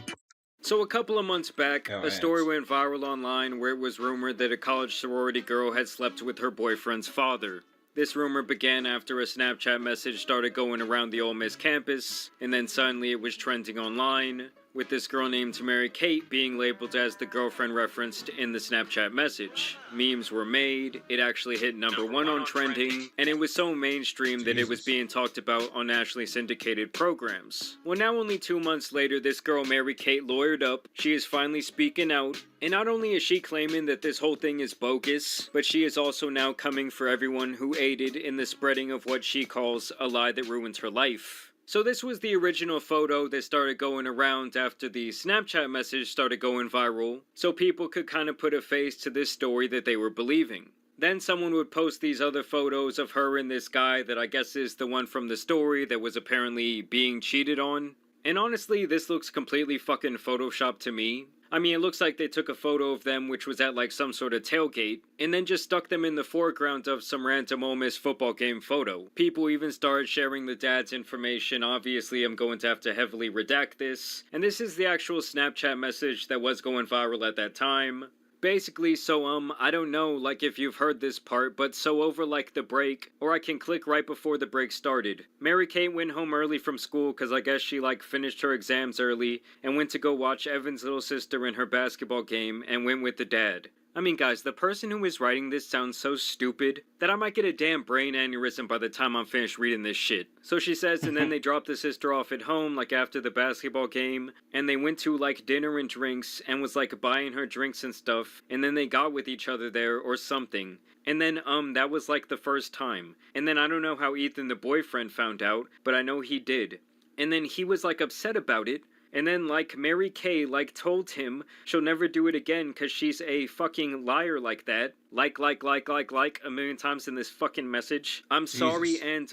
So a couple of months back, a story went viral online where it was rumored that a college sorority girl had slept with her boyfriend's father. This rumor began after a Snapchat message started going around the Ole Miss campus, and then suddenly it was trending online, with this girl named Mary Kate being labeled as the girlfriend referenced in the Snapchat message. Memes were made, it actually hit #1 on trending, and it was so mainstream that it was being talked about on nationally syndicated programs. Well, now only 2 months later, this girl Mary Kate lawyered up, she is finally speaking out, and not only is she claiming that this whole thing is bogus, but she is also now coming for everyone who aided in the spreading of what she calls a lie that ruins her life. So this was the original photo that started going around after the Snapchat message started going viral, so people could kind of put a face to this story that they were believing. Then someone would post these other photos of her and this guy that I guess is the one from the story that was apparently being cheated on. And honestly, this looks completely fucking photoshopped to me. I mean, it looks like they took a photo of them which was at like some sort of tailgate, and then just stuck them in the foreground of some random Ole Miss football game photo. People even started sharing the dad's information. Obviously, I'm going to have to heavily redact this. And this is the actual Snapchat message that was going viral at that time. Basically, so I don't know like if you've heard this part, but so over like the break, or I can click right before the break started. Mary Kate went home early from school cause I guess she like finished her exams early and went to go watch Evan's little sister in her basketball game and went with the dad. I mean guys, the person who is writing this sounds so stupid that I might get a damn brain aneurysm by the time I'm finished reading this shit. So she says, and then they dropped the sister off at home like after the basketball game, and they went to like dinner and drinks and was like buying her drinks and stuff, and then they got with each other there or something. And then that was like the first time. And then I don't know how Ethan the boyfriend found out, but I know he did. And then he was like upset about it. And then, like, Mary Kay, like, told him she'll never do it again because she's a fucking liar like that. Like, a million times in this fucking message. I'm sorry, and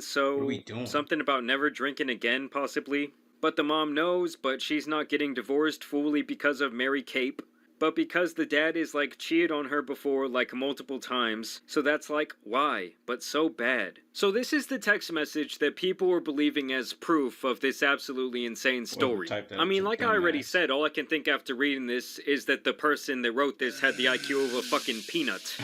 so... something about never drinking again, possibly. But the mom knows, but she's not getting divorced fully because of Mary Cape. But because the dad is, like, cheated on her before, like, multiple times. So that's, like, why? But so bad. So this is the text message that people were believing as proof of this absolutely insane story. I mean, like I already said, all I can think after reading this is that the person that wrote this had the IQ of a fucking peanut.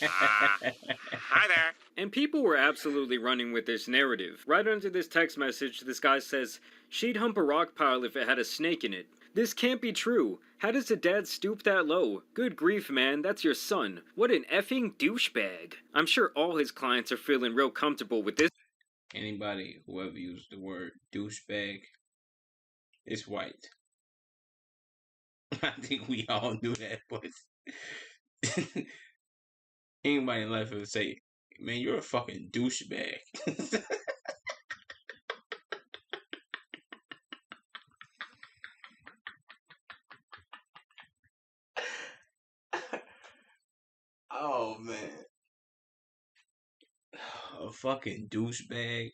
Hi there. And people were absolutely running with this narrative. Right under this text message, this guy says, she'd hump a rock pile if it had a snake in it. This can't be true. How does a dad stoop that low? Good grief, man, that's your son. What an effing douchebag. I'm sure all his clients are feeling real comfortable with this. Anybody who ever used the word douchebag is white. I think we all knew that, but anybody in life would say Man, you're a fucking douchebag. Oh man. A fucking douchebag.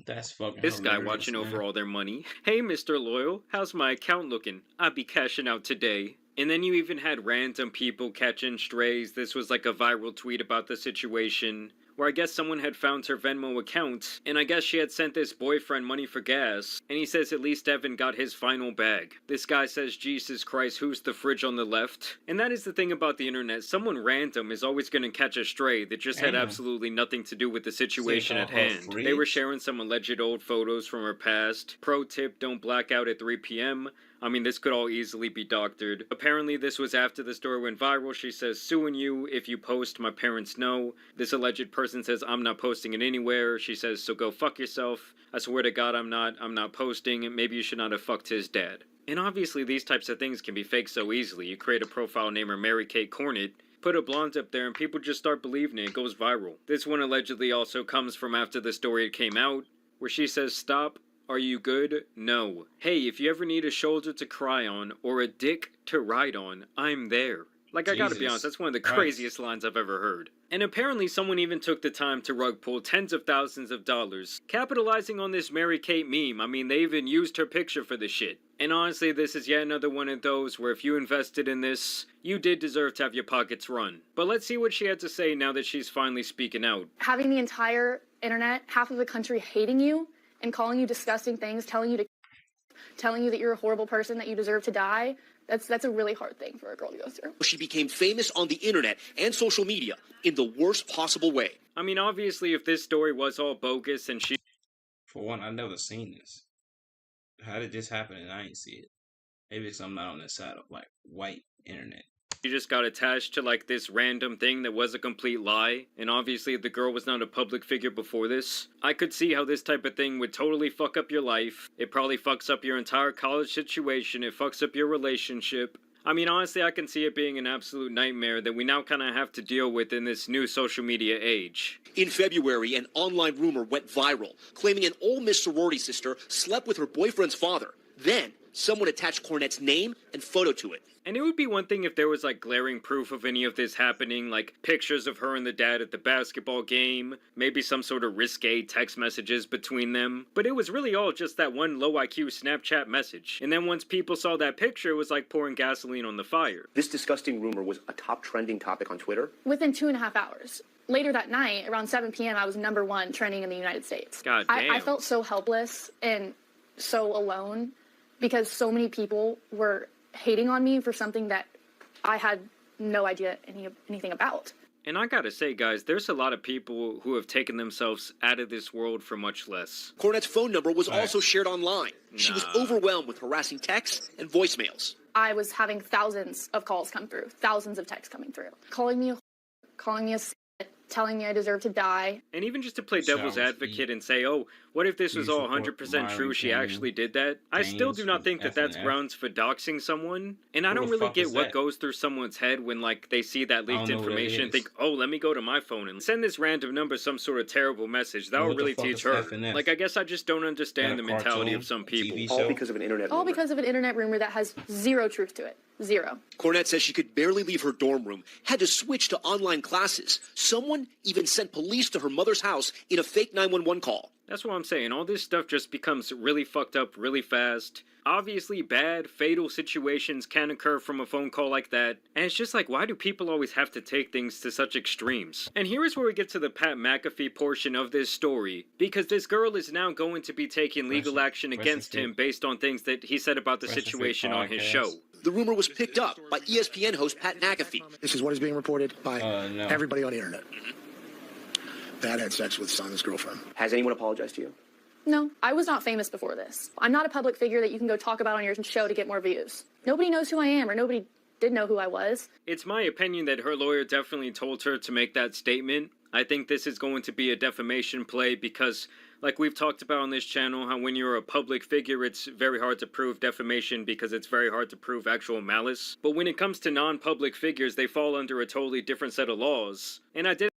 That's fucking This guy hilarious, watching man. over all their money. Hey, Mr. Loyal, how's my account looking? I'll be cashing out today. And then you even had random people catching strays. This was like a viral tweet about the situation, where I guess someone had found her Venmo account, and I guess she had sent this boyfriend money for gas, and he says at least Evan got his final bag. This guy says, Jesus Christ, who's the fridge on the left? And that is the thing about the internet, someone random is always gonna catch a stray that just had absolutely nothing to do with the situation at hand. They were sharing some alleged old photos from her past. Pro tip, don't black out at 3 p.m. I mean, this could all easily be doctored. Apparently, this was after the story went viral. She says, suing you if you post, my parents know. This alleged person says, I'm not posting it anywhere. She says, so go fuck yourself. I swear to God, I'm not posting. Maybe you should not have fucked his dad. And obviously, these types of things can be faked so easily. You create a profile name or Mary Kate Cornett, put a blonde up there, and people just start believing it. It goes viral. This one allegedly also comes from after the story came out, where she says, stop. Are you good? No. Hey, if you ever need a shoulder to cry on or a dick to ride on, I'm there. Like, I gotta be honest, that's one of the craziest lines I've ever heard. And apparently someone even took the time to rug pull tens of thousands of dollars, capitalizing on this Mary Kate meme. I mean, they even used her picture for the shit. And honestly, this is yet another one of those where if you invested in this, you did deserve to have your pockets run. But let's see what she had to say now that she's finally speaking out. Having the entire internet, half of the country hating you, and calling you disgusting things, telling you that you're a horrible person, that you deserve to die, that's a really hard thing for a girl to go through. She became famous on the internet and social media in the worst possible way. I mean, obviously, if this story was all bogus and she... For one, I've never seen this. How did this happen and I ain't see it? Maybe it's I'm not on the side of, like, white internet. She just got attached to like this random thing that was a complete lie, and obviously the girl was not a public figure before this. I could see how this type of thing would totally fuck up your life. It probably fucks up your entire college situation. It fucks up your relationship. I mean, honestly, I can see it being an absolute nightmare that we now kind of have to deal with in this new social media age. In February, an online rumor went viral, claiming an Ole Miss sorority sister slept with her boyfriend's father. Then, someone attached Cornett's name and photo to it. And it would be one thing if there was like glaring proof of any of this happening, like pictures of her and the dad at the basketball game, maybe some sort of risque text messages between them. But it was really all just that one low IQ Snapchat message. And then once people saw that picture, it was like pouring gasoline on the fire. This disgusting rumor was a top trending topic on Twitter. Within 2.5 hours. Later that night, around 7 p.m., I was #1 trending in the United States. God damn. I felt so helpless and so alone because so many people were hating on me for something that I had no idea anything about. And I gotta say, guys, there's a lot of people who have taken themselves out of this world for much less. Cornett's phone number was also shared online. She was overwhelmed with harassing texts and voicemails. I was having thousands of calls come through, thousands of texts coming through, calling me a telling me I deserve to die. And even just to play devil's advocate and say, oh, what if this was all 100% true, she actually did that? I still do not think that that's grounds for doxing someone. And I don't really get what goes through someone's head when, like, they see that leaked information and think, oh, let me go to my phone and send this random number some sort of terrible message. That will really teach her. Like, I guess I just don't understand the mentality of some people. All because of an internet rumor. All because of an internet rumor that has zero truth to it. Zero. Cornett says she could barely leave her dorm room, had to switch to online classes. Someone even sent police to her mother's house in a fake 911 call. That's what I'm saying. All this stuff just becomes really fucked up really fast. Obviously, bad, fatal situations can occur from a phone call like that. And it's just like, why do people always have to take things to such extremes? And here is where we get to the Pat McAfee portion of this story. Because this girl is now going to be taking legal action against him based on things that he said about the situation on his show. The rumor was picked up by ESPN host Pat McAfee. This is what is being reported by everybody on the internet. Dad had sex with son's girlfriend. Has anyone apologized to you? No, I was not famous before this. I'm not a public figure that you can go talk about on your show to get more views. Nobody knows who I am, or nobody did know who I was. It's my opinion that her lawyer definitely told her to make that statement. I think this is going to be a defamation play because, like we've talked about on this channel, how when you're a public figure, it's very hard to prove defamation because it's very hard to prove actual malice. But when it comes to non-public figures, they fall under a totally different set of laws. And I did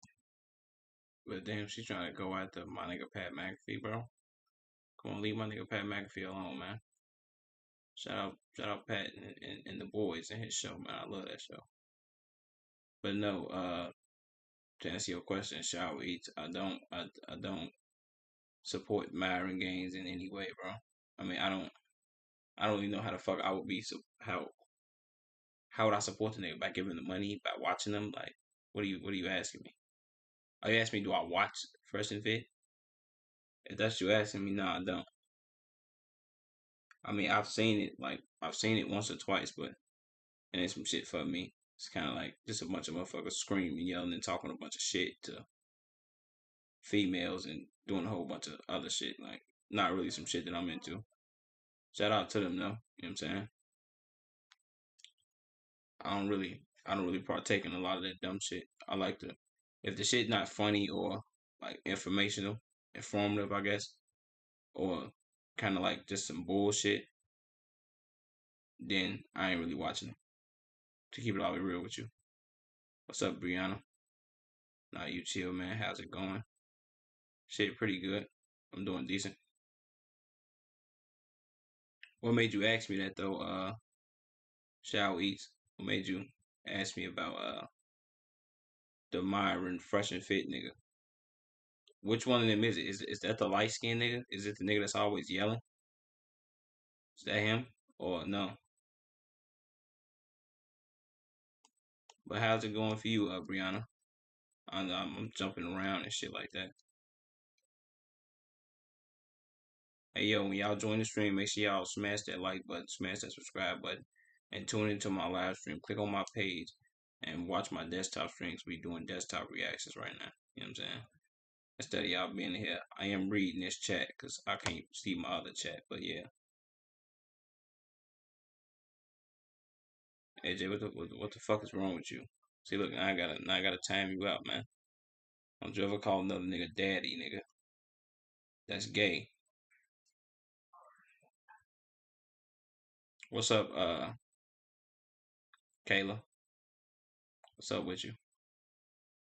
damn, she's trying to go after my nigga Pat McAfee, bro. Come on, leave my nigga Pat McAfee alone, man. Shout out Pat and the boys and his show, man. I love that show. But no, to answer your question, Shower Eats, I don't support Myron Gaines in any way, bro. I mean, I don't even know how the fuck I would be. So how would I support the nigga? By giving him the money? By watching them? Like, what are you asking me? Are you asking me, do I watch Fresh and Fit? If that's what you're asking me, no, I don't. I mean, I've seen it once or twice, but it ain't some shit for me. It's kind of like just a bunch of motherfuckers screaming, yelling, and talking a bunch of shit to females and doing a whole bunch of other shit. Like, not really some shit that I'm into. Shout out to them, though. You know what I'm saying? I don't really partake in a lot of that dumb shit. I like to, if the shit not funny or like informative, I guess, or kind of like just some bullshit, then I ain't really watching it. To keep it all real with you. What's up, Brianna? Nah, you chill, man. How's it going? Shit, pretty good. I'm doing decent. What made you ask me that though? Shao Eats. What made you ask me about the Myron Fresh and Fit nigga? Which one of them is it? Is that the light skinned nigga? Is it the nigga that's always yelling? Is that him? Or no? But how's it going for you, Brianna? I'm jumping around and shit like that. Hey, yo, when y'all join the stream, make sure y'all smash that like button, smash that subscribe button, and tune into my live stream. Click on my page and watch my desktop streams. We doing desktop reactions right now. You know what I'm saying? Instead of y'all being here, I am reading this chat because I can't see my other chat. But yeah. AJ, what the fuck is wrong with you? See, look, now I gotta time you out, man. Don't you ever call another nigga daddy, nigga. That's gay. What's up, Kayla? What's up with you?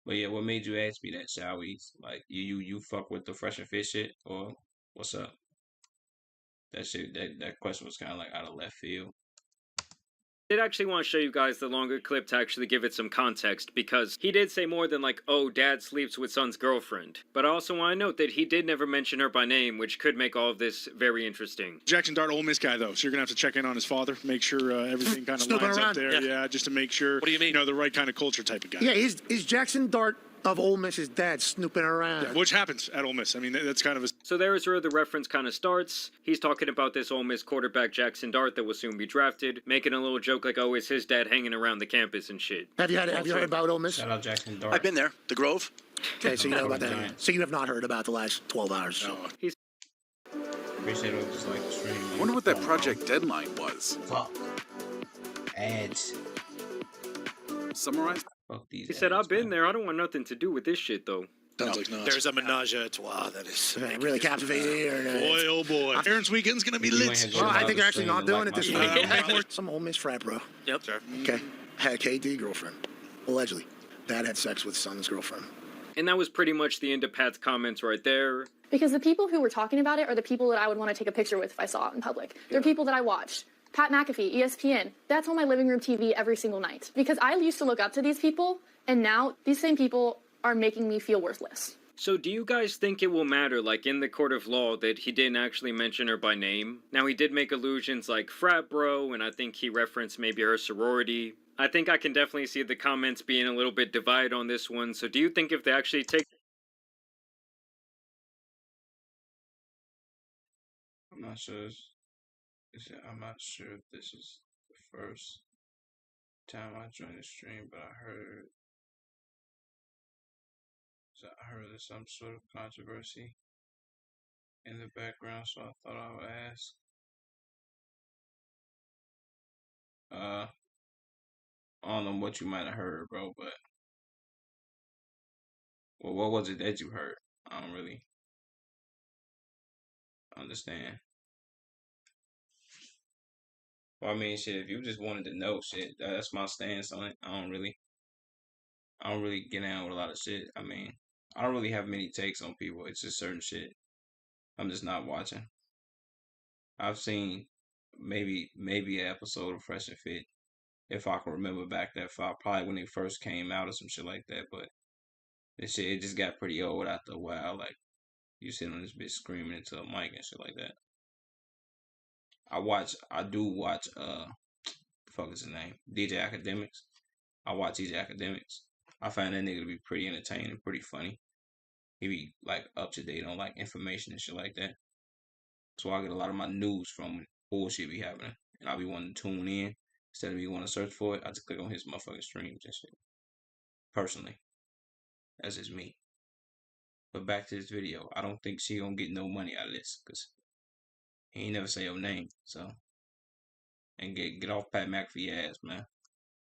But yeah, what made you ask me that, shall we? Like, you fuck with the Fresh and Fit shit, or what's up? That shit, that question was kind of like out of left field. I did actually want to show you guys the longer clip to actually give it some context, because he did say more than like, oh, dad sleeps with son's girlfriend. But I also want to note that he did never mention her by name, which could make all of this very interesting. Jackson Dart, Ole Miss guy, though, so you're going to have to check in on his father, make sure everything kind of lines up there. Yeah, just to make sure, what do you mean? You know, the right kind of culture type of guy. Yeah, he's Jackson Dart of Ole Miss's dad snooping around. Yeah, which happens at Ole Miss. I mean, that's kind of a... So there is where the reference kind of starts. He's talking about this Ole Miss quarterback Jackson Dart that will soon be drafted, making a little joke like, oh, it's his dad hanging around the campus and shit. Have you heard about Ole Miss? Shout out Jackson Dart. I've been there. The Grove. Okay, so you know about that. So you have not heard about the last 12 hours. No. He's... Appreciate it. Just like the stream. I wonder what that project deadline was. Fuck. Ads. Summarize. He said, I've been there. I don't want nothing to do with this shit, though. Sounds like nuts. There's a menage a trois that is really captivating. Boy, oh boy. Parents' weekend's going to be lit. Well, I think they're actually not doing it this week. Some Ole Miss frat bro. Yep. Sure. Okay. Had KD girlfriend. Allegedly. Dad had sex with son's girlfriend. And that was pretty much the end of Pat's comments right there. Because the people who were talking about it are the people that I would want to take a picture with if I saw it in public. They're people that I watched. Pat McAfee, ESPN, that's on my living room TV every single night. Because I used to look up to these people, and now these same people are making me feel worthless. So do you guys think it will matter, like in the court of law, that he didn't actually mention her by name? Now, he did make allusions like frat bro, and I think he referenced maybe her sorority. I think I can definitely see the comments being a little bit divided on this one. So do you think if they actually take... I'm not sure. I'm not sure if this is the first time I joined the stream, but I heard there's some sort of controversy in the background, so I thought I would ask. I don't know what you might have heard, bro, but well, what was it that you heard? I don't really understand. Well, I mean, shit, if you just wanted to know shit, that's my stance on it. I don't really get down with a lot of shit. I mean, I don't really have many takes on people. It's just certain shit I'm just not watching. I've seen maybe an episode of Fresh and Fit, if I can remember back that far, probably when they first came out or some shit like that. But this shit, it just got pretty old after a while. Like, you sitting on this bitch screaming into a mic and shit like that. I do watch, the fuck is his name? DJ Academics. I watch DJ Academics. I find that nigga to be pretty entertaining, pretty funny. He be like up to date on like information and shit like that. So I get a lot of my news from bullshit be happening. And I be wanting to tune in. Instead of me wanting to search for it, I just click on his motherfucking streams and shit. Personally. That's just me. But back to this video. I don't think she gonna get no money out of this. Because he ain't never say your name. So. And get off Pat McAfee ass, man.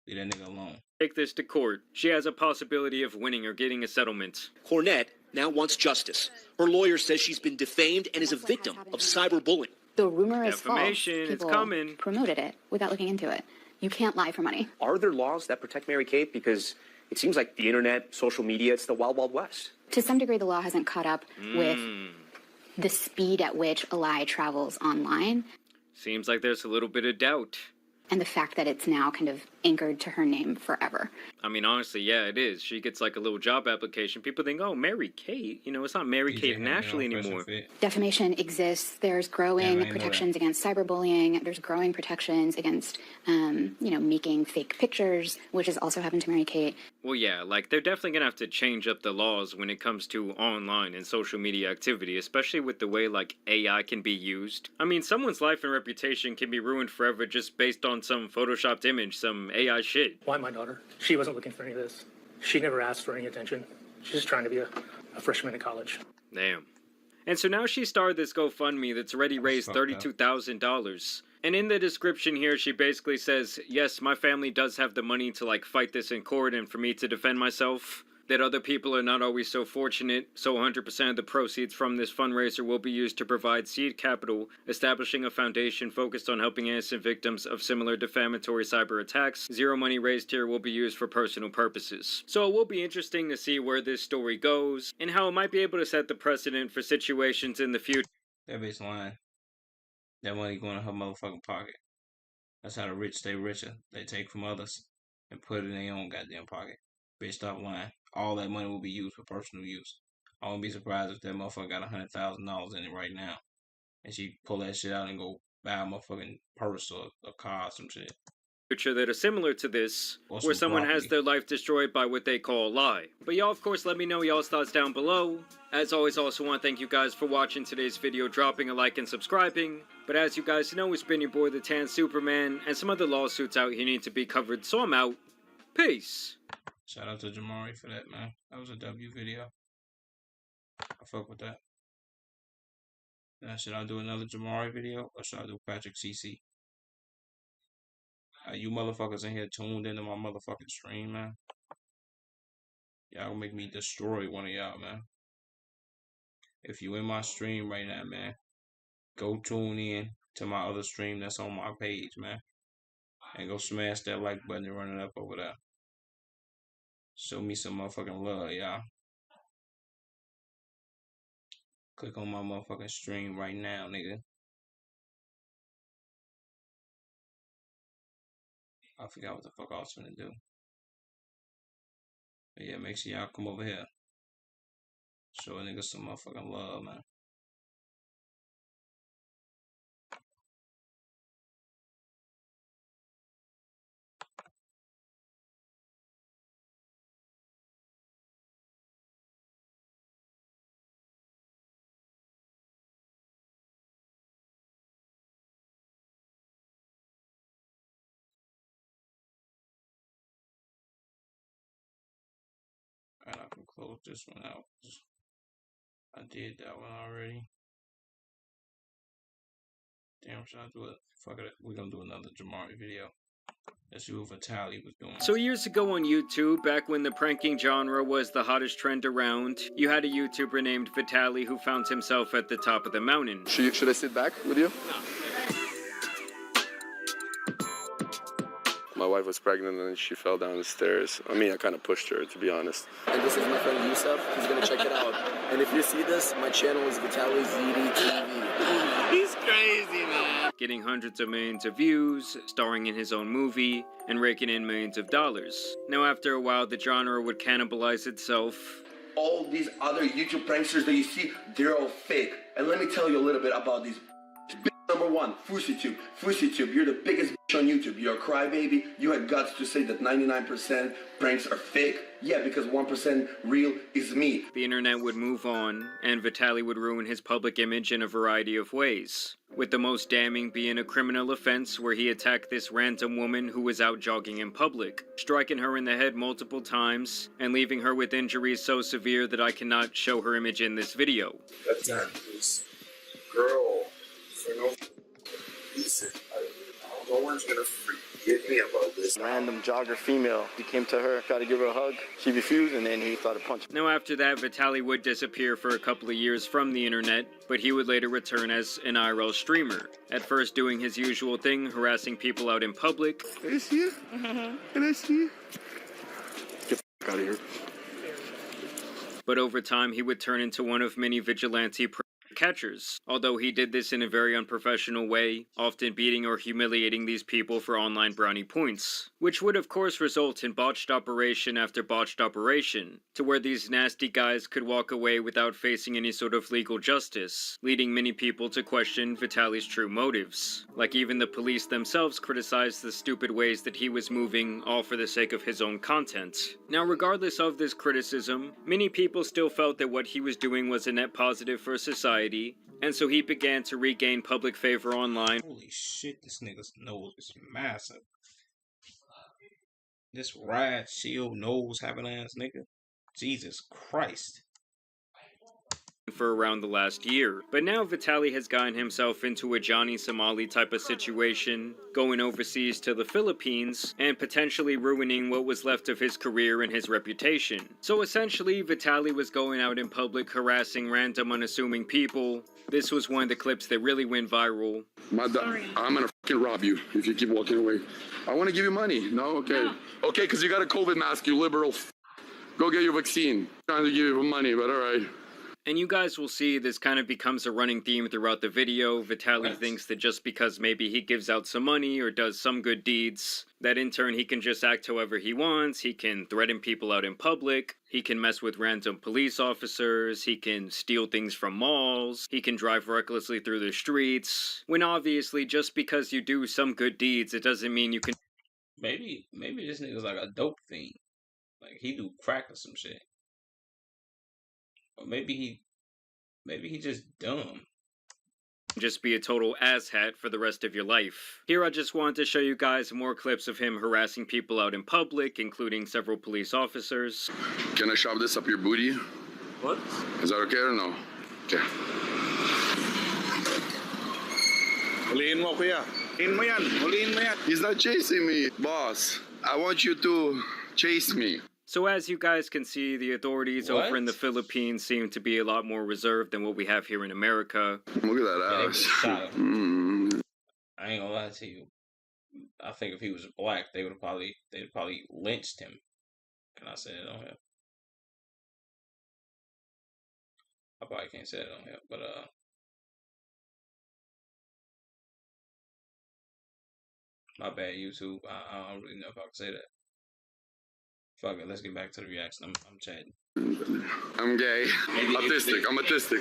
Leave that nigga alone. Take this to court. She has a possibility of winning or getting a settlement. Cornett now wants justice. Her lawyer says she's been defamed and is a victim of cyberbullying. The rumor is false. Defamation, it's People coming. promoted it without looking into it. You can't lie for money. Are there laws that protect Mary Kate? Because it seems like the internet, social media, it's the wild, wild west. To some degree, the law hasn't caught up with the speed at which a lie travels online. Seems like there's a little bit of doubt. And the fact that it's now kind of anchored to her name forever. I mean, honestly, yeah, it is. She gets like a little job application. People think, oh, Mary Kate. You know, it's not Mary Kate and Ashley anymore. Defamation exists. There's growing protections against cyberbullying. There's growing protections against, making fake pictures, which has also happened to Mary Kate. Well, yeah, like they're definitely going to have to change up the laws when it comes to online and social media activity, especially with the way like AI can be used. I mean, someone's life and reputation can be ruined forever just based on some photoshopped image, some AI shit. Why my daughter? She wasn't looking for any of this. She never asked for any attention. She's just trying to be a freshman in college. Damn. And so now she started this GoFundMe that's already raised $32,000. And in the description here, she basically says, yes, my family does have the money to like fight this in court and for me to defend myself. That other people are not always so fortunate, so 100% of the proceeds from this fundraiser will be used to provide seed capital, establishing a foundation focused on helping innocent victims of similar defamatory cyber attacks. Zero money raised here will be used for personal purposes. So it will be interesting to see where this story goes, and how it might be able to set the precedent for situations in the future. That bitch lying. That money going in her motherfucking pocket. That's how the rich stay richer. They take from others and put it in their own goddamn pocket. Bitch, stop lying. All that money will be used for personal use. I wouldn't be surprised if that motherfucker got $100,000 in it right now, and she pull that shit out and go buy a motherfucking purse or a car or some shit. That are similar to this, where someone has their life destroyed by what they call a lie. But y'all, of course, let me know y'all's thoughts down below. As always, I also want to thank you guys for watching today's video, dropping a like and subscribing. But as you guys know, it's been your boy, the Tan Superman, and some other lawsuits out here need to be covered, so I'm out. Peace. Shout out to Jamari for that, man. That was a W video. I fuck with that. Now, should I do another Jamari video or should I do Patrick CC? You motherfuckers in here tuned into my motherfucking stream, man. Y'all gonna make me destroy one of y'all, man. If you in my stream right now, man, go tune in to my other stream that's on my page, man. And go smash that like button and run it up over there. Show me some motherfucking love, y'all. Click on my motherfucking stream right now, nigga. I forgot what the fuck I was finna do. But yeah, make sure y'all come over here. Show a nigga some motherfucking love, man. And I can close this one out. I did that one already. Damn, should I do it? Fuck it. We're gonna do another Jamari video. Let's see what Vitaly was doing. So years ago on YouTube, back when the pranking genre was the hottest trend around, you had a YouTuber named Vitaly who found himself at the top of the mountain. Should I sit back with you? My wife was pregnant and then she fell down the stairs. I mean, I kind of pushed her, to be honest. And this is my friend Yusuf. He's going to check it out. And if you see this, my channel is Vitaly ZD TV. He's crazy, man. Getting hundreds of millions of views, starring in his own movie, and raking in millions of dollars. Now, after a while, the genre would cannibalize itself. All these other YouTube pranksters that you see, they're all fake. And let me tell you a little bit about these. Number one, FouseyTube. FouseyTube, you're the biggest bitch on YouTube. You're a crybaby. You had guts to say that 99% pranks are fake. Yeah, because 1% real is me. The internet would move on, and Vitaly would ruin his public image in a variety of ways. With the most damning being a criminal offense where he attacked this random woman who was out jogging in public, striking her in the head multiple times, and leaving her with injuries so severe that I cannot show her image in this video. That time, this girl, for no reason, no one's gonna forgive me about this. Random jogger female. He came to her, tried to give her a hug. She refused, and then he started punching. Now, after that, Vitaly would disappear for a couple of years from the internet, but he would later return as an IRL streamer. At first doing his usual thing, harassing people out in public. Can I see you? Can I see you? Get the f*** out of here. But over time, he would turn into one of many vigilante catchers, although he did this in a very unprofessional way, often beating or humiliating these people for online brownie points, which would of course result in botched operation after botched operation, to where these nasty guys could walk away without facing any sort of legal justice, leading many people to question Vitaly's true motives. Like even the police themselves criticized the stupid ways that he was moving, all for the sake of his own content. Now, regardless of this criticism, many people still felt that what he was doing was a net positive for society, and so he began to regain public favor online. Holy shit, this nigga's nose is massive. This rad shield nose having ass nigga. Jesus Christ. For around the last year. But now Vitaly has gotten himself into a Johnny Somali type of situation, going overseas to the Philippines, and potentially ruining what was left of his career and his reputation. So essentially, Vitaly was going out in public harassing random unassuming people. This was one of the clips that really went viral. I'm gonna fucking rob you if you keep walking away. I wanna give you money. No? Okay. No. Okay, because you got a COVID mask, you liberal Go get your vaccine. Trying to give you money, but alright. And you guys will see this kind of becomes a running theme throughout the video. Vitaly thinks that just because maybe he gives out some money or does some good deeds, that in turn he can just act however he wants, he can threaten people out in public, he can mess with random police officers, he can steal things from malls, he can drive recklessly through the streets, when obviously just because you do some good deeds, it doesn't mean you can... Maybe this nigga's like a dope fiend. Like he do crack or some shit. Or maybe he just dumb. Just be a total asshat for the rest of your life. Here I just wanted to show you guys more clips of him harassing people out in public, including several police officers. Can I shove this up your booty? What? Is that okay or no? Okay. Huliin mo, kuya. Huliin mo yan. Huliin mo yan. He's not chasing me, boss. I want you to chase me. So as you guys can see, the authorities over in the Philippines seem to be a lot more reserved than what we have here in America. Look at that ass. I ain't gonna lie to you. I think if he was black, they'd probably lynched him. Can I say it on here? I probably can't say it on here, but my bad, YouTube. I don't really know if I can say that. Fuck it, let's get back to the reaction. I'm chatting. I'm gay. Autistic. I'm autistic.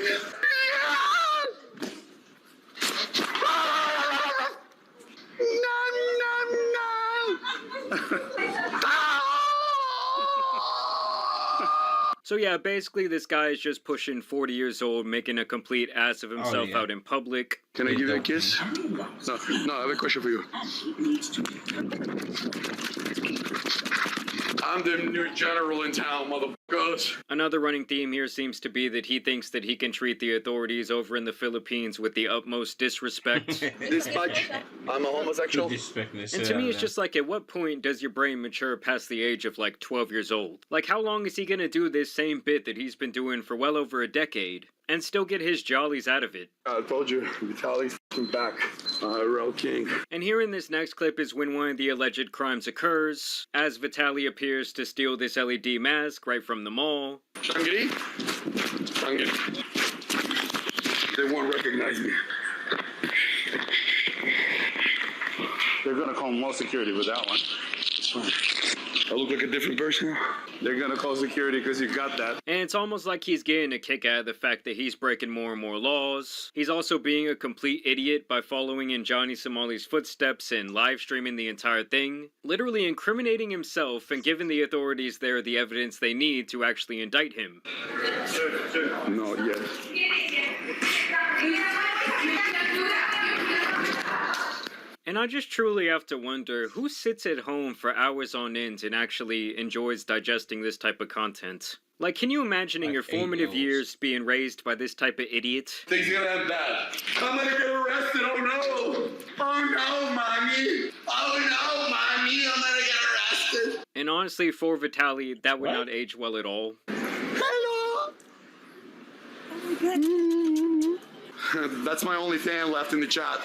So yeah, basically this guy is just pushing 40 years old, making a complete ass of himself out in public. Can I give you a kiss? No, I have a question for you. I'm the new general in town, motherfuckers. Another running theme here seems to be that he thinks that he can treat the authorities over in the Philippines with the utmost disrespect. This much? I'm a homosexual? And to me, it's just like, at what point does your brain mature past the age of like 12 years old? Like, how long is he gonna do this same bit that he's been doing for well over a decade and still get his jollies out of it? I told you, Vitaly's back. Real king. And here in this next clip is when one of the alleged crimes occurs, as Vitaly appears to steal this LED mask right from the mall. Shangri? Shangri. They won't recognize me. They're gonna call more security with that one. It's fine. I look like a different person. They're gonna call security because you got that. And it's almost like he's getting a kick out of the fact that he's breaking more and more laws. He's also being a complete idiot by following in Johnny Somali's footsteps and live streaming the entire thing, literally incriminating himself and giving the authorities there the evidence they need to actually indict him. No, yes. And I just truly have to wonder, who sits at home for hours on end and actually enjoys digesting this type of content? Like, can you imagine in your formative years being raised by this type of idiot? Things are gonna end bad. I'm gonna get arrested, oh no! Oh no, mommy! Oh no, mommy, I'm gonna get arrested! And honestly, for Vitaly, that would not age well at all. Hello! That's my only fan left in the chat.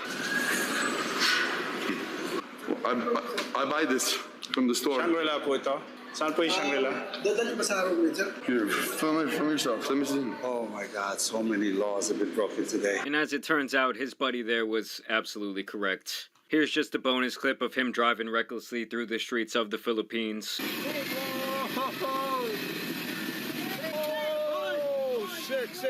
I buy this from the store. Shangri-La po ito. Saan po yung Shangri-La? Dadali ba sa araw sir? Here, film yourself. Let me see. Oh my God, so many laws have been broken today. And as it turns out, his buddy there was absolutely correct. Here's just a bonus clip of him driving recklessly through the streets of the Philippines. Shit.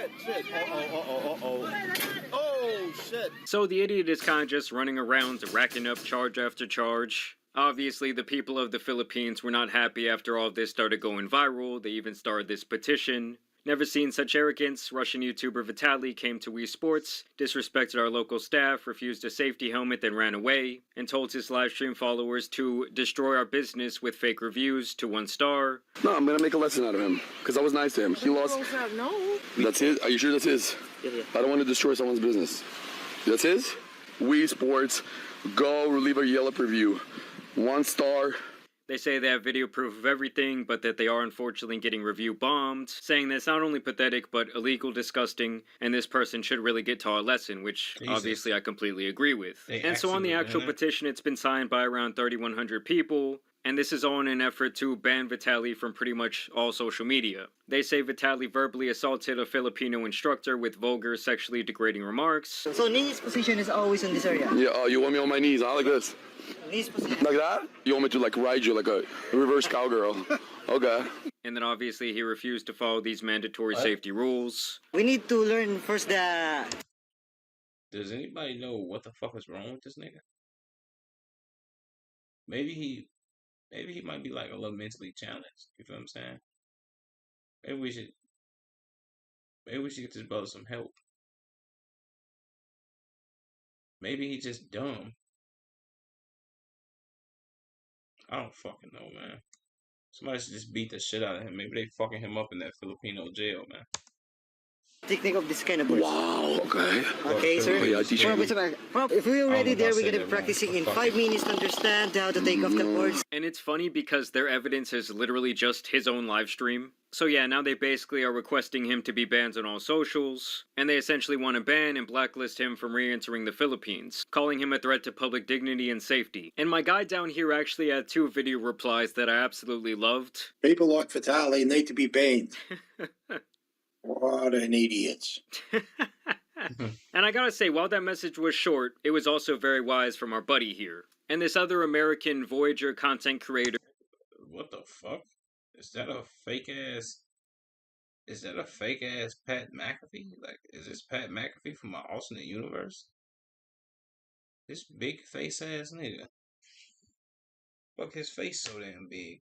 Oh, shit. So the idiot is kind of just running around, racking up charge after charge. Obviously, the people of the Philippines were not happy after all of this started going viral. They even started this petition. Never seen such arrogance. Russian YouTuber Vitaly came to Wii Sports, disrespected our local staff, refused a safety helmet, then ran away, and told his livestream followers to destroy our business with fake reviews to 1 star. No, I'm gonna make a lesson out of him, because I was nice to him. He lost. No. That's his? Are you sure that's his? Yeah. I don't want to destroy someone's business. That's his? Wii Sports, go leave a Yelp review. 1 star. They say they have video proof of everything, but that they are unfortunately getting review bombed, saying that it's not only pathetic, but illegal, disgusting, and this person should really get taught a lesson, which obviously I completely agree with. And so on the actual petition, it's been signed by around 3,100 people, and this is all in an effort to ban Vitaly from pretty much all social media. They say Vitaly verbally assaulted a Filipino instructor with vulgar, sexually degrading remarks. So Nini's position is always in this area? Yeah, you want me on my knees, huh? Like this? Nini's position. Like that? You want me to like ride you like a reverse cowgirl? Okay. And then obviously he refused to follow these mandatory safety rules. We need to learn first the... Does anybody know what the fuck is wrong with this nigga? Maybe he might be like a little mentally challenged. You feel what I'm saying? Maybe we should get this brother some help. Maybe he's just dumb. I don't fucking know, man. Somebody should just beat the shit out of him. Maybe they fucking him up in that Filipino jail, man. Technique of this kind of work. Wow, okay. Okay, sir. Oh, yeah, teach me. If we're already there, we're gonna be practicing in 5 minutes to understand how to take off the boards. And it's funny because their evidence is literally just his own live stream. So yeah, now they basically are requesting him to be banned on all socials, and they essentially want to ban and blacklist him from re-entering the Philippines, calling him a threat to public dignity and safety. And my guy down here actually had 2 video replies that I absolutely loved. People like Vitaly need to be banned. What an idiot. And I gotta say, while that message was short, it was also very wise from our buddy here. And this other American Voyager content creator. What the fuck? Is that a fake ass Pat McAfee? Like, is this Pat McAfee from an alternate universe? This big face ass nigga. Fuck, his face so damn big.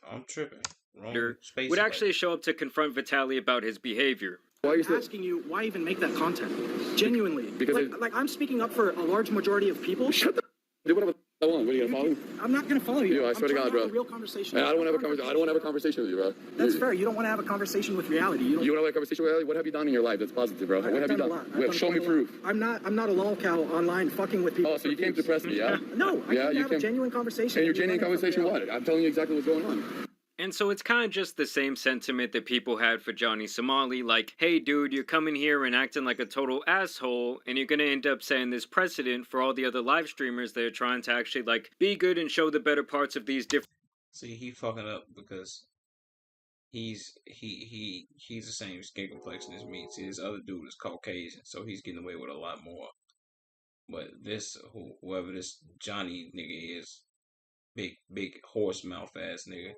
I'm tripping. Would actually show up to confront Vitaly about his behavior. Why are you asking you why even make that content? Genuinely. Because like I'm speaking up for a large majority of people. Shut the do whatever I want. What are you gonna follow me? I'm not gonna follow you. I swear to God, bro. Real conversation. Man, I don't want to have a conversation. I don't want to have a conversation with you, bro. That's fair. You don't want to have a conversation with reality. You want to have a conversation with reality? What have you done in your life that's positive, bro? What have you done? Show me proof. I'm not a lol cow online fucking with people. Oh, so you came to press me, yeah? No, I came to have a genuine conversation. And your genuine conversation what? I'm telling you exactly what's going on. And so it's kind of just the same sentiment that people had for Johnny Somali, like, hey dude, you're coming here and acting like a total asshole, and you're gonna end up setting this precedent for all the other live streamers that are trying to actually, like, be good and show the better parts of these different... See, he fucking up because he's the same skin complexion as me. See, this other dude is Caucasian, so he's getting away with a lot more. But this, whoever this Johnny nigga is, big horse mouth ass nigga,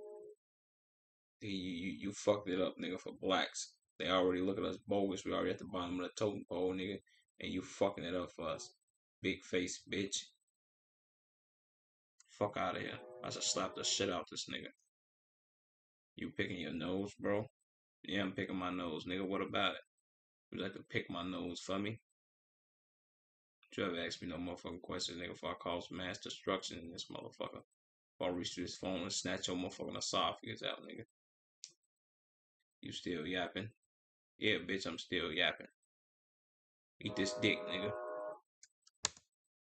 you fucked it up, nigga, for blacks. They already look at us bogus. We already at the bottom of the totem pole, nigga, and you fucking it up for us, big face bitch. Fuck out of here. I should slap the shit out this nigga. You picking your nose, bro? Yeah, I'm picking my nose, nigga. What about it? Would you like to pick my nose for me? Don't you ever ask me no motherfucking questions, nigga, before I cause mass destruction in this motherfucker. If I reach through this phone and snatch your motherfucking esophagus out, nigga. You still yapping? Yeah, bitch, I'm still yapping. Eat this dick, nigga.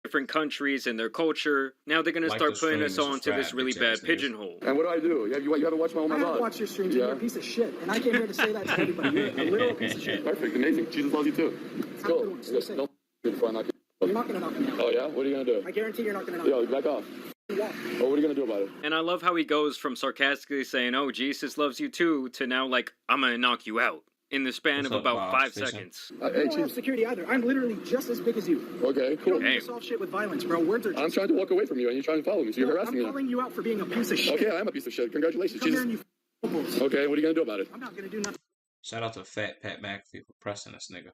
Different countries and their culture. Now they're gonna start putting us all into this really bad pigeonhole. And what do? You gotta watch my I haven't watched your stream, you're a piece of shit. And I came here to say that to everybody. You're a literal piece of shit. Perfect, amazing. Jesus loves you too. Let's go. Don't before I knock you. You're not gonna knock me out. Oh yeah? What are you gonna do? I guarantee you're not gonna knock me out. Yo, back off. Oh, what are you gonna do about it? And I love how he goes from sarcastically saying, oh, Jesus loves you too, to now like, I'm gonna knock you out. In the span of about 5 seconds. I don't have security either. I'm literally just as big as you. Okay, cool. You don't need to solve shit with violence, bro. Words are just... I'm trying to walk away from you, and you're trying to follow me, so you're harassing me. I'm calling you out for being a piece of shit. Okay, I am a piece of shit. Congratulations. Come here and you okay, what are you gonna do about it? I'm not gonna do nothing. Shout out to Fat Pat McAfee for pressing this nigga.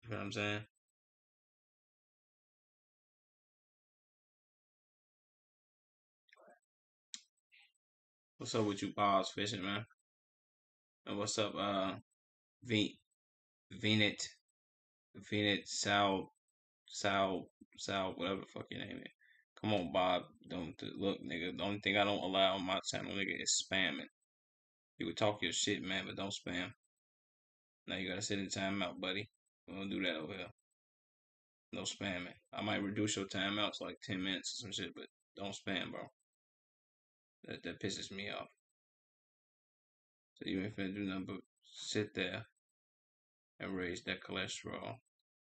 You know what I'm saying? What's up with you balls fishing, man? And what's up, Venit, Sal, whatever the fuck your name is. Come on, Bob. Don't look, nigga. The only thing I don't allow on my channel, nigga, is spamming. You can talk your shit, man, but don't spam. Now you gotta sit in timeout, buddy. We don't do that over here. No spamming. I might reduce your timeouts like 10 minutes or some shit, but don't spam, bro. That pisses me off. So you ain't finna do nothing but sit there and raise that cholesterol.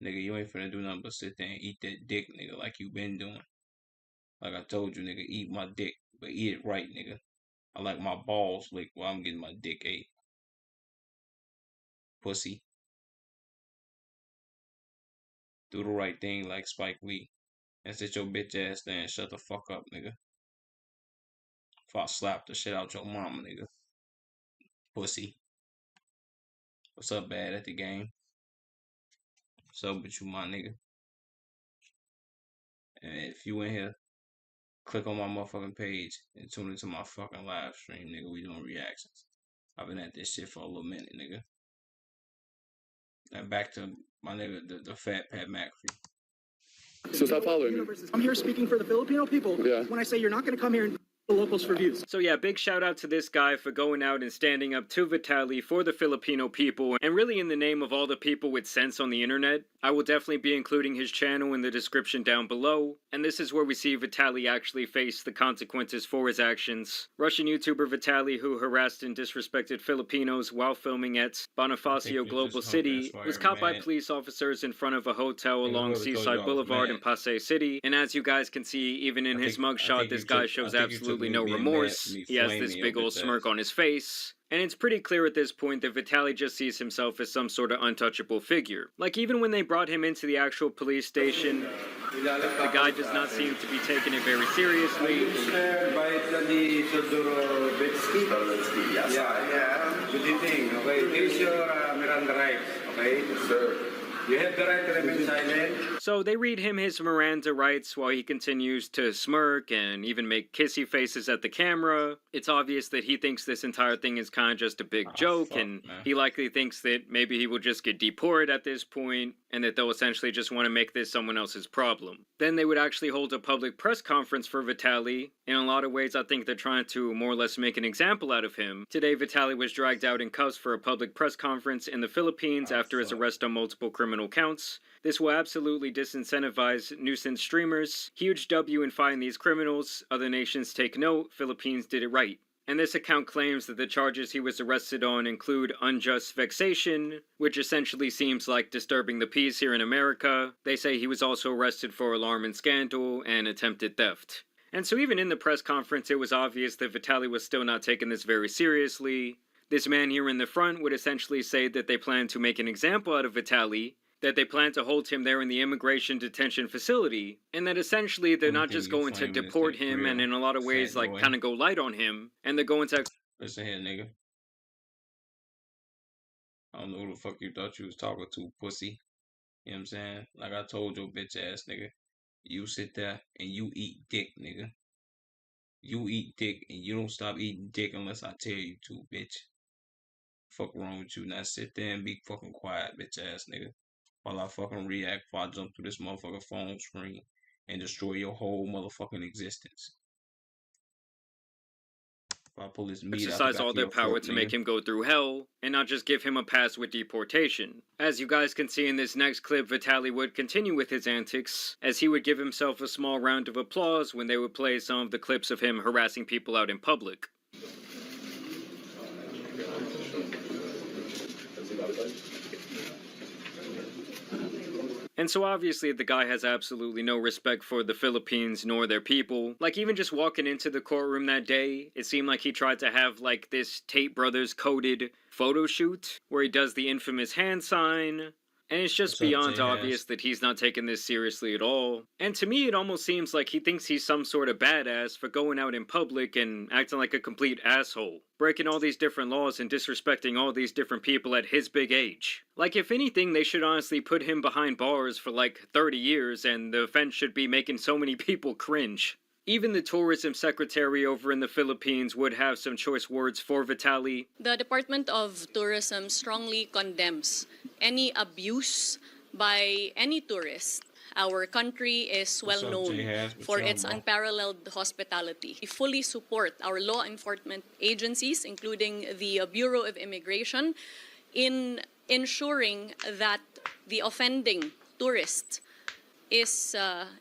Nigga, you ain't finna do nothing but sit there and eat that dick, nigga, like you been doing. Like I told you, nigga, eat my dick, but eat it right, nigga. I like my balls licked while I'm getting my dick ate. Pussy. Do the right thing like Spike Lee. And sit your bitch ass there and shut the fuck up, nigga. If I slap the shit out your mama, nigga. Pussy. What's up, bad at the game? What's up with you, my nigga? And if you in here, click on my motherfucking page and tune into my fucking live stream, nigga. We doing reactions. I've been at this shit for a little minute, nigga. And back to my nigga, the Fat Pat McAfee. So stop following me. I'm here speaking for the Filipino people. Yeah. When I say you're not gonna come here and the locals for views. So yeah, big shout out to this guy for going out and standing up to Vitaly for the Filipino people, and really in the name of all the people with sense on the internet. I will definitely be including his channel in the description down below, and this is where we see Vitaly actually face the consequences for his actions. Russian YouTuber Vitaly, who harassed and disrespected Filipinos while filming at Bonifacio Global City, was caught by police officers in front of a hotel along Seaside Boulevard in Pasay City, and as you guys can see, even in his mugshot, this guy shows absolutely no remorse. He has this big old smirk on his face. And it's pretty clear at this point that Vitaly just sees himself as some sort of untouchable figure. Like, even when they brought him into the actual police station, the guy does not seem to be taking it very seriously. Yeah. Good evening. Okay, here's your Miranda rights. Okay, sir. You have the right to remain silent. So they read him his Miranda rights while he continues to smirk and even make kissy faces at the camera. It's obvious that he thinks this entire thing is kind of just a big joke, and he likely thinks that maybe he will just get deported at this point, and that they'll essentially just want to make this someone else's problem. Then they would actually hold a public press conference for Vitaly. In a lot of ways, I think they're trying to more or less make an example out of him. Today, Vitaly was dragged out in cuffs for a public press conference in the Philippines after his arrest on multiple criminal counts. This will absolutely disincentivize nuisance streamers. Huge W in fighting these criminals. Other nations take note. Philippines did it right. and this account claims that the charges he was arrested on include unjust vexation, which essentially seems like disturbing the peace here in America. They say he was also arrested for alarm and scandal and attempted theft. And so even in the press conference, it was obvious that Vitaly was still not taking this very seriously. This man here in the front would essentially say that they plan to make an example out of Vitaly, that they plan to hold him there in the immigration detention facility, and that essentially they're not just going to deport him and in a lot of ways like kind of go light on him, and they're going to... Listen here, nigga. I don't know who the fuck you thought you was talking to, pussy. You know what I'm saying? Like I told your bitch ass nigga, you sit there and you eat dick, nigga. You eat dick and you don't stop eating dick unless I tell you to, bitch. Fuck wrong with you? Now sit there and be fucking quiet, bitch ass nigga. While I fucking react before I jump through this motherfucking phone screen and destroy your whole motherfucking existence. If I pull this meat exercise all their power to make him go through hell, and not just give him a pass with deportation. As you guys can see in this next clip, Vitaly would continue with his antics, as he would give himself a small round of applause when they would play some of the clips of him harassing people out in public. And so obviously the guy has absolutely no respect for the Philippines nor their people. Like even just walking into the courtroom that day, it seemed like he tried to have like this Tate Brothers coded photo shoot where he does the infamous hand sign. And it's just beyond obvious that he's not taking this seriously at all. And to me, it almost seems like he thinks he's some sort of badass for going out in public and acting like a complete asshole. Breaking all these different laws and disrespecting all these different people at his big age. Like, if anything, they should honestly put him behind bars for like 30 years and the offense should be making so many people cringe. Even the tourism secretary over in the Philippines would have some choice words for Vitaly. The Department of Tourism strongly condemns any abuse by any tourist. Our country is well known for its unparalleled hospitality. We fully support our law enforcement agencies, including the Bureau of Immigration, in ensuring that the offending tourist is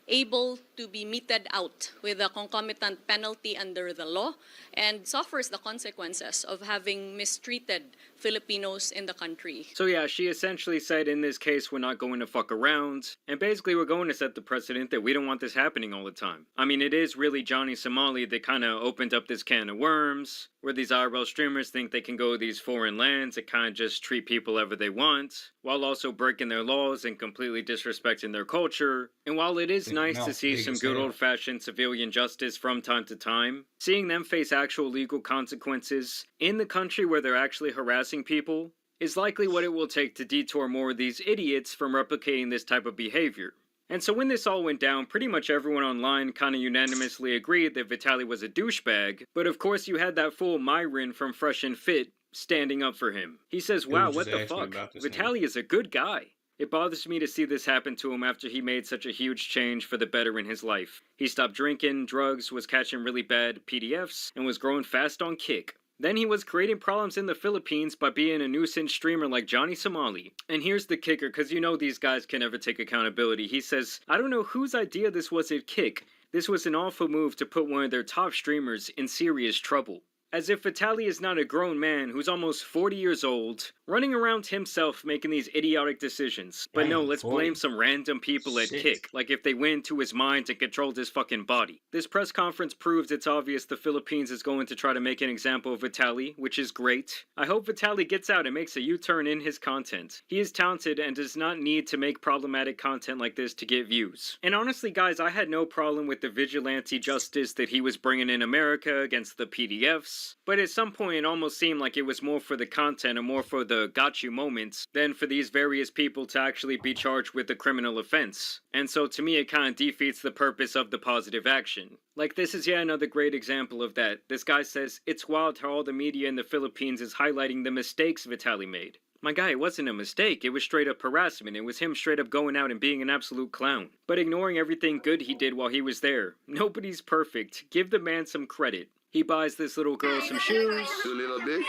able to be meted out with a concomitant penalty under the law and suffers the consequences of having mistreated Filipinos in the country. So yeah, she essentially said in this case we're not going to fuck around, and basically we're going to set the precedent that we don't want this happening all the time. I mean, it is really Johnny Somali that kind of opened up this can of worms, where these IRL streamers think they can go to these foreign lands and kind of just treat people however they want, while also breaking their laws and completely disrespecting their culture. And while it is nice to see some good old-fashioned civilian justice from time to time, seeing them face actual legal consequences in the country where they're actually harassing people is likely what it will take to detour more of these idiots from replicating this type of behavior. And so when this all went down, pretty much everyone online kind of unanimously agreed that Vitaly was a douchebag, but of course you had that fool Myron from Fresh and Fit standing up for him. He says, wow, what the fuck? Vitaly is a good guy. It bothers me to see this happen to him after he made such a huge change for the better in his life. He stopped drinking, drugs, was catching really bad PDFs, and was growing fast on Kick. Then he was creating problems in the Philippines by being a nuisance streamer like Johnny Somali. And here's the kicker, because you know these guys can never take accountability. He says, I don't know whose idea this was at Kick. This was an awful move to put one of their top streamers in serious trouble. As if Vitaly is not a grown man who's almost 40 years old, running around himself making these idiotic decisions. But no, let's blame some random people at Kick, like if they went into his mind and controlled his fucking body. This press conference proves it's obvious the Philippines is going to try to make an example of Vitaly, which is great. I hope Vitaly gets out and makes a U-turn in his content. He is talented and does not need to make problematic content like this to get views. And honestly guys, I had no problem with the vigilante justice that he was bringing in America against the PDFs. But at some point it almost seemed like it was more for the content and more for the got you moments than for these various people to actually be charged with a criminal offense. And so to me it kind of defeats the purpose of the positive action. Like this is yet another great example of that. This guy says, it's wild how all the media in the Philippines is highlighting the mistakes Vitaly made. My guy, it wasn't a mistake, it was straight up harassment, it was him straight up going out and being an absolute clown. But ignoring everything good he did while he was there. Nobody's perfect, give the man some credit. He buys this little girl some shoes. A little big?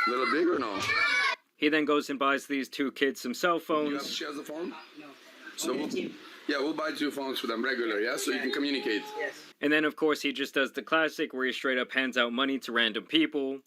A little big or no? He then goes and buys these two kids some cell phones. She has a phone? No. So Yeah, we'll buy 2 phones for them regular, yeah? So you can communicate. Yes. And then, of course, he just does the classic where he straight up hands out money to random people.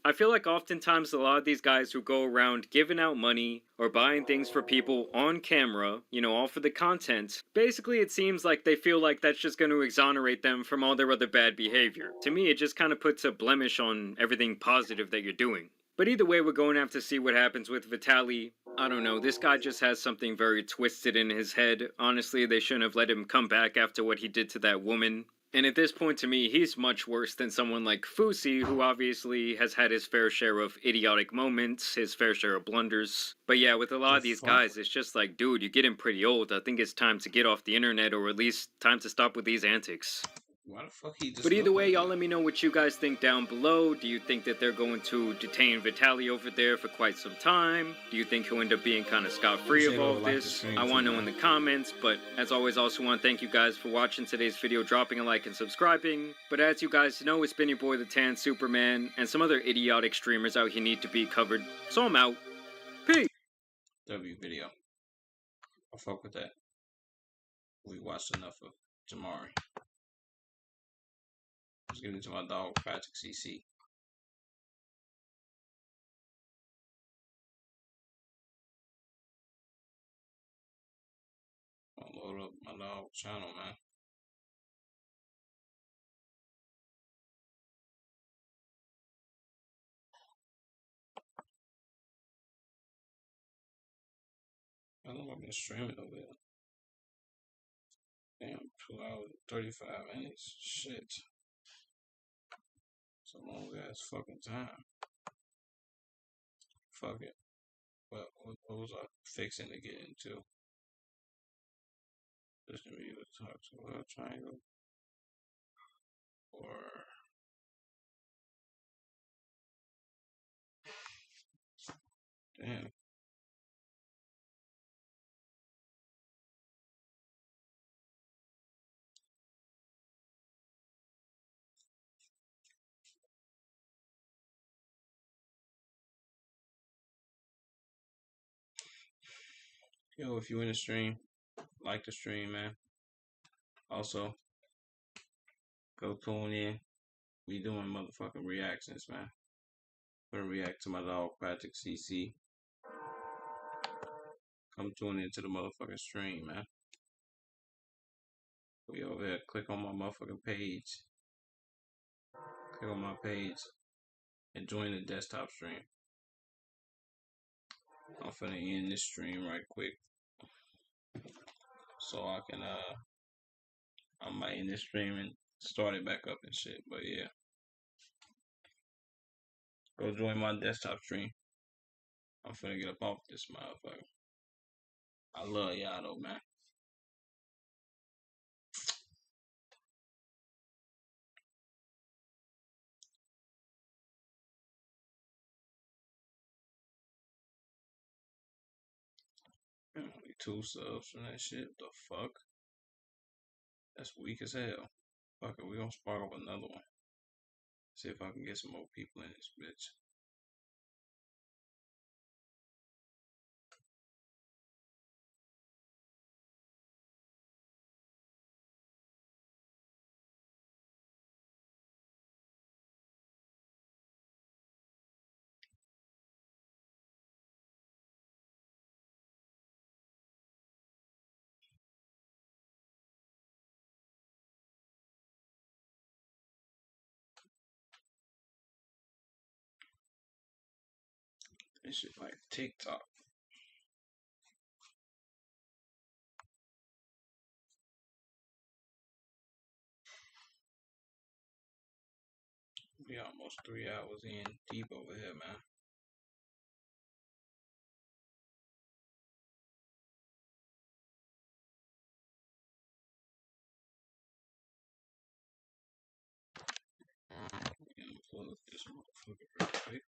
I feel like oftentimes a lot of these guys who go around giving out money or buying things for people on camera, you know, all for the content, basically it seems like they feel like that's just going to exonerate them from all their other bad behavior. To me, it just kind of puts a blemish on everything positive that you're doing. But either way, we're going to have to see what happens with Vitaly. I don't know, this guy just has something very twisted in his head. Honestly, they shouldn't have let him come back after what he did to that woman. And at this point, to me, he's much worse than someone like Fousey, who obviously has had his fair share of idiotic moments, his fair share of blunders. But yeah, with a lot of these guys, it's just like, dude, you're getting pretty old. I think it's time to get off the internet, or at least time to stop with these antics. Why the fuck he just But either way, y'all let me know what you guys think down below. Do you think that they're going to detain Vitaly over there for quite some time? Do you think he'll end up being kind of scot-free of all of this? I want to know in the comments. But as always, I also want to thank you guys for watching today's video, dropping a like and subscribing. But as you guys know, it's been your boy, the Tan Superman, and some other idiotic streamers out here need to be covered. So I'm out. Peace! W video. I fuck with that. We watched enough of Jamari. Let's get into my dog, Patrick CC. I'll load up my dog channel, man. I don't know if I've been streaming over there. Damn, 2 hours, 35 minutes. Shit. It's a long ass fucking time. Fuck it. But what was I fixing to get into? This can be the talk to a triangle. Or damn. Yo, if you in the stream, like the stream, man. Also, go tune in. We doing motherfucking reactions, man. I'm gonna react to my dog, Patrick CC. Come tune into the motherfucking stream, man. We over here. Click on my motherfucking page. Click on my page and join the desktop stream. I'm finna end this stream right quick. So I can I might end this stream and start it back up and shit. But yeah. Go join my desktop stream. I'm finna get up off this motherfucker. I love y'all though, man. Only 2 subs from that shit. What the fuck? That's weak as hell. Fuck it, we gonna spark up another one. See if I can get some more people in this bitch. This shit like TikTok. We almost 3 hours in deep over here, man. Pull up this motherfucker real quick.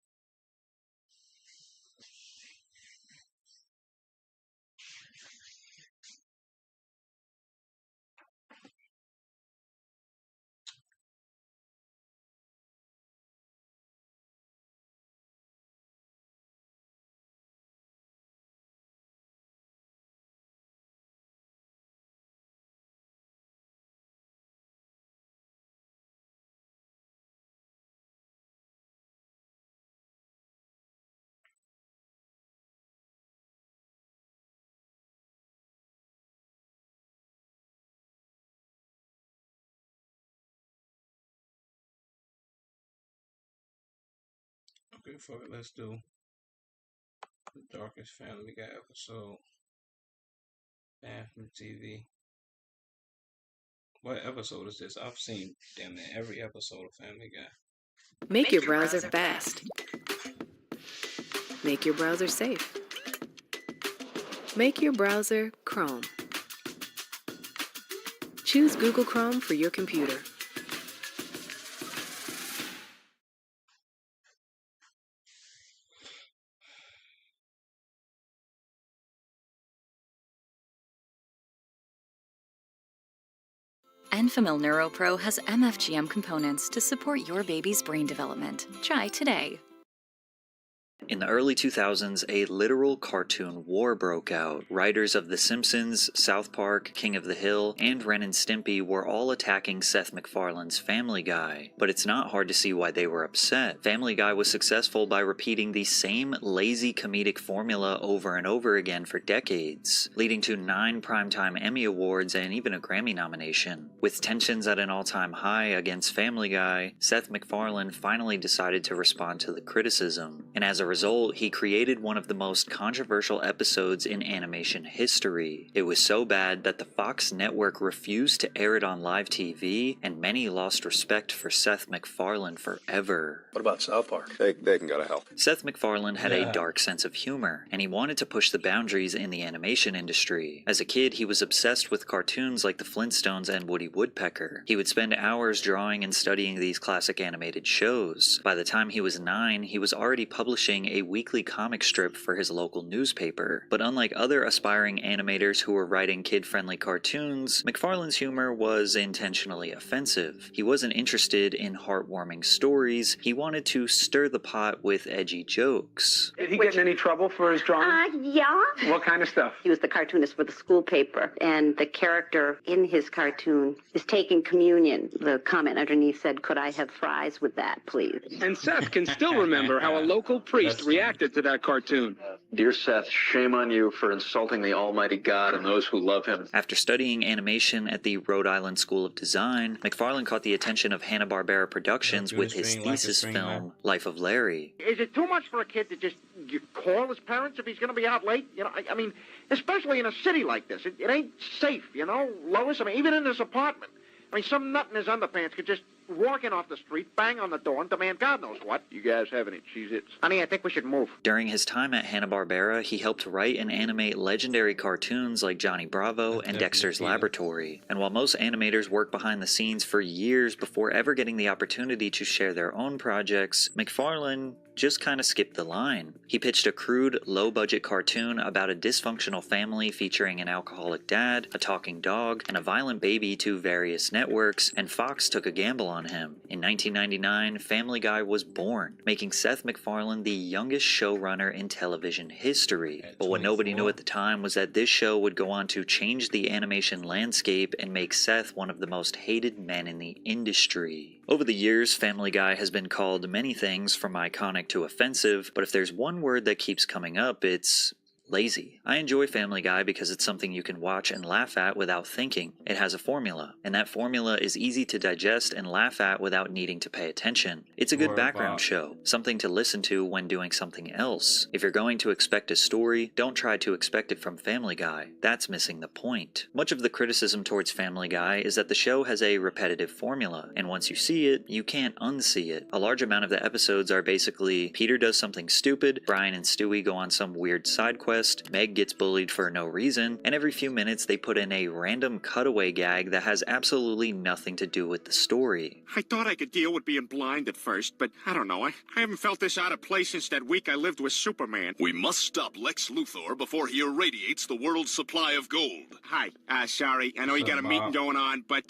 Okay, fuck it. Let's do the Darkest Family Guy episode. Banned from TV. What episode is this? I've seen damn near every episode of Family Guy. Make your browser fast. Make your browser safe. Make your browser Chrome. Choose Google Chrome for your computer. Enfamil NeuroPro has MFGM components to support your baby's brain development. Try today. In the early 2000s, a literal cartoon war broke out. Writers of The Simpsons, South Park, King of the Hill, and Ren and Stimpy were all attacking Seth MacFarlane's Family Guy. But it's not hard to see why they were upset. Family Guy was successful by repeating the same lazy comedic formula over and over again for decades, leading to 9 Primetime Emmy Awards and even a Grammy nomination. With tensions at an all-time high against Family Guy, Seth MacFarlane finally decided to respond to the criticism. And as a result, he created one of the most controversial episodes in animation history. It was so bad that the Fox network refused to air it on live TV, and many lost respect for Seth MacFarlane forever. What about South Park? They can go to hell. Seth MacFarlane had a dark sense of humor, and he wanted to push the boundaries in the animation industry. As a kid, he was obsessed with cartoons like the Flintstones and Woody Woodpecker. He would spend hours drawing and studying these classic animated shows. By the time he was 9, he was already publishing a weekly comic strip for his local newspaper. But unlike other aspiring animators who were writing kid-friendly cartoons, MacFarlane's humor was intentionally offensive. He wasn't interested in heartwarming stories, he wanted to stir the pot with edgy jokes. Did he get in any trouble for his drawing? Yeah. What kind of stuff? He was the cartoonist for the school paper, and the character in his cartoon is taking communion. The comment underneath said, "Could I have fries with that, please?" And Seth can still remember how a local priest reacted to that cartoon. Dear Seth, shame on you for insulting the Almighty God and those who love him. After studying animation at the Rhode Island School of Design, MacFarlane caught the attention of Hanna-Barbera Productions with his thesis film, Life of Larry. Is it too much for a kid to just call his parents if he's going to be out late? You know, I mean, especially in a city like this. It ain't safe, you know, Lois? I mean, even in this apartment. I mean, some nut in his underpants could just walk in off the street, bang on the door, and demand God knows what. You guys have any Cheez-Its? Honey, I think we should move. During his time at Hanna-Barbera, he helped write and animate legendary cartoons like Johnny Bravo and Dexter's Laboratory. And while most animators work behind the scenes for years before ever getting the opportunity to share their own projects, MacFarlane just kind of skipped the line. He pitched a crude, low-budget cartoon about a dysfunctional family featuring an alcoholic dad, a talking dog, and a violent baby to various networks, and Fox took a gamble on him. In 1999, Family Guy was born, making Seth MacFarlane the youngest showrunner in television history. But what nobody knew at the time was that this show would go on to change the animation landscape and make Seth one of the most hated men in the industry. Over the years, Family Guy has been called many things, from iconic to offensive, but if there's one word that keeps coming up, it's lazy. I enjoy Family Guy because it's something you can watch and laugh at without thinking. It has a formula, and that formula is easy to digest and laugh at without needing to pay attention. It's a good background show, something to listen to when doing something else. If you're going to expect a story, don't try to expect it from Family Guy. That's missing the point. Much of the criticism towards Family Guy is that the show has a repetitive formula, and once you see it, you can't unsee it. A large amount of the episodes are basically Peter does something stupid, Brian and Stewie go on some weird side quest, Meg gets bullied for no reason, and every few minutes they put in a random cutaway gag that has absolutely nothing to do with the story. I thought I could deal with being blind at first, but I don't know. I haven't felt this out of place since that week I lived with Superman. We must stop Lex Luthor before he irradiates the world's supply of gold. Hi, sorry, I know you got a meeting going on, but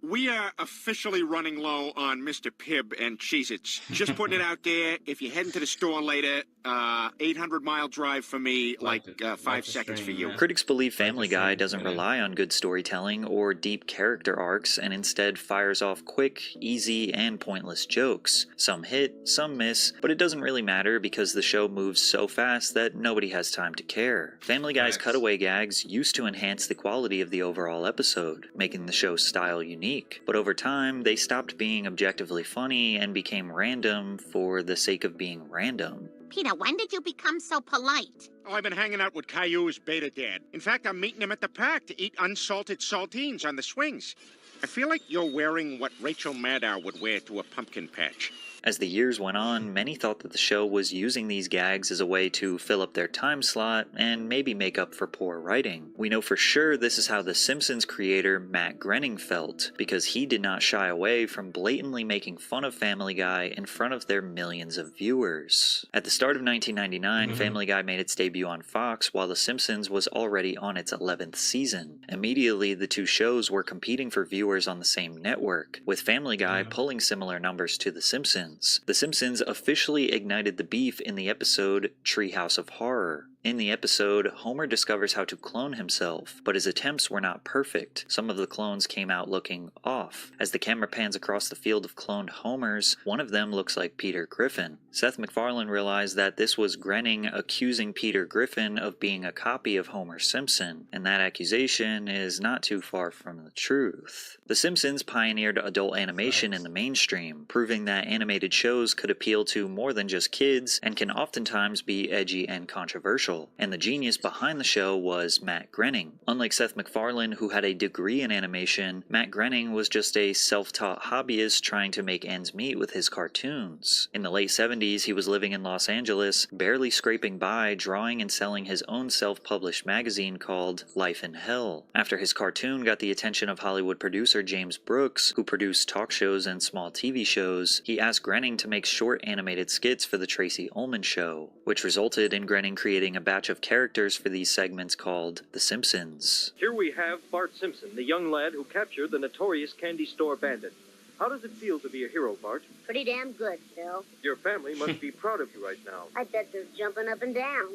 we are officially running low on Mr. Pibb and Cheez-Its. Just putting it out there, if you're heading to the store later, 800-mile drive for me, only like 5 seconds for you. Critics believe Family Guy doesn't rely on good storytelling or deep character arcs and instead fires off quick, easy, and pointless jokes. Some hit, some miss, but it doesn't really matter because the show moves so fast that nobody has time to care. Family Guy's cutaway gags used to enhance the quality of the overall episode, making the show's style unique, but over time they stopped being objectively funny and became random for the sake of being random. Peter, when did you become so polite? Oh, I've been hanging out with Caillou's beta dad. In fact, I'm meeting him at the park to eat unsalted saltines on the swings. I feel like you're wearing what Rachel Maddow would wear to a pumpkin patch. As the years went on, many thought that the show was using these gags as a way to fill up their time slot and maybe make up for poor writing. We know for sure this is how The Simpsons creator Matt Groening felt, because he did not shy away from blatantly making fun of Family Guy in front of their millions of viewers. At the start of 1999, Family Guy made its debut on Fox while The Simpsons was already on its 11th season. Immediately, the two shows were competing for viewers on the same network, with Family Guy pulling similar numbers to The Simpsons. The Simpsons officially ignited the beef in the episode Treehouse of Horror. In the episode, Homer discovers how to clone himself, but his attempts were not perfect. Some of the clones came out looking off. As the camera pans across the field of cloned Homers, one of them looks like Peter Griffin. Seth MacFarlane realized that this was Groening accusing Peter Griffin of being a copy of Homer Simpson, and that accusation is not too far from the truth. The Simpsons pioneered adult animation in the mainstream, proving that animated shows could appeal to more than just kids and can oftentimes be edgy and controversial. And the genius behind the show was Matt Groening. Unlike Seth MacFarlane, who had a degree in animation, Matt Groening was just a self-taught hobbyist trying to make ends meet with his cartoons. In the late 70s, he was living in Los Angeles, barely scraping by, drawing and selling his own self-published magazine called Life in Hell. After his cartoon got the attention of Hollywood producer James Brooks, who produced talk shows and small TV shows, he asked Groening to make short animated skits for The Tracy Ullman Show, which resulted in Groening creating a batch of characters for these segments called The Simpsons. Here we have Bart Simpson, the young lad who captured the notorious candy store bandit. How does it feel to be a hero, Bart? Pretty damn good, Phil. Your family must be proud of you right now. I bet they're jumping up and down.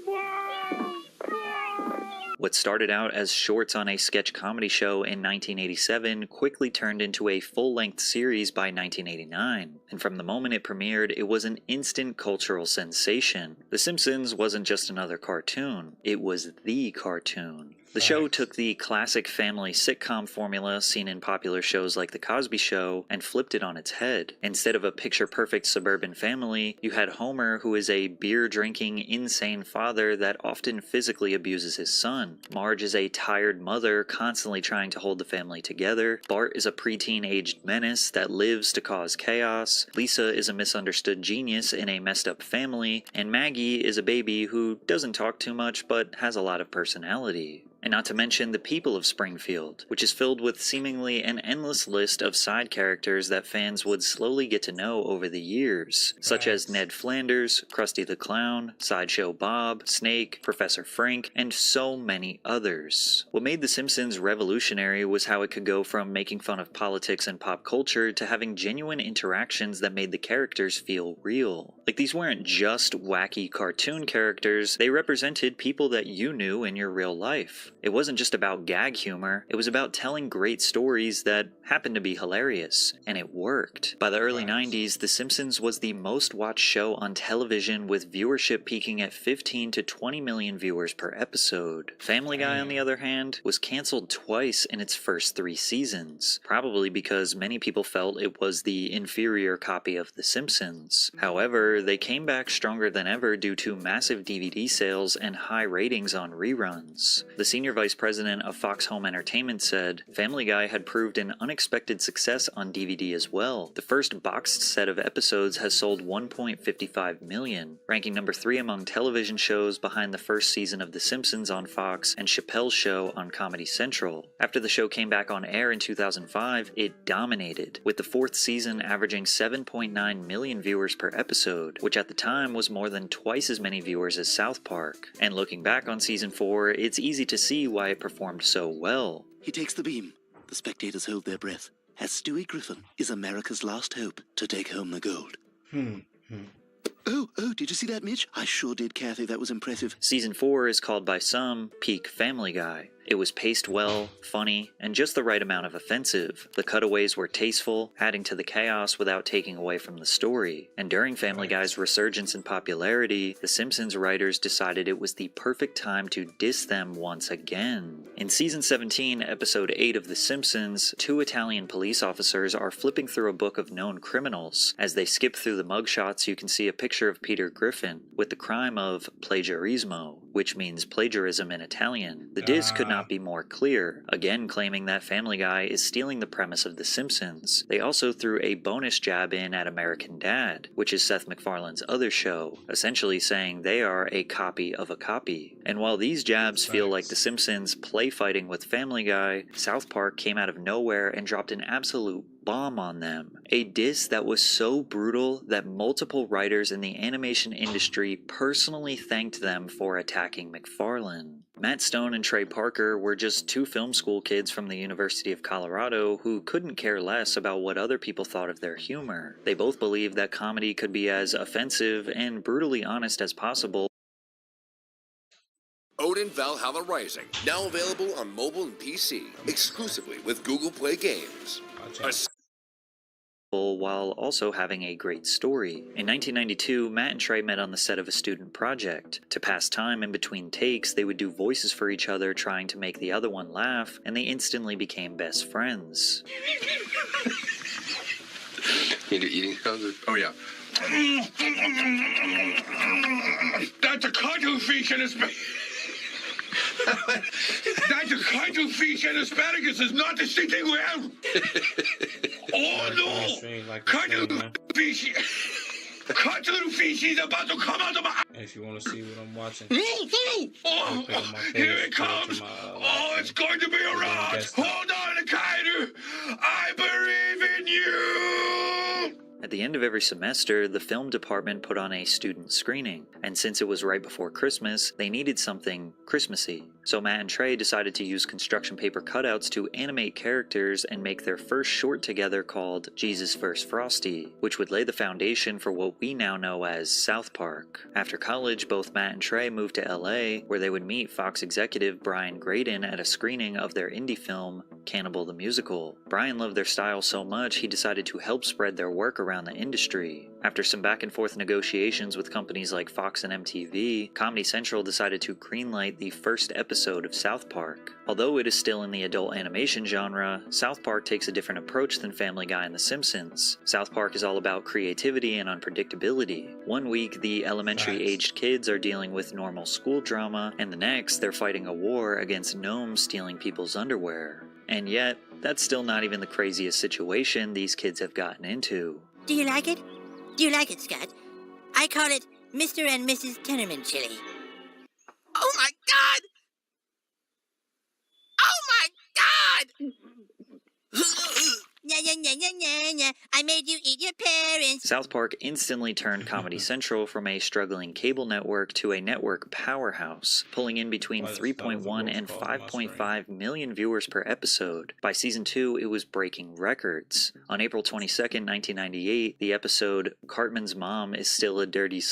What started out as shorts on a sketch comedy show in 1987 quickly turned into a full-length series by 1989, and from the moment it premiered, it was an instant cultural sensation. The Simpsons wasn't just another cartoon, it was the cartoon. The show took the classic family sitcom formula seen in popular shows like The Cosby Show and flipped it on its head. Instead of a picture-perfect suburban family, you had Homer, who is a beer-drinking, insane father that often physically abuses his son. Marge is a tired mother constantly trying to hold the family together. Bart is a preteen-aged menace that lives to cause chaos. Lisa is a misunderstood genius in a messed-up family. And Maggie is a baby who doesn't talk too much but has a lot of personality. And not to mention the people of Springfield, which is filled with seemingly an endless list of side characters that fans would slowly get to know over the years, such as Ned Flanders, Krusty the Clown, Sideshow Bob, Snake, Professor Frink, and so many others. What made The Simpsons revolutionary was how it could go from making fun of politics and pop culture to having genuine interactions that made the characters feel real. Like, these weren't just wacky cartoon characters, they represented people that you knew in your real life. It wasn't just about gag humor, it was about telling great stories that happened to be hilarious, and it worked. By the early 90s, The Simpsons was the most watched show on television, with viewership peaking at 15 to 20 million viewers per episode. Family Guy, on the other hand, was cancelled twice in its first 3 seasons, probably because many people felt it was the inferior copy of The Simpsons. However, they came back stronger than ever due to massive DVD sales and high ratings on reruns. The senior vice president of Fox Home Entertainment said, Family Guy had proved an unexpected success on DVD as well. The first boxed set of episodes has sold 1.55 million, ranking number 3 among television shows behind the first season of The Simpsons on Fox and Chappelle's Show on Comedy Central. After the show came back on air in 2005, it dominated, with the 4th season averaging 7.9 million viewers per episode, which at the time was more than twice as many viewers as South Park. And looking back on season 4, it's easy to see why it performed so well. He takes the beam. The spectators hold their breath, as Stewie Griffin is America's last hope to take home the gold. Oh, did you see that, Mitch? I sure did, Kathy. That was impressive. Season 4 is called by some peak Family Guy. It was paced well, funny, and just the right amount of offensive. The cutaways were tasteful, adding to the chaos without taking away from the story. And during Family Guy's resurgence in popularity, The Simpsons writers decided it was the perfect time to diss them once again. In Season 17, Episode 8 of The Simpsons, 2 Italian police officers are flipping through a book of known criminals. As they skip through the mugshots, you can see a picture of Peter Griffin with the crime of plagiarismo, which means plagiarism in Italian. The diss could not be more clear, again claiming that Family Guy is stealing the premise of The Simpsons. They also threw a bonus jab in at American Dad, which is Seth MacFarlane's other show, essentially saying they are a copy of a copy. And while these jabs feel like The Simpsons play fighting with Family Guy, South Park came out of nowhere and dropped an absolute bomb on them. A diss that was so brutal that multiple writers in the animation industry personally thanked them for attacking MacFarlane. Matt Stone and Trey Parker were just 2 film school kids from the University of Colorado who couldn't care less about what other people thought of their humor. They both believed that comedy could be as offensive and brutally honest as possible. Odin Valhalla Rising, now available on mobile and PC, exclusively with Google Play Games. While also having a great story. In 1992, Matt and Trey met on the set of a student project. To pass time in between takes, they would do voices for each other trying to make the other one laugh, and they instantly became best friends. You do eating sounds? Oh, yeah. That's a cuttlefish and That's a cuttlefish and asparagus is not the same thing well. Oh no! Cuttlefish! Cuttlefish is about to come out of my. If you want to see what I'm watching, oh, here it comes! Oh, it's going to be a rod! Hold on, Kaider! I believe in you! At the end of every semester, the film department put on a student screening, and since it was right before Christmas, they needed something Christmassy. So Matt and Trey decided to use construction paper cutouts to animate characters and make their first short together called Jesus First Frosty, which would lay the foundation for what we now know as South Park. After college, both Matt and Trey moved to LA, where they would meet Fox executive Brian Graydon at a screening of their indie film, Cannibal the Musical. Brian loved their style so much he decided to help spread their work around the industry. After some back and forth negotiations with companies like Fox and MTV, Comedy Central decided to greenlight the first episode of South Park. Although it is still in the adult animation genre, South Park takes a different approach than Family Guy and The Simpsons. South Park is all about creativity and unpredictability. One week, the elementary-aged kids are dealing with normal school drama, and the next, they're fighting a war against gnomes stealing people's underwear. And yet, that's still not even the craziest situation these kids have gotten into. Do you like it? Do you like it, Scott? I call it Mr. and Mrs. Tenorman chili. Oh my God! Oh my God! I made you eat your parents. South Park instantly turned Comedy Central from a struggling cable network to a network powerhouse, pulling in between 3.1 and 5.5 million viewers per episode. By season 2, it was breaking records. On April 22nd, 1998, the episode Cartman's Mom is Still a Dirty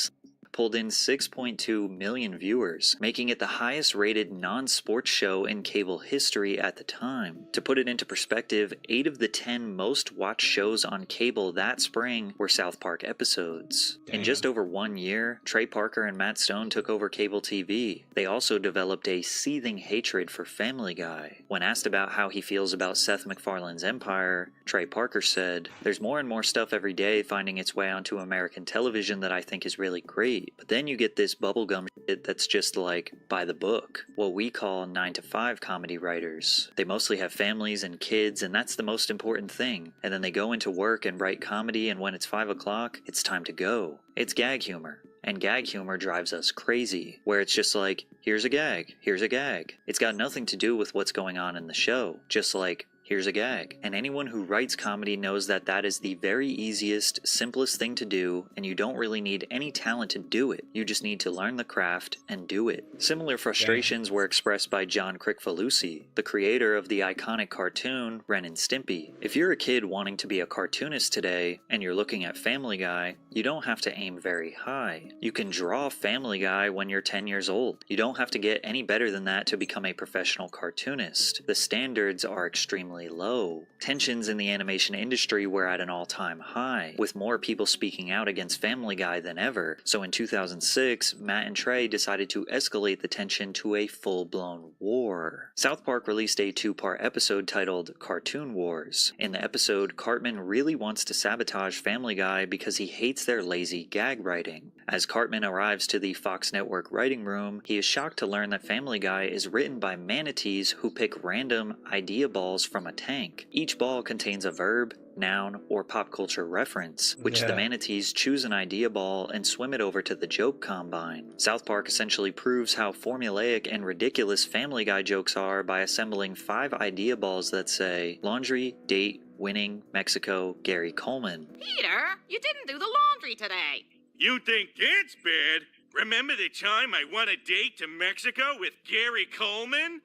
pulled in 6.2 million viewers, making it the highest rated non-sports show in cable history at the time. To put it into perspective, 8 of the 10 most watched shows on cable that spring were South Park episodes. Damn. In just over 1 year, Trey Parker and Matt Stone took over cable TV. They also developed a seething hatred for Family Guy. When asked about how he feels about Seth MacFarlane's empire, Trey Parker said, "There's more and more stuff every day finding its way onto American television that I think is really great. But then you get this bubblegum shit that's just like, by the book. What we call 9 to 5 comedy writers. They mostly have families and kids, and that's the most important thing. And then they go into work and write comedy, and when it's 5 o'clock, it's time to go. It's gag humor. And gag humor drives us crazy, where it's just like, here's a gag, here's a gag. It's got nothing to do with what's going on in the show, just like, here's a gag. And anyone who writes comedy knows that that is the very easiest, simplest thing to do, and you don't really need any talent to do it. You just need to learn the craft and do it. Similar frustrations were expressed by John Kricfalusi, the creator of the iconic cartoon Ren and Stimpy. If you're a kid wanting to be a cartoonist today, and you're looking at Family Guy, you don't have to aim very high. You can draw Family Guy when you're 10 years old. You don't have to get any better than that to become a professional cartoonist. The standards are extremely low. Tensions in the animation industry were at an all-time high, with more people speaking out against Family Guy than ever. So in 2006, Matt and Trey decided to escalate the tension to a full-blown war. South Park released a 2-part episode titled Cartoon Wars. In the episode, Cartman really wants to sabotage Family Guy because he hates their lazy gag writing. As Cartman arrives to the Fox Network writing room, he is shocked to learn that Family Guy is written by manatees who pick random idea balls from a tank. Each ball contains a verb, noun, or pop culture reference, which the manatees choose an idea ball and swim it over to the joke combine. South Park essentially proves how formulaic and ridiculous Family Guy jokes are by assembling 5 idea balls that say laundry, date, winning, Mexico, Gary Coleman. Peter, you didn't do the laundry today. You think that's bad? Remember the time I won a date to Mexico with Gary Coleman?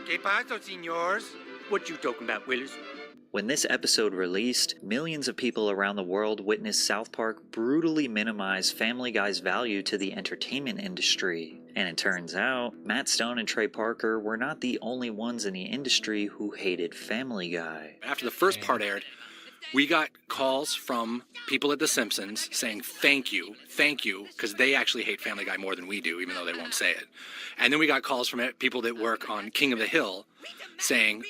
¿Qué pasa, señores? What you talking about, Willis? When this episode released, millions of people around the world witnessed South Park brutally minimize Family Guy's value to the entertainment industry. And it turns out, Matt Stone and Trey Parker were not the only ones in the industry who hated Family Guy. After the first part aired, we got calls from people at The Simpsons saying thank you, because they actually hate Family Guy more than we do, even though they won't say it. And then we got calls from people that work on King of the Hill saying,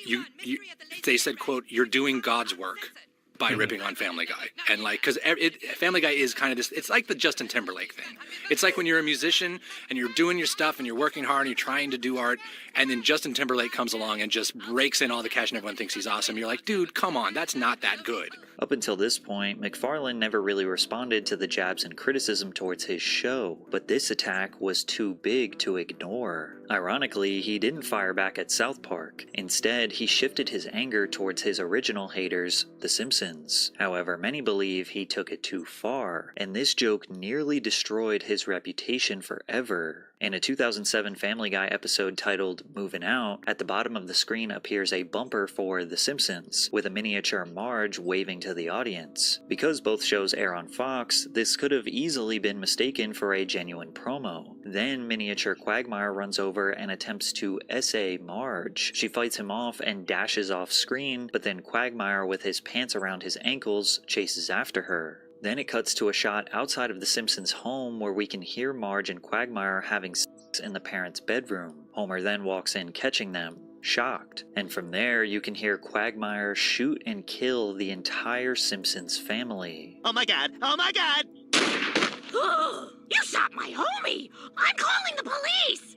they said, quote, you're doing God's work by ripping on Family Guy. And like, because Family Guy is kind of this, it's like the Justin Timberlake thing. It's like when you're a musician and you're doing your stuff and you're working hard and you're trying to do art, and then Justin Timberlake comes along and just rakes in all the cash and everyone thinks he's awesome. You're like, dude, come on, that's not that good. Up until this point, McFarlane never really responded to the jabs and criticism towards his show, but this attack was too big to ignore. Ironically, he didn't fire back at South Park. Instead, he shifted his anger towards his original haters, The Simpsons. However, many believe he took it too far, and this joke nearly destroyed his reputation forever. In a 2007 Family Guy episode titled Movin' Out, at the bottom of the screen appears a bumper for The Simpsons, with a miniature Marge waving to the audience. Because both shows air on Fox, this could have easily been mistaken for a genuine promo. Then miniature Quagmire runs over and attempts to essay Marge. She fights him off and dashes off screen, but then Quagmire with his pants around his ankles chases after her. Then it cuts to a shot outside of the Simpsons' home where we can hear Marge and Quagmire having sex in the parents' bedroom. Homer then walks in catching them, shocked. And from there you can hear Quagmire shoot and kill the entire Simpsons family. Oh my god! Oh my god! You shot my homie! I'm calling the police!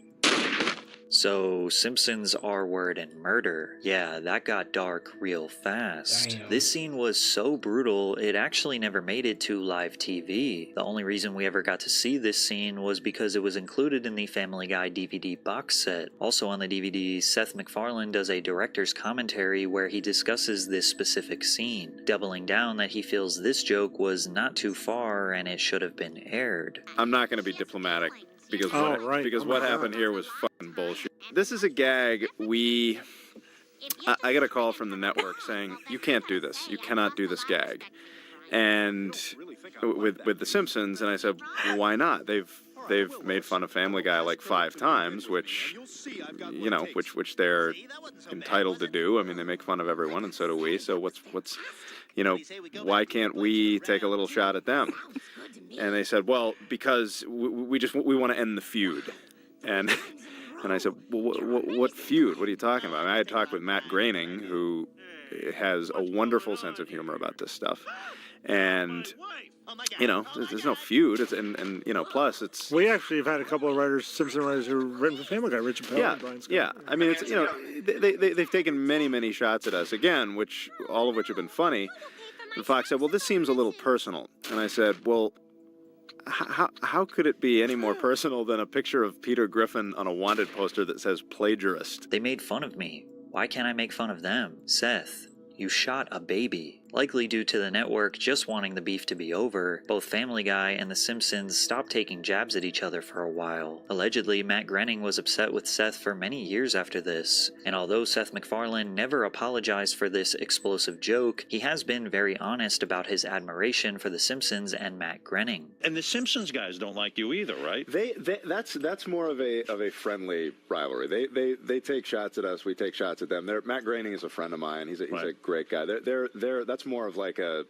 So, Simpsons R-word and murder. Yeah, that got dark real fast. Damn. This scene was so brutal, it actually never made it to live TV. The only reason we ever got to see this scene was because it was included in the Family Guy DVD box set. Also on the DVD, Seth MacFarlane does a director's commentary where he discusses this specific scene, doubling down that he feels this joke was not too far and it should have been aired. I'm not going to be diplomatic. Because what happened here was fucking bullshit. This is a gag I got a call from the network saying, you can't do this. You cannot do this gag. And with The Simpsons, and I said, why not? They've made fun of Family Guy like 5 times, which they're entitled to do. I mean, they make fun of everyone, and so do we. So why can't we take a little shot at them? And they said, well, because we want to end the feud. And I said, well, what feud? What are you talking about? I mean, I had talked with Matt Groening, who has a wonderful sense of humor about this stuff. And, there's no feud. Plus it's... We actually have had a couple of writers, Simpson writers, who have written for Family Guy, Richard Pell and Brian Scott. Yeah. I mean, they've taken many, many shots at us, again, all of which have been funny. And Fox said, well, this seems a little personal. And I said, well, how could it be any more personal than a picture of Peter Griffin on a wanted poster that says plagiarist? They made fun of me. Why can't I make fun of them? Seth, you shot a baby. Likely due to the network just wanting the beef to be over, both Family Guy and The Simpsons stopped taking jabs at each other for a while. Allegedly, Matt Groening was upset with Seth for many years after this, and although Seth MacFarlane never apologized for this explosive joke, he has been very honest about his admiration for The Simpsons and Matt Groening. And The Simpsons guys don't like you either, right? That's more of a friendly rivalry. They take shots at us, we take shots at them. Matt Groening is a friend of mine. He's a great guy. That's more of like a,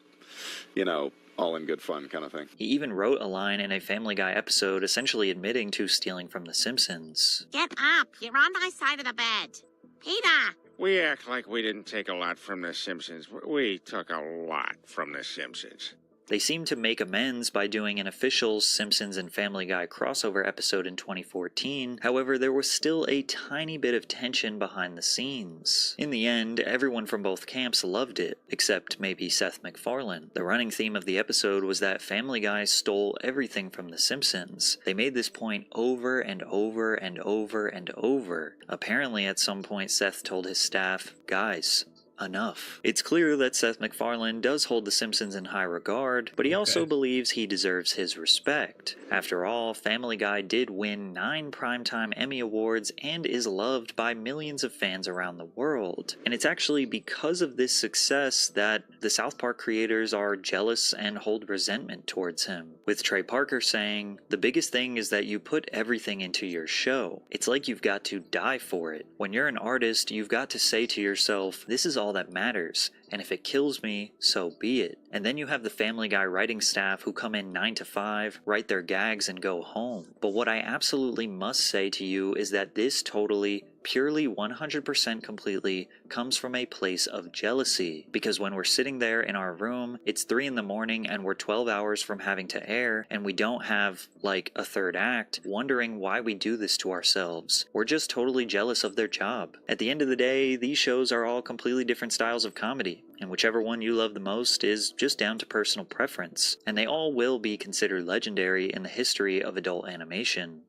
all in good fun kind of thing. He even wrote a line in a Family Guy episode essentially admitting to stealing from The Simpsons. Get up. You're on my side of the bed. Peter! We act like we didn't take a lot from The Simpsons. We took a lot from The Simpsons. They seemed to make amends by doing an official Simpsons and Family Guy crossover episode in 2014, however there was still a tiny bit of tension behind the scenes. In the end, everyone from both camps loved it, except maybe Seth MacFarlane. The running theme of the episode was that Family Guy stole everything from The Simpsons. They made this point over and over and over and over. Apparently at some point Seth told his staff, "Guys, enough." It's clear that Seth MacFarlane does hold The Simpsons in high regard, but he also believes he deserves his respect. After all, Family Guy did win 9 Primetime Emmy Awards and is loved by millions of fans around the world. And it's actually because of this success that the South Park creators are jealous and hold resentment towards him, with Trey Parker saying, "The biggest thing is that you put everything into your show. It's like you've got to die for it. When you're an artist, you've got to say to yourself, this is all that matters, and if it kills me, so be it." And then you have the Family Guy writing staff who come in 9 to 5, write their gags, and go home. But what I absolutely must say to you is that this totally, purely 100% completely comes from a place of jealousy, because when we're sitting there in our room, it's 3 in the morning and we're 12 hours from having to air, and we don't have like a third act, wondering why we do this to ourselves. We're just totally jealous of their job. At the end of the day, these shows are all completely different styles of comedy, and whichever one you love the most is just down to personal preference, and they all will be considered legendary in the history of adult animation.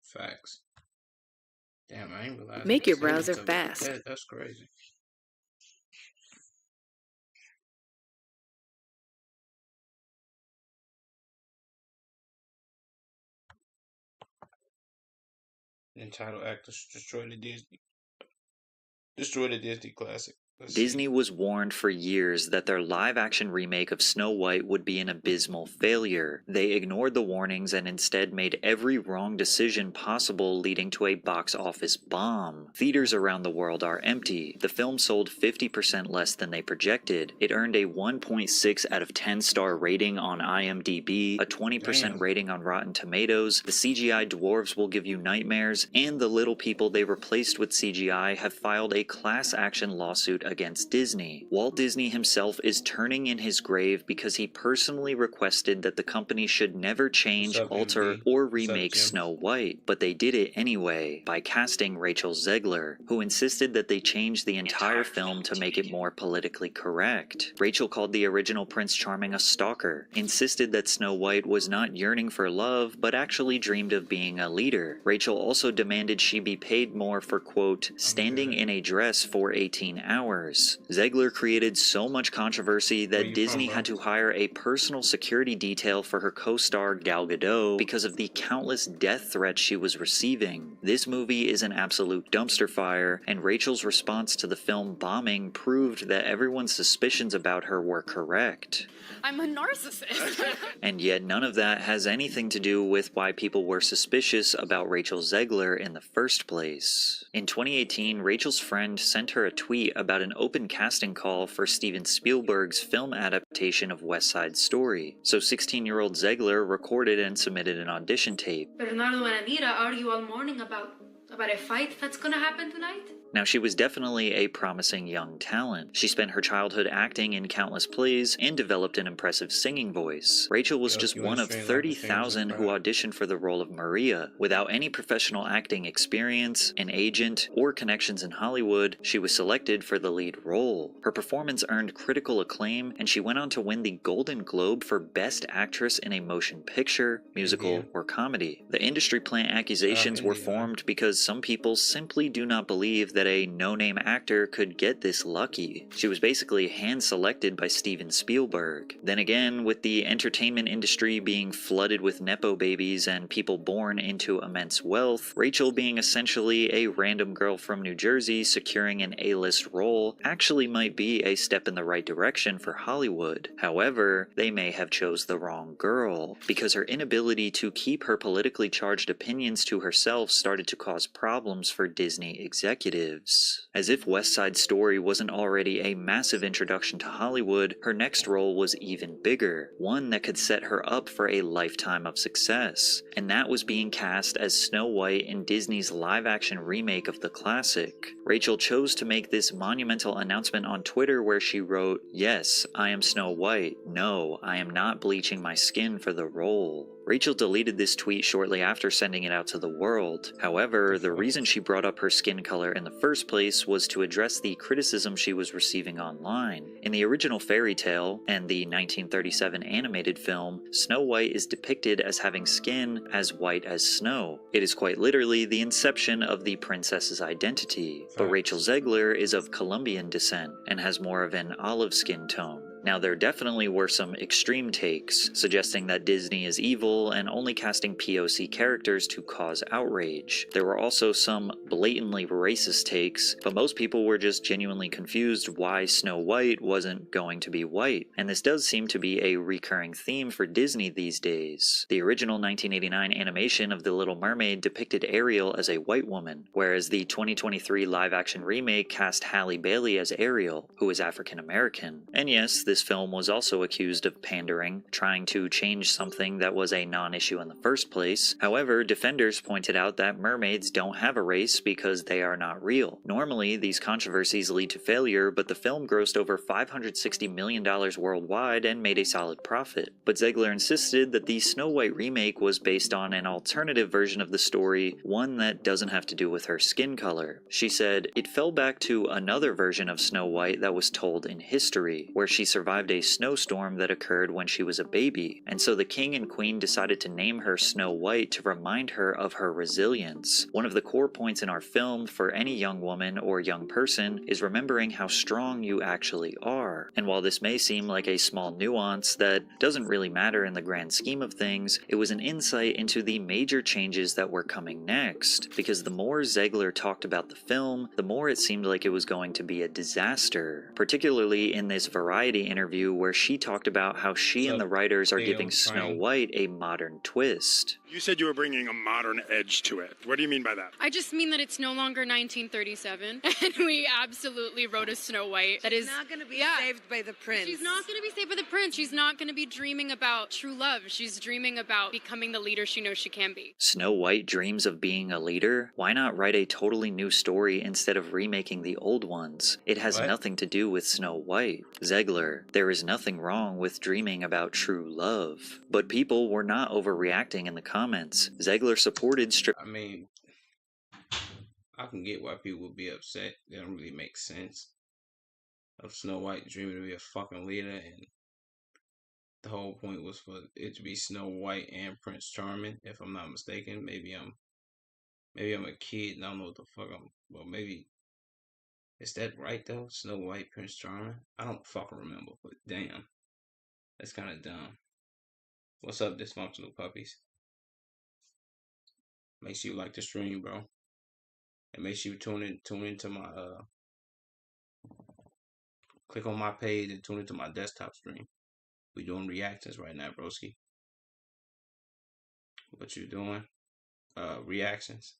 Facts. Damn, I ain't realized. Make your browser fast. That's crazy. Entitled actors destroy the Disney classic. Disney was warned for years that their live-action remake of Snow White would be an abysmal failure. They ignored the warnings and instead made every wrong decision possible, leading to a box office bomb. Theaters around the world are empty. The film sold 50% less than they projected. It earned a 1.6 out of 10 star rating on IMDb, a 20% rating on Rotten Tomatoes, the CGI dwarves will give you nightmares, and the little people they replaced with CGI have filed a class action lawsuit against Disney. Walt Disney himself is turning in his grave because he personally requested that the company should never change, alter, or remake Snow White, but they did it anyway by casting Rachel Zegler, who insisted that they change the entire film to make it more politically correct. Rachel called the original Prince Charming a stalker, insisted that Snow White was not yearning for love, but actually dreamed of being a leader. Rachel also demanded she be paid more for, quote, standing in a dress for 18 hours. Zegler created so much controversy that Disney had to hire a personal security detail for her co-star Gal Gadot because of the countless death threats she was receiving. This movie is an absolute dumpster fire, and Rachel's response to the film bombing proved that everyone's suspicions about her were correct. I'm a narcissist. And yet none of that has anything to do with why people were suspicious about Rachel Zegler in the first place. In 2018, Rachel's friend sent her a tweet about an open casting call for Steven Spielberg's film adaptation of West Side Story. So 16-year-old Zegler recorded and submitted an audition tape. Bernardo and Anita argue all morning about a fight that's gonna happen tonight. Now, she was definitely a promising young talent. She spent her childhood acting in countless plays and developed an impressive singing voice. Rachel was just one of 30,000 who auditioned for the role of Maria. Without any professional acting experience, an agent, or connections in Hollywood, she was selected for the lead role. Her performance earned critical acclaim, and she went on to win the Golden Globe for Best Actress in a Motion Picture, Musical, or Comedy. The industry plant accusations were formed because some people simply do not believe that a no-name actor could get this lucky. She was basically hand-selected by Steven Spielberg. Then again, with the entertainment industry being flooded with nepo babies and people born into immense wealth, Rachel being essentially a random girl from New Jersey securing an A-list role actually might be a step in the right direction for Hollywood. However, they may have chose the wrong girl, because her inability to keep her politically charged opinions to herself started to cause problems for Disney executives. As if West Side Story wasn't already a massive introduction to Hollywood, her next role was even bigger, one that could set her up for a lifetime of success, and that was being cast as Snow White in Disney's live-action remake of the classic. Rachel chose to make this monumental announcement on Twitter where she wrote, "Yes, I am Snow White. No, I am not bleaching my skin for the role." Rachel deleted this tweet shortly after sending it out to the world. However, the reason she brought up her skin color in the first place was to address the criticism she was receiving online. In the original fairy tale and the 1937 animated film, Snow White is depicted as having skin as white as snow. It is quite literally the inception of the princess's identity. But Rachel Zegler is of Colombian descent and has more of an olive skin tone. Now, there definitely were some extreme takes, suggesting that Disney is evil and only casting POC characters to cause outrage. There were also some blatantly racist takes, but most people were just genuinely confused why Snow White wasn't going to be white, and this does seem to be a recurring theme for Disney these days. The original 1989 animation of The Little Mermaid depicted Ariel as a white woman, whereas the 2023 live-action remake cast Halle Bailey as Ariel, who is African American. And yes, this film was also accused of pandering, trying to change something that was a non-issue in the first place. However, defenders pointed out that mermaids don't have a race because they are not real. Normally, these controversies lead to failure, but the film grossed over $560 million worldwide and made a solid profit. But Zegler insisted that the Snow White remake was based on an alternative version of the story, one that doesn't have to do with her skin color. She said, "It fell back to another version of Snow White that was told in history, where she survived a snowstorm that occurred when she was a baby, and so the king and queen decided to name her Snow White to remind her of her resilience. One of the core points in our film for any young woman or young person is remembering how strong you actually are. And while this may seem like a small nuance that doesn't really matter in the grand scheme of things, it was an insight into the major changes that were coming next, because the more Zegler talked about the film, the more it seemed like it was going to be a disaster, particularly in this Variety interview where she talked about how she and the writers are giving Snow White a modern twist. You said you were bringing a modern edge to it. What do you mean by that? I just mean that it's no longer 1937, and we absolutely wrote a Snow White that is not going to be saved by the prince. She's not going to be saved by the prince. She's not going to be dreaming about true love. She's dreaming about becoming the leader she knows she can be. Snow White dreams of being a leader? Why not write a totally new story instead of remaking the old ones? It has nothing to do with Snow White. Zegler, there is nothing wrong with dreaming about true love. But people were not overreacting in the comments. Zegler supported I mean, I can get why people would be upset. It don't really make sense. Of Snow White dreaming to be a fucking leader, and the whole point was for it to be Snow White and Prince Charming, if I'm not mistaken. Maybe I'm a kid and I don't know what the fuck well, maybe is that right though? Snow White, Prince Charming? I don't fucking remember, but damn. That's kind of dumb. What's up, dysfunctional puppies? Make sure you like the stream, bro. And make sure you tune into my click on my page and tune into my desktop stream. We doing reactions right now, broski. What you doing? Reactions.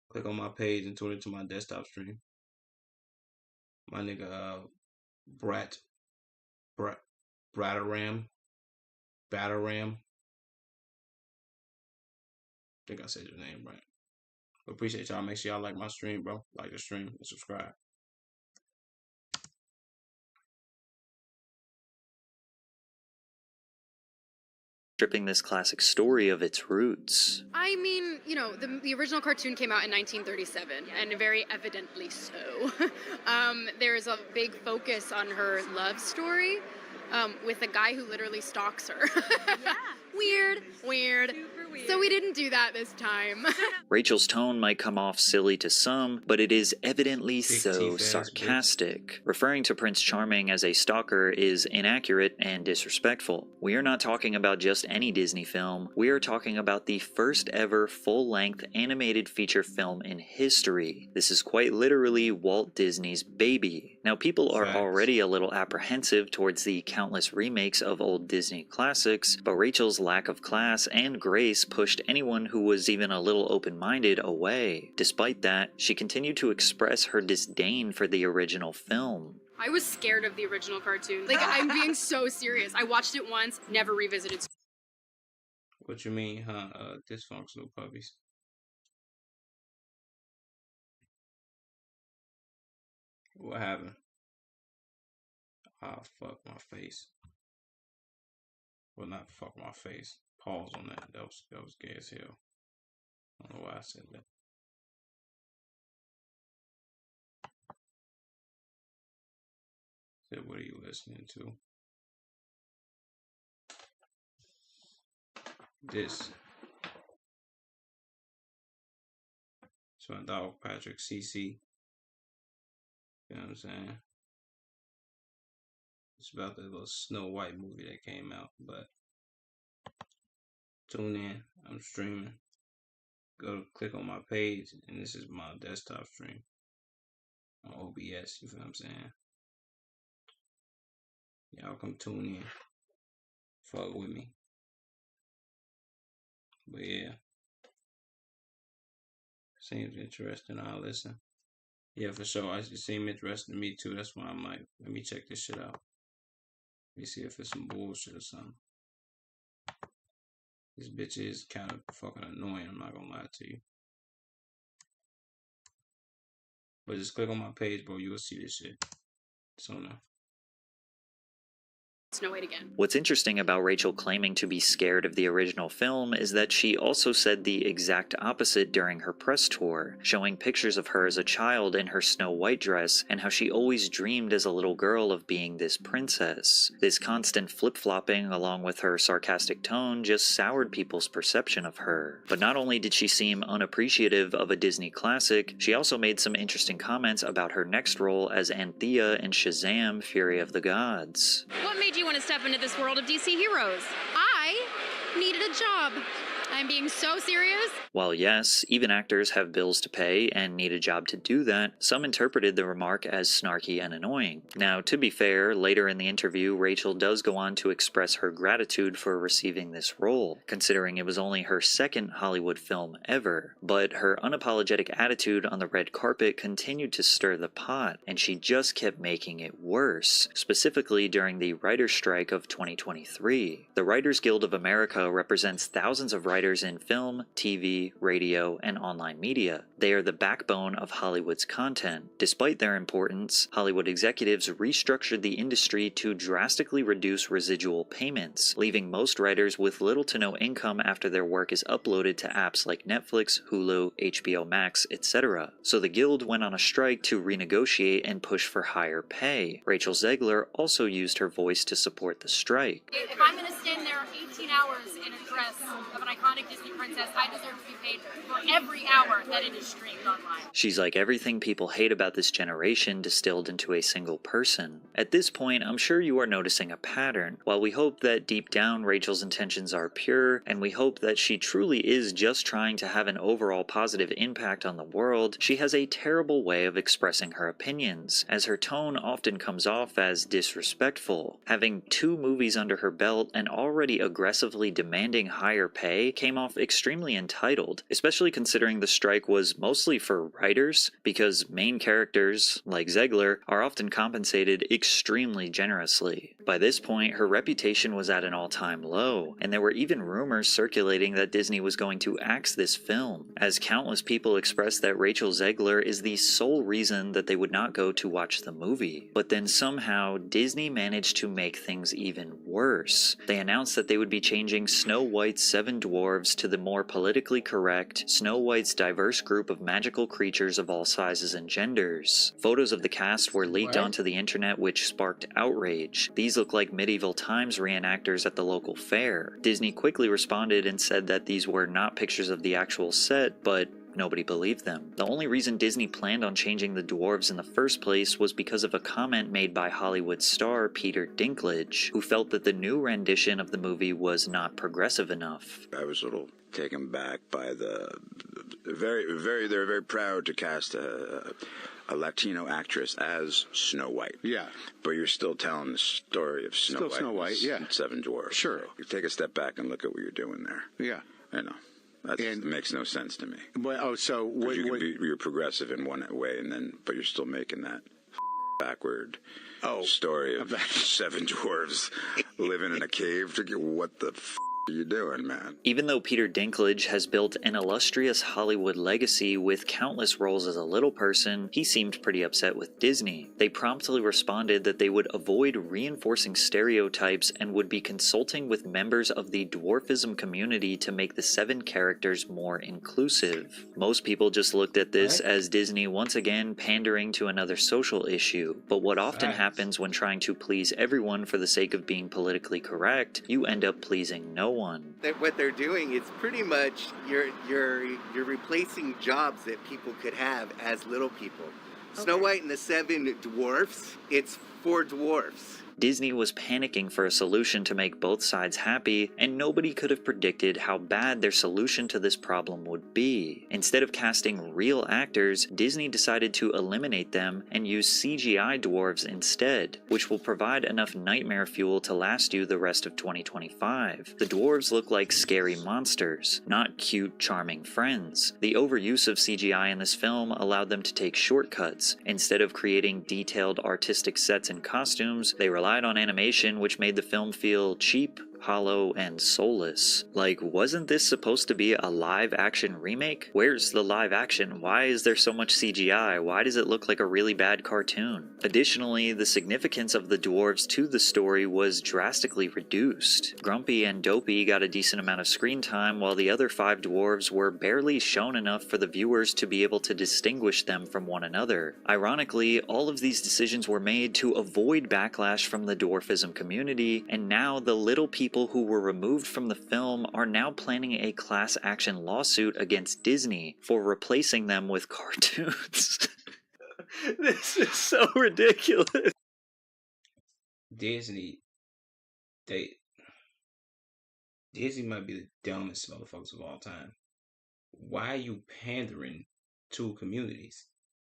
Click on my page and tune into my desktop stream. My nigga Bratteram. I think I said your name right. But appreciate y'all. Make sure y'all like my stream, bro. Like the stream and subscribe. stripping this classic story of its roots. I mean, you know, the original cartoon came out in 1937, and very evidently so. There is a big focus on her love story with a guy who literally stalks her. Yeah. Weird. So we didn't do that this time. Rachel's tone might come off silly to some, but it is evidently so sarcastic. Referring to Prince Charming as a stalker is inaccurate and disrespectful. We are not talking about just any Disney film. We are talking about the first ever full-length animated feature film in history. This is quite literally Walt Disney's baby. Now, people are already a little apprehensive towards the countless remakes of old Disney classics, but Rachel's lack of class and grace pushed anyone who was even a little open-minded away. Despite that, she continued to express her disdain for the original film. I was scared of the original cartoon. Like, I'm being so serious. I watched it once, never revisited. What you mean, huh? Dysfunctional puppies. What happened? Ah, fuck my face. Well, not fuck my face. Pause on that. That was gay as hell. I don't know why I said that. Said, what are you listening to? This. It's my dog Patrick CC. You know what I'm saying? It's about the little Snow White movie that came out, but tune in. I'm streaming. Go click on my page, and this is my desktop stream on OBS. You feel what I'm saying? Y'all come tune in. Fuck with me. But yeah. Seems interesting. I'll listen. Yeah, for sure. It seemed interesting to me too. That's why I'm like, let me check this shit out. Let me see if it's some bullshit or something. This bitch is kind of fucking annoying, I'm not gonna lie to you. But just click on my page, bro. You'll see this shit sooner. Snow White again. What's interesting about Rachel claiming to be scared of the original film is that she also said the exact opposite during her press tour, showing pictures of her as a child in her Snow White dress and how she always dreamed as a little girl of being this princess. This constant flip-flopping along with her sarcastic tone just soured people's perception of her. But not only did she seem unappreciative of a Disney classic, she also made some interesting comments about her next role as Anthea in Shazam! Fury of the Gods. What made you want to step into this world of DC heroes? I needed a job. I'm being so serious. While yes, even actors have bills to pay and need a job to do that, some interpreted the remark as snarky and annoying. Now, to be fair, later in the interview, Rachel does go on to express her gratitude for receiving this role, considering it was only her second Hollywood film ever. But her unapologetic attitude on the red carpet continued to stir the pot, and she just kept making it worse, specifically during the writer's strike of 2023. The Writers Guild of America represents thousands of writers in film, TV, radio, and online media. They are the backbone of Hollywood's content. Despite their importance, Hollywood executives restructured the industry to drastically reduce residual payments, leaving most writers with little to no income after their work is uploaded to apps like Netflix, Hulu, HBO Max, etc. So the Guild went on a strike to renegotiate and push for higher pay. Rachel Zegler also used her voice to support the strike. If I'm going to stand there 18 hours in a dress of an iconic Disney princess, I deserve to be paid for every hour that it is streamed online. She's like everything people hate about this generation distilled into a single person. At this point, I'm sure you are noticing a pattern. While we hope that deep down Rachel's intentions are pure, and we hope that she truly is just trying to have an overall positive impact on the world, she has a terrible way of expressing her opinions, as her tone often comes off as disrespectful. Having 2 movies under her belt and already aggressively demanding higher pay came off extremely entitled, especially considering the strike was mostly for writers, because main characters, like Zegler, are often compensated extremely generously. By this point, her reputation was at an all-time low, and there were even rumors circulating that Disney was going to axe this film, as countless people expressed that Rachel Zegler is the sole reason that they would not go to watch the movie. But then somehow, Disney managed to make things even worse. They announced that they would be changing Snow White's 7 dwarves to the more politically correct Snow White's diverse group of magical creatures of all sizes and genders. Photos of the cast were leaked onto the internet, which sparked outrage. These look like medieval times reenactors at the local fair. Disney quickly responded and said that these were not pictures of the actual set, but nobody believed them. The only reason Disney planned on changing the dwarves in the first place was because of a comment made by Hollywood star Peter Dinklage, who felt that the new rendition of the movie was not progressive enough. I was a little taken back by they're very proud to cast a Latino actress as Snow White. Yeah. But you're still telling the story of Snow White, yeah. and 7 dwarfs. Sure. So you take a step back and look at what you're doing there. Yeah. I know. That makes no sense to me. Well, you're progressive in one way, but you're still making that backward story of 7 dwarves living in a cave. What the are you doing, man? Even though Peter Dinklage has built an illustrious Hollywood legacy with countless roles as a little person, he seemed pretty upset with Disney. They promptly responded that they would avoid reinforcing stereotypes and would be consulting with members of the dwarfism community to make the 7 characters more inclusive. Most people just looked at this as Disney once again pandering to another social issue, but what often happens when trying to please everyone for the sake of being politically correct, you end up pleasing no one. What they're doing is pretty much you're replacing jobs that people could have as little people. Okay. Snow White and the 7 dwarfs, it's 4 dwarfs. Disney was panicking for a solution to make both sides happy, and nobody could have predicted how bad their solution to this problem would be. Instead of casting real actors, Disney decided to eliminate them and use CGI dwarves instead, which will provide enough nightmare fuel to last you the rest of 2025. The dwarves look like scary monsters, not cute, charming friends. The overuse of CGI in this film allowed them to take shortcuts. Instead of creating detailed artistic sets and costumes, they relied on animation, which made the film feel cheap, hollow, and soulless. Like, wasn't this supposed to be a live-action remake? Where's the live action? Why is there so much CGI? Why does it look like a really bad cartoon? Additionally, the significance of the dwarves to the story was drastically reduced. Grumpy and Dopey got a decent amount of screen time, while the other 5 dwarves were barely shown enough for the viewers to be able to distinguish them from one another. Ironically, all of these decisions were made to avoid backlash from the dwarfism community, and now the little people who were removed from the film are now planning a class action lawsuit against Disney for replacing them with cartoons. This is so ridiculous. Disney might be the dumbest motherfuckers of all time. Why are you pandering to communities?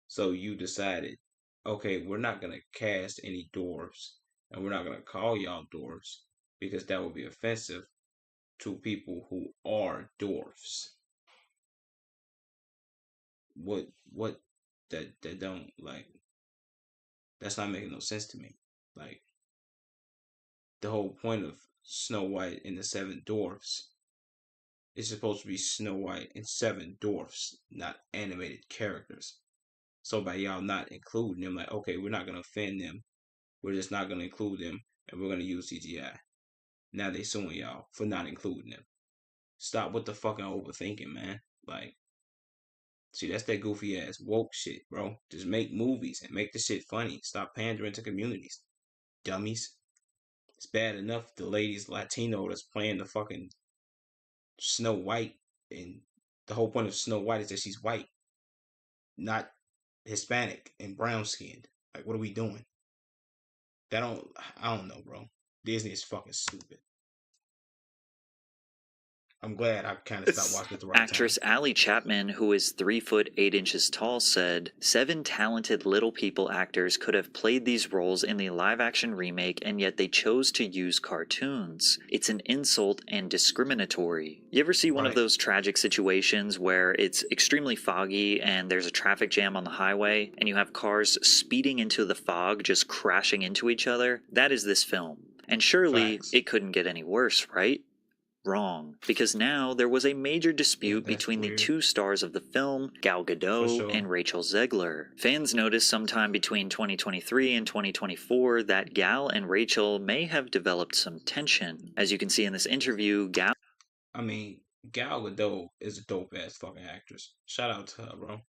So you decided, okay, we're not gonna cast any dwarves, and we're not gonna call y'all dwarves, because that would be offensive to people who are dwarfs. That don't, like, that's not making no sense to me. Like, the whole point of Snow White and the 7 dwarfs is supposed to be Snow White and 7 dwarfs, not animated characters. So by y'all not including them, like, okay, we're not gonna offend them, we're just not gonna include them, and we're gonna use CGI. Now they suing y'all for not including them. Stop with the fucking overthinking, man. Like, see, that's that goofy ass woke shit, bro. Just make movies and make the shit funny. Stop pandering to communities, dummies. It's bad enough the lady's Latino that's playing the fucking Snow White, and the whole point of Snow White is that she's white, not Hispanic and brown skinned. Like, what are we doing? I don't know, bro. Disney is fucking stupid. I'm glad I kind of stopped watching at the right Actress time. Allie Chapman, who is 3 foot 8 inches tall, said, 7 talented little people actors could have played these roles in the live-action remake, and yet they chose to use cartoons. It's an insult and discriminatory. You ever see one of those tragic situations where it's extremely foggy and there's a traffic jam on the highway, and you have cars speeding into the fog, just crashing into each other? That is this film. And surely it couldn't get any worse, right? Wrong, because now there was a major dispute between the two stars of the film, Gal Gadot and Rachel Zegler. Fans noticed sometime between 2023 and 2024 that Gal and Rachel may have developed some tension. As you can see in this interview, Gal Gadot is a dope ass fucking actress. Shout out to her, bro.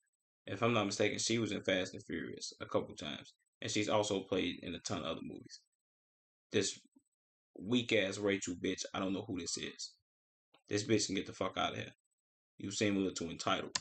If I'm not mistaken, she was in Fast and Furious a couple times, and she's also played in a ton of other movies. This weak ass Rachel bitch, I don't know who this is. This bitch can get the fuck out of here. You seem a little too entitled.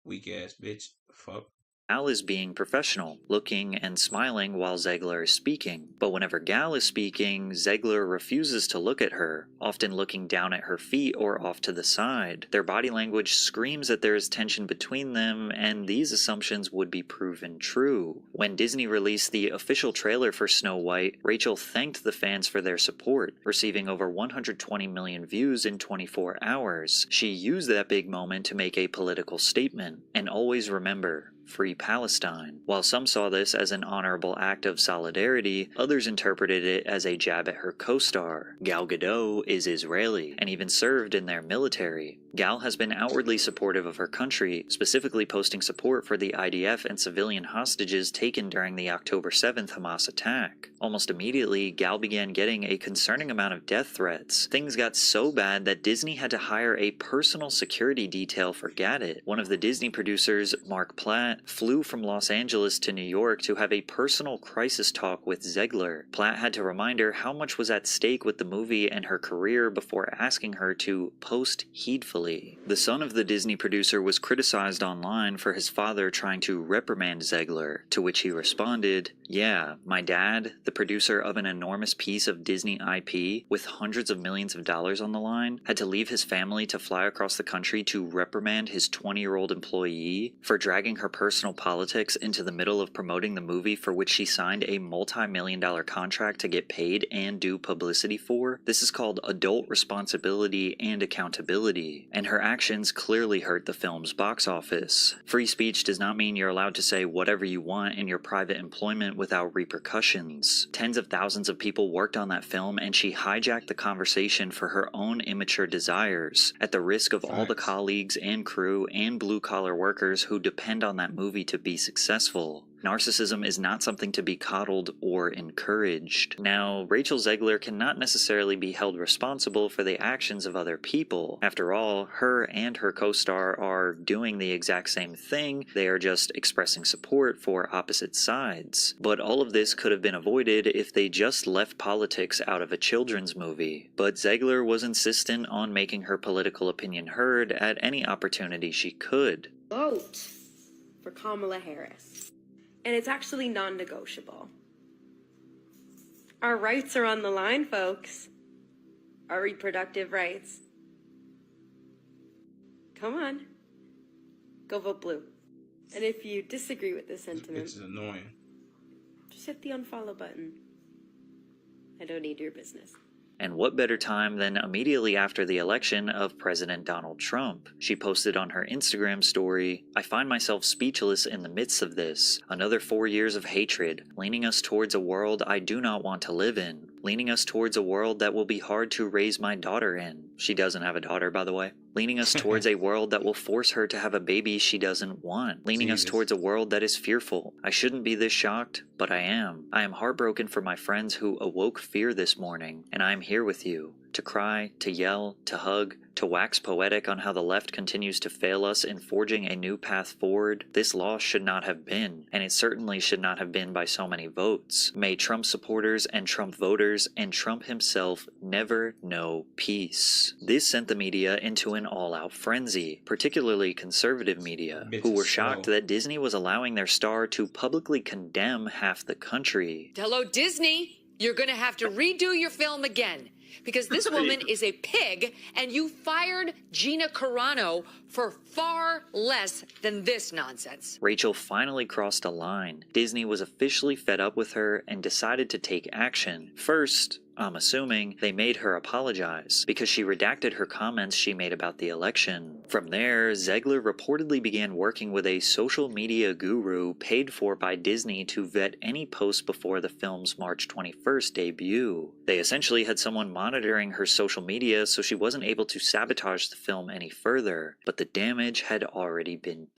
Weak ass bitch. Fuck. Gal is being professional, looking and smiling while Zegler is speaking. But whenever Gal is speaking, Zegler refuses to look at her, often looking down at her feet or off to the side. Their body language screams that there is tension between them, and these assumptions would be proven true. When Disney released the official trailer for Snow White, Rachel thanked the fans for their support, receiving over 120 million views in 24 hours. She used that big moment to make a political statement. And always remember, Free Palestine. While some saw this as an honorable act of solidarity, others interpreted it as a jab at her co-star. Gal Gadot is Israeli, and even served in their military. Gal has been outwardly supportive of her country, specifically posting support for the IDF and civilian hostages taken during the October 7th Hamas attack. Almost immediately, Gal began getting a concerning amount of death threats. Things got so bad that Disney had to hire a personal security detail for Gadot. One of the Disney producers, Mark Platt, flew from Los Angeles to New York to have a personal crisis talk with Zegler. Platt had to remind her how much was at stake with the movie and her career before asking her to post heedfully. The son of the Disney producer was criticized online for his father trying to reprimand Zegler, to which he responded, "Yeah, my dad, the producer of an enormous piece of Disney IP with hundreds of millions of dollars on the line, had to leave his family to fly across the country to reprimand his 20-year-old employee for dragging her personal politics into the middle of promoting the movie for which she signed a multi-million-dollar contract to get paid and do publicity for. This is called adult responsibility and accountability, and her actions clearly hurt the film's box office. Free speech does not mean you're allowed to say whatever you want in your private employment without repercussions. Tens of thousands of people worked on that film, and she hijacked the conversation for her own immature desires, at the risk of all the colleagues and crew and blue-collar workers who depend on that movie to be successful. Narcissism is not something to be coddled or encouraged. Now, Rachel Zegler cannot necessarily be held responsible for the actions of other people. After all, her and her co-star are doing the exact same thing, they are just expressing support for opposite sides. But all of this could have been avoided if they just left politics out of a children's movie. But Zegler was insistent on making her political opinion heard at any opportunity she could. Vote for Kamala Harris. And it's actually non-negotiable. Our rights are on the line, folks. Our reproductive rights. Come on. Go vote blue. And if you disagree with this sentiment, It's annoying. just hit the unfollow button. I don't need your business. And what better time than immediately after the election of President Donald Trump? She posted on her Instagram story, "I find myself speechless in the midst of this. Another 4 years of hatred, leaning us towards a world I do not want to live in. Leaning us towards a world that will be hard to raise my daughter in." She doesn't have a daughter, by the way. Leaning us towards a world that will force her to have a baby she doesn't want. Leaning us towards a world that is fearful. I shouldn't be this shocked, but I am. I am heartbroken for my friends who awoke fear this morning, and I am here with you. To cry, to yell, to hug, to wax poetic on how the left continues to fail us in forging a new path forward. This loss should not have been, and it certainly should not have been by so many votes. May Trump supporters and Trump voters and Trump himself never know peace. This sent the media into an all-out frenzy, particularly conservative media, who were shocked that Disney was allowing their star to publicly condemn half the country. Hello, Disney. You're going to have to redo your film again. Because this woman is a pig, and you fired Gina Carano for far less than this nonsense. Rachel finally crossed a line. Disney was officially fed up with her and decided to take action. First, I'm assuming they made her apologize because she redacted her comments she made about the election. From there, Zegler reportedly began working with a social media guru paid for by Disney to vet any posts before the film's March 21st debut. They essentially had someone monitoring her social media so she wasn't able to sabotage the film any further, but the damage had already been